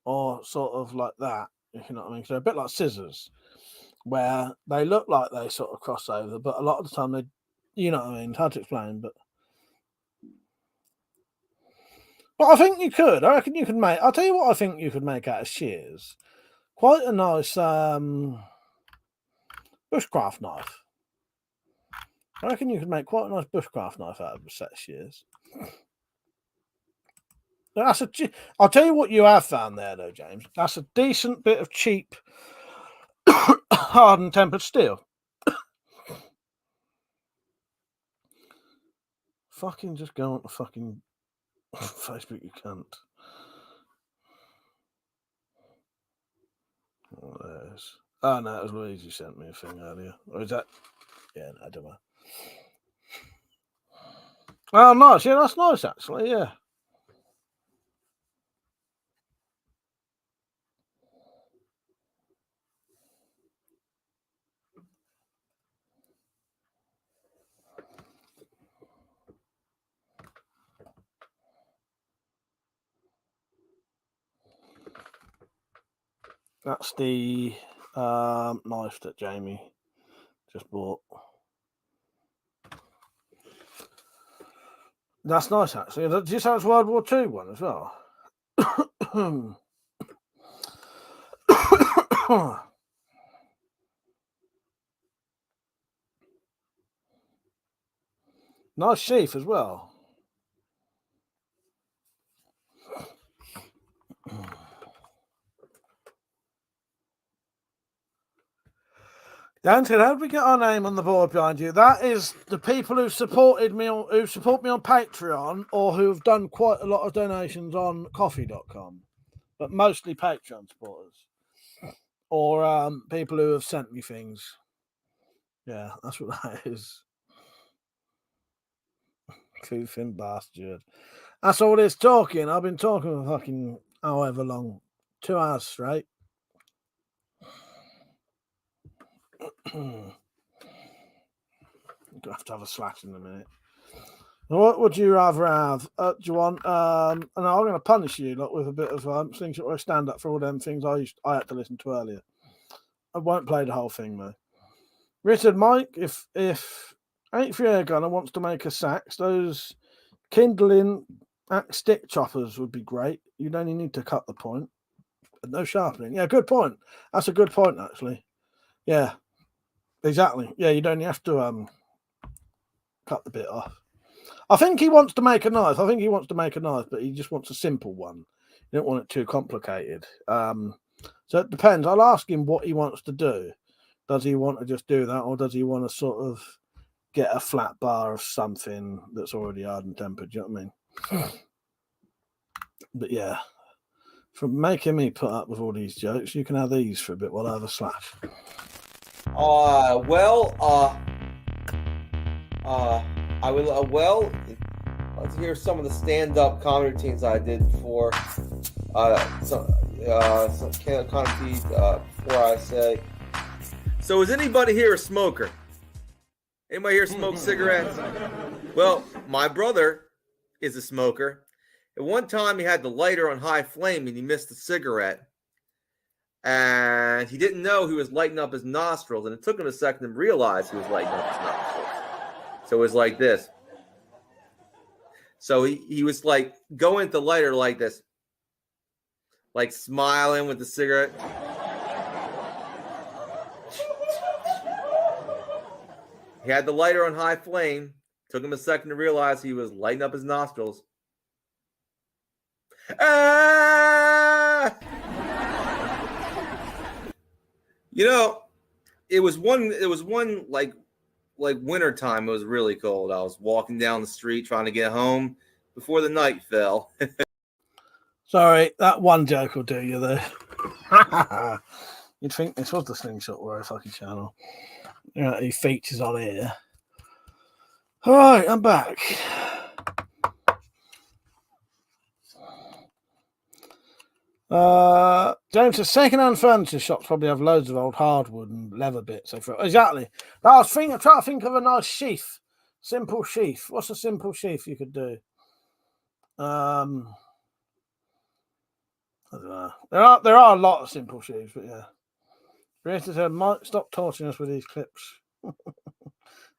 Or sort of like that, if you know what I mean. So they're a bit like scissors, where they look like they sort of cross over, but a lot of the time they, you know what I mean. It's hard to explain, but I think you could. I reckon you could make. I'll tell you what I think you could make out of shears. Quite a nice bushcraft knife. I reckon you could make quite a nice bushcraft knife out of a set of shears. I'll tell you what you have found there, though, James. That's a decent bit of cheap, hardened tempered steel. Fucking just go on to fucking Facebook, you cunt. Oh, no, it was Louise who sent me a thing earlier. Or is that? Yeah, no, I don't know. Oh, nice. Yeah, that's nice, actually. Yeah. That's the knife that Jamie just bought. That's nice, actually. Do you say it's World War II one as well? Nice sheath as well. Dan said, how did we get our name on the board behind you? That is the people who supported me who support me on Patreon or who have done quite a lot of donations on coffee.com, but mostly Patreon supporters or people who have sent me things. Yeah, that's what that is. Two-fin bastard. That's all this talking. I've been talking for fucking however long. 2 hours straight. I'm gonna have to have a slash in a minute. What would you rather have? Do you want? And I'm going to punish you with a bit of things that stand up for all them things I had to listen to earlier. I won't play the whole thing though. Richard, Mike, if 8th Year Gunner wants to make a sax, those kindling stick choppers would be great. You'd only need to cut the point. No sharpening. Yeah, good point. That's a good point, actually. Yeah, exactly. Yeah, you'd only have to cut the bit off. I think he wants to make a knife. But he just wants a simple one. You don't want it too complicated. So it depends. I'll ask him what he wants to do. Does he want to just do that, or does he want to sort of get a flat bar of something that's already hardened tempered? Do you know what I mean? But yeah, from making me put up with all these jokes, you can have these for a bit while I have a slash. I will. Let's hear some of the stand-up comedy routines I did for some kind of before I say. So, is anybody here a smoker? Anybody here smoke cigarettes? Well, my brother is a smoker. At one time, he had the lighter on high flame and he missed the cigarette. And he didn't know he was lighting up his nostrils. And it took him a second to realize he was lighting up his nostrils. So it was like this. So he was like going at the lighter like this. Like smiling with the cigarette. He had the lighter on high flame. Took him a second to realize he was lighting up his nostrils. Ah! You know, it was one like winter time. It was really cold. I was walking down the street trying to get home before the night fell. Sorry, that one joke will do you though. You'd think this was the Slingshot Warrior fucking channel. You know, he features on here. All right, I'm back. James says second-hand furniture shops probably have loads of old hardwood and leather bits. Exactly. I was trying to think of a nice sheath, simple sheath. What's a simple sheath you could do? I don't know. There are a lot of simple sheaths, but yeah. Creator said, "Mike, stop torturing us with these clips."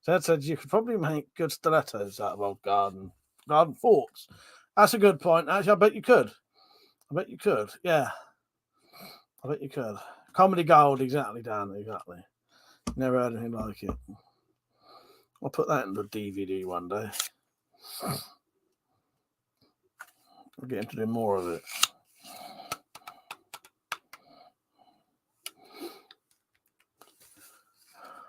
Ted said you could probably make good stilettos out of old garden forks. That's a good point. Actually, I bet you could. Yeah. I bet you could. Comedy gold, exactly, Dan. Exactly. Never heard anything like it. I'll put that in the DVD one day. I'll get into do more of it.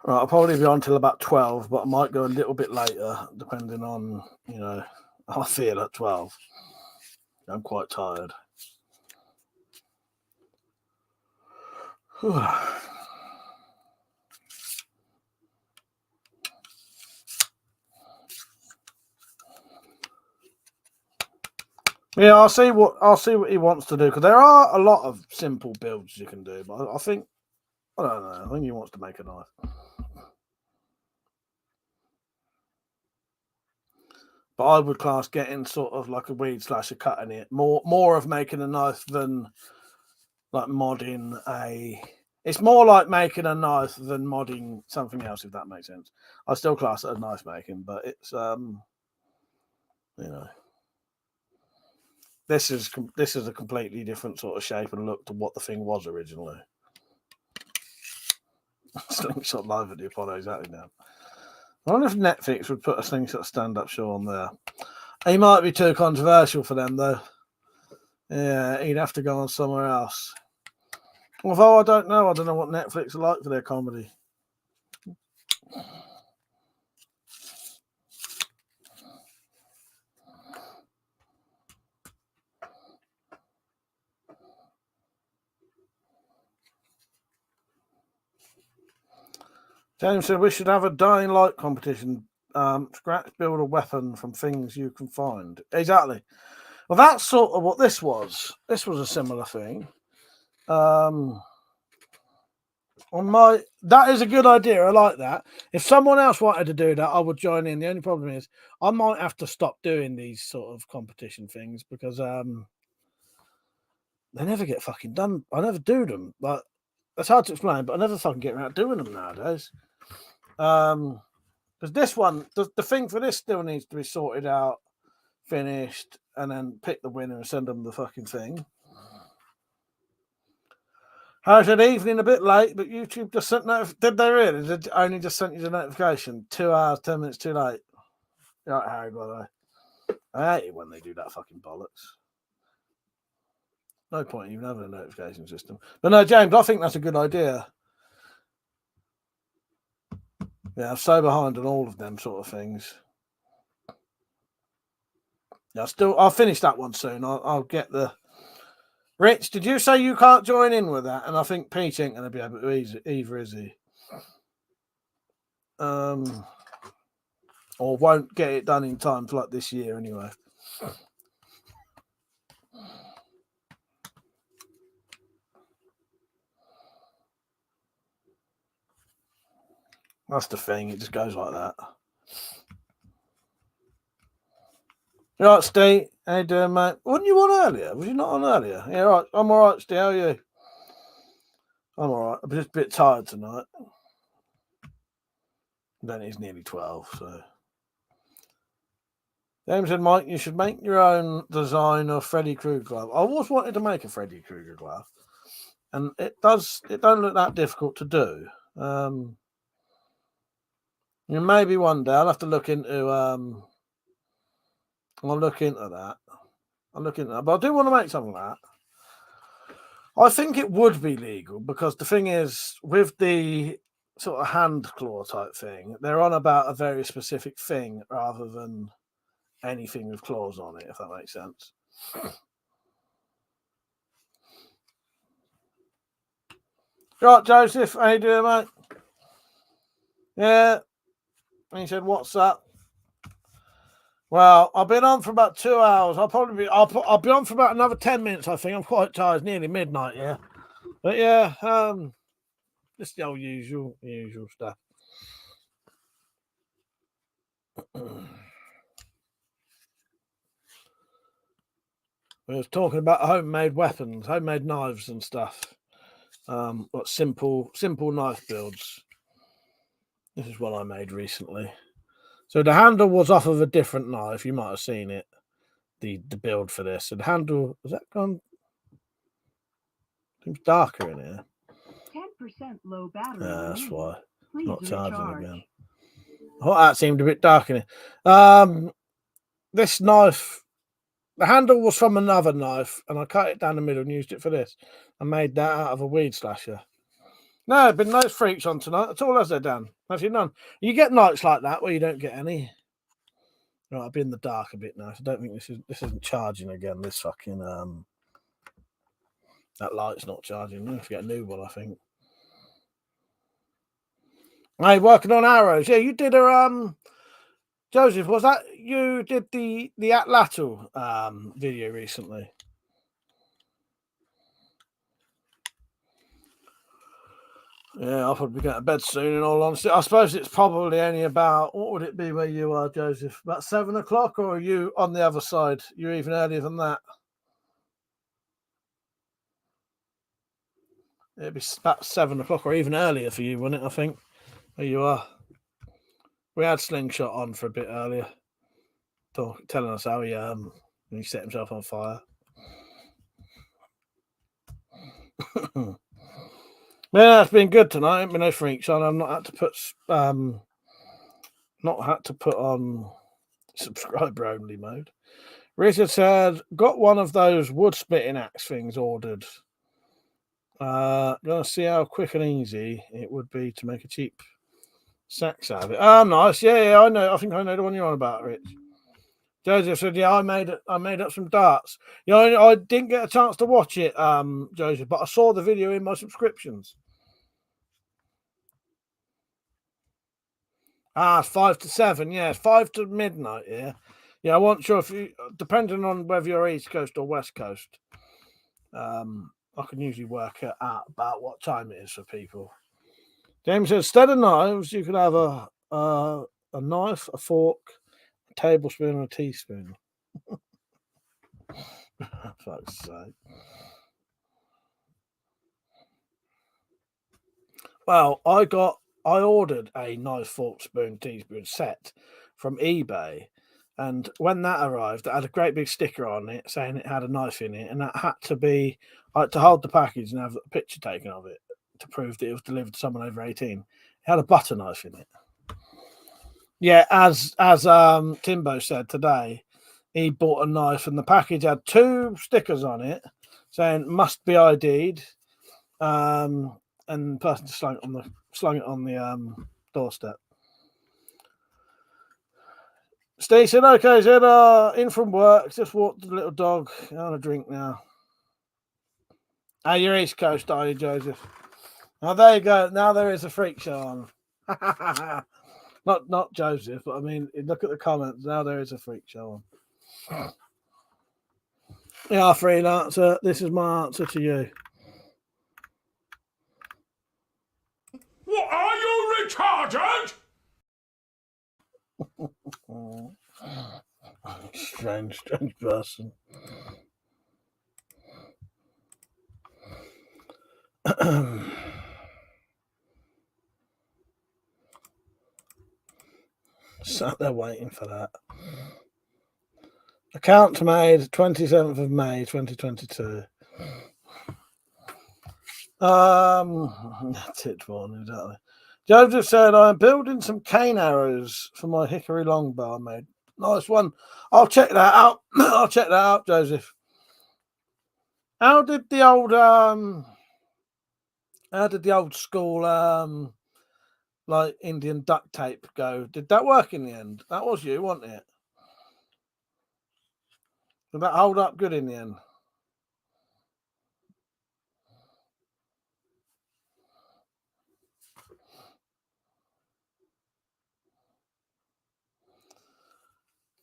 Right, I'll probably be on till about 12, but I might go a little bit later, depending on, how I feel at 12. I'm quite tired. Yeah, I'll see what he wants to do, because there are a lot of simple builds you can do, but I think he wants to make a knife. But I would class getting sort of like a weed slasher cutting it more of making a knife than like modding a. It's more like making a knife than modding something else, if that makes sense. I still class it as knife making, but it's this is a completely different sort of shape and look to what the thing was originally. Slingshot live at the Apollo, exactly now. I wonder if Netflix would put a Slingshot stand-up show on there. He might be too controversial for them, though. Yeah, he'd have to go on somewhere else. Although I don't know what Netflix are like for their comedy. James said we should have a Dying Light competition. Scratch build a weapon from things you can find. Exactly. Well, that's sort of what this was. This was a similar thing. That is a good idea. I like that. If someone else wanted to do that, I would join in. The only problem is I might have to stop doing these sort of competition things because they never get fucking done. I never do them. But it's hard to explain, but I never fucking get around doing them nowadays. Because this one, the thing for this still needs to be sorted out, finished, and then pick the winner and send them the fucking thing. How's your evening? A bit late, but YouTube just sent did they really? Did only just sent you the notification? 2 hours, 10 minutes too late. You're right, Harry, by the way. I hate it when they do that fucking bollocks. No point even having a notification system. But no, James, I think that's a good idea. Yeah, I'm so behind on all of them sort of things. Yeah, I'll finish that one soon. I'll get the. Rich, did you say you can't join in with that? And I think Pete ain't going to be able to either, is he? Or won't get it done in time for like this year anyway. That's the thing. It just goes like that. You all right, Steve? How you doing, mate? Wasn't you on earlier? Was you not on earlier? Yeah, all right. I'm all right, Steve. How are you? I'm all right. I'm just a bit tired tonight. Then it's nearly 12, so. James said, Mike, you should make your own design of Freddy Krueger glove. I always wanted to make a Freddy Krueger glove, and it don't look that difficult to do. Maybe one day I'll have to look into I'll look into that. But I do want to make something like that. I think it would be legal because the thing is, with the sort of hand claw type thing, they're on about a very specific thing rather than anything with claws on it, if that makes sense. Right, Joseph, how you doing, mate? Yeah. And he said, what's up? Well, I've been on for about 2 hours. I'll be on for about another 10 minutes, I think. I'm quite tired. It's nearly midnight, yeah. But yeah, just the old usual stuff. We was talking about homemade weapons, homemade knives and stuff. What simple knife builds. This is what I made recently. So the handle was off of a different knife. You might have seen it. The build for this. So the handle, has that gone? Seems darker in here. 10% low battery. That's why. Please Not charging recharge. again. Oh, that seemed a bit dark in here. This knife, the handle was from another knife, and I cut it down the middle and used it for this. I made that out of a weed slasher. No, there have been no freaks on tonight at all, has there, Dan? Have you none? You get nights like that where you don't get any. Right, I'll be in the dark a bit now. So I don't think this isn't charging again. This fucking that light's not charging. I have to get a new one, I think. Hey, working on arrows. Yeah, you did a Joseph, was that you did the Atlatl video recently? Yeah, I'll probably get to bed soon, in all honesty. I suppose it's probably only about, what would it be where you are, Joseph? About 7 o'clock, or are you on the other side? You're even earlier than that. It'd be about 7 o'clock or even earlier for you, wouldn't it, I think? There you are. We had Slingshot on for a bit earlier, telling us how he set himself on fire. Yeah, it's been good tonight. Ain't been no freaks on. I've not had to put on subscriber only mode. Richard said, got one of those wood splitting axe things ordered. Gonna see how quick and easy it would be to make a cheap sax out of it. Oh, nice. Yeah, I know. I think I know the one you're on about, Rich. Joseph said, yeah, I made up some darts. I didn't get a chance to watch it, Joseph, but I saw the video in my subscriptions. It's 5 to 7. Yeah, it's 5 to midnight. Yeah. I wasn't sure if you, depending on whether you're East Coast or West Coast, I can usually work out about what time it is for people. James says, instead of knives, you could have a knife, a fork, a tablespoon, and a teaspoon. Fuck's sake. Well, I I ordered a knife, fork, spoon, teaspoon set from eBay, and when that arrived, it had a great big sticker on it saying it had a knife in it, and that had to be to hold the package and have a picture taken of it to prove that it was delivered to someone over 18. It had a butter knife in it. Yeah, as Timbo said today, he bought a knife and the package had 2 stickers on it saying must be ID'd, and the person slung it on the doorstep. Steve said, "Okay, said in from work, just walked the little dog. I want a drink now." Ah, you're East Coast, are you, Joseph? Oh, there you go. Now there is a freak show on. Not Joseph, but I mean, look at the comments. Now there is a freak show on. Yeah, freelancer. This is my answer to you. What, are you retarded? Strange person. Sat there waiting for that. Account made 27th of May 2022. That's it one, exactly. Joseph said, "I'm building some cane arrows for my hickory longbow I made." Nice one. I'll check that out. I'll check that out, Joseph. How did the old school like Indian duct tape go? Did that work in the end? That was you, wasn't it? Did that hold up good in the end?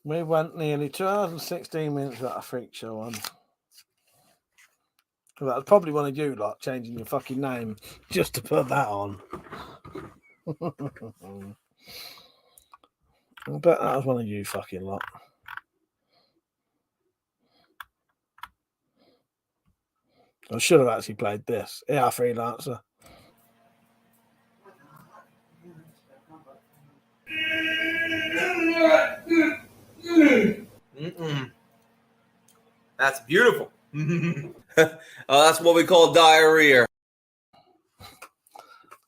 We went nearly 2 hours and 16 minutes without a freak show on. That was probably one of you, like, changing your fucking name just to put that on. I bet that was one of you fucking lot. I should have actually played this. Yeah, freelancer. That's beautiful. That's what we call diarrhea.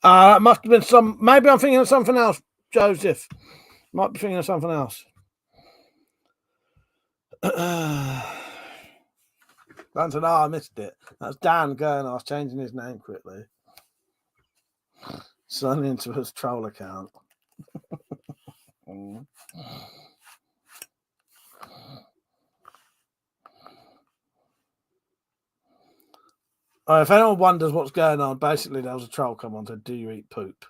It must have been some. Maybe I'm thinking of something else, Joseph. Might be thinking of something else. Dan said, "I missed it." That's Dan going. I was changing his name quickly. Signing into his troll account. If anyone wonders what's going on, basically there was a troll come on and said, "Do you eat poop?"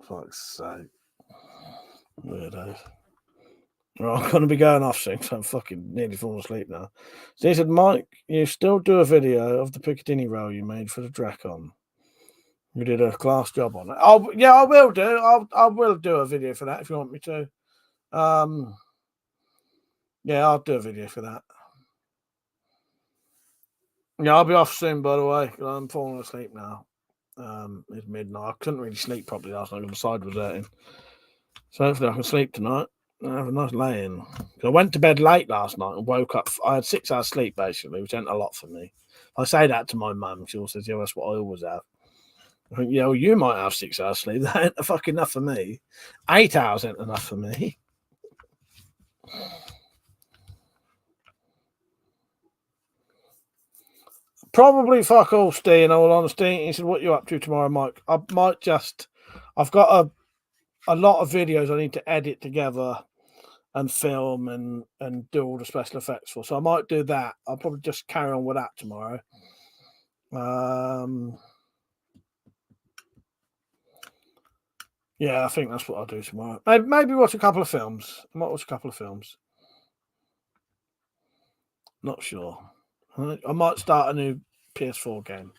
Fuck's sake. Weirdos. Well, I'm going to be going off soon, so I'm fucking nearly falling asleep now. So he said, "Mike, you still do a video of the Piccadilly roll you made for the Dracon. You did a class job on it." Oh, yeah, I will do. I will do a video for that if you want me to. Yeah, I'll do a video for that. Yeah, I'll be off soon, by the way. I'm falling asleep now. It's midnight. I couldn't really sleep properly last night because my side was hurting. So hopefully I can sleep tonight and have a nice lay-in. I went to bed late last night and woke up. I had 6 hours sleep, basically, which ain't a lot for me. I say that to my mum. She also says, "Yeah, that's what I always have." I think, "Yeah, well, you might have 6 hours sleep. That ain't fucking enough for me. 8 hours ain't enough for me." Probably fuck all, Steve, in all honesty. He said, "What you up to tomorrow, Mike?" I've got a lot of videos I need to edit together and film and do all the special effects for. So I might do that. I'll probably just carry on with that tomorrow. Yeah, I think that's what I'll do tomorrow. Maybe watch a couple of films. I might watch a couple of films. Not sure. I might start a new PS4 game.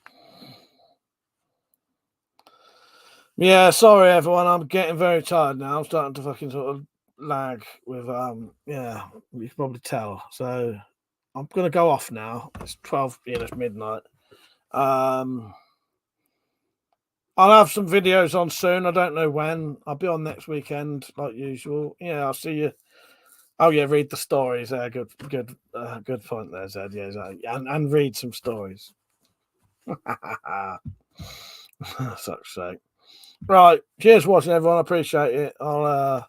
Yeah, sorry everyone. I'm getting very tired now. I'm starting to fucking sort of lag with yeah, you can probably tell. So I'm gonna go off now. It's 12, yeah, it's midnight. I'll have some videos on soon. I don't know when. I'll be on next weekend, like usual. Yeah, I'll see you. Oh yeah, read the stories there. Good point there, Zed. Yeah, exactly. And read some stories. Such sake. Right. Cheers for watching, everyone. I appreciate it. I'll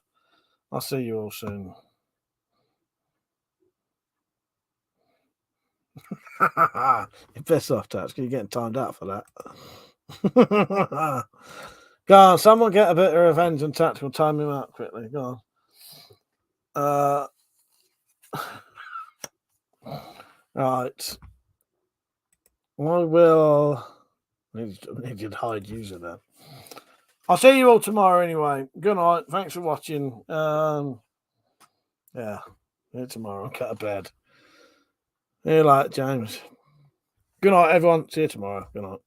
see you all soon. You're pissed off, Tats. You're getting timed out for that. Go on, someone get a bit of revenge and tactical. Time him out quickly. Go on. Right. I will. I need you to hide user then. I'll see you all tomorrow anyway. Good night. Thanks for watching. Yeah. See you tomorrow. Cut to bed. See you later, James. Good night, everyone. See you tomorrow. Good night.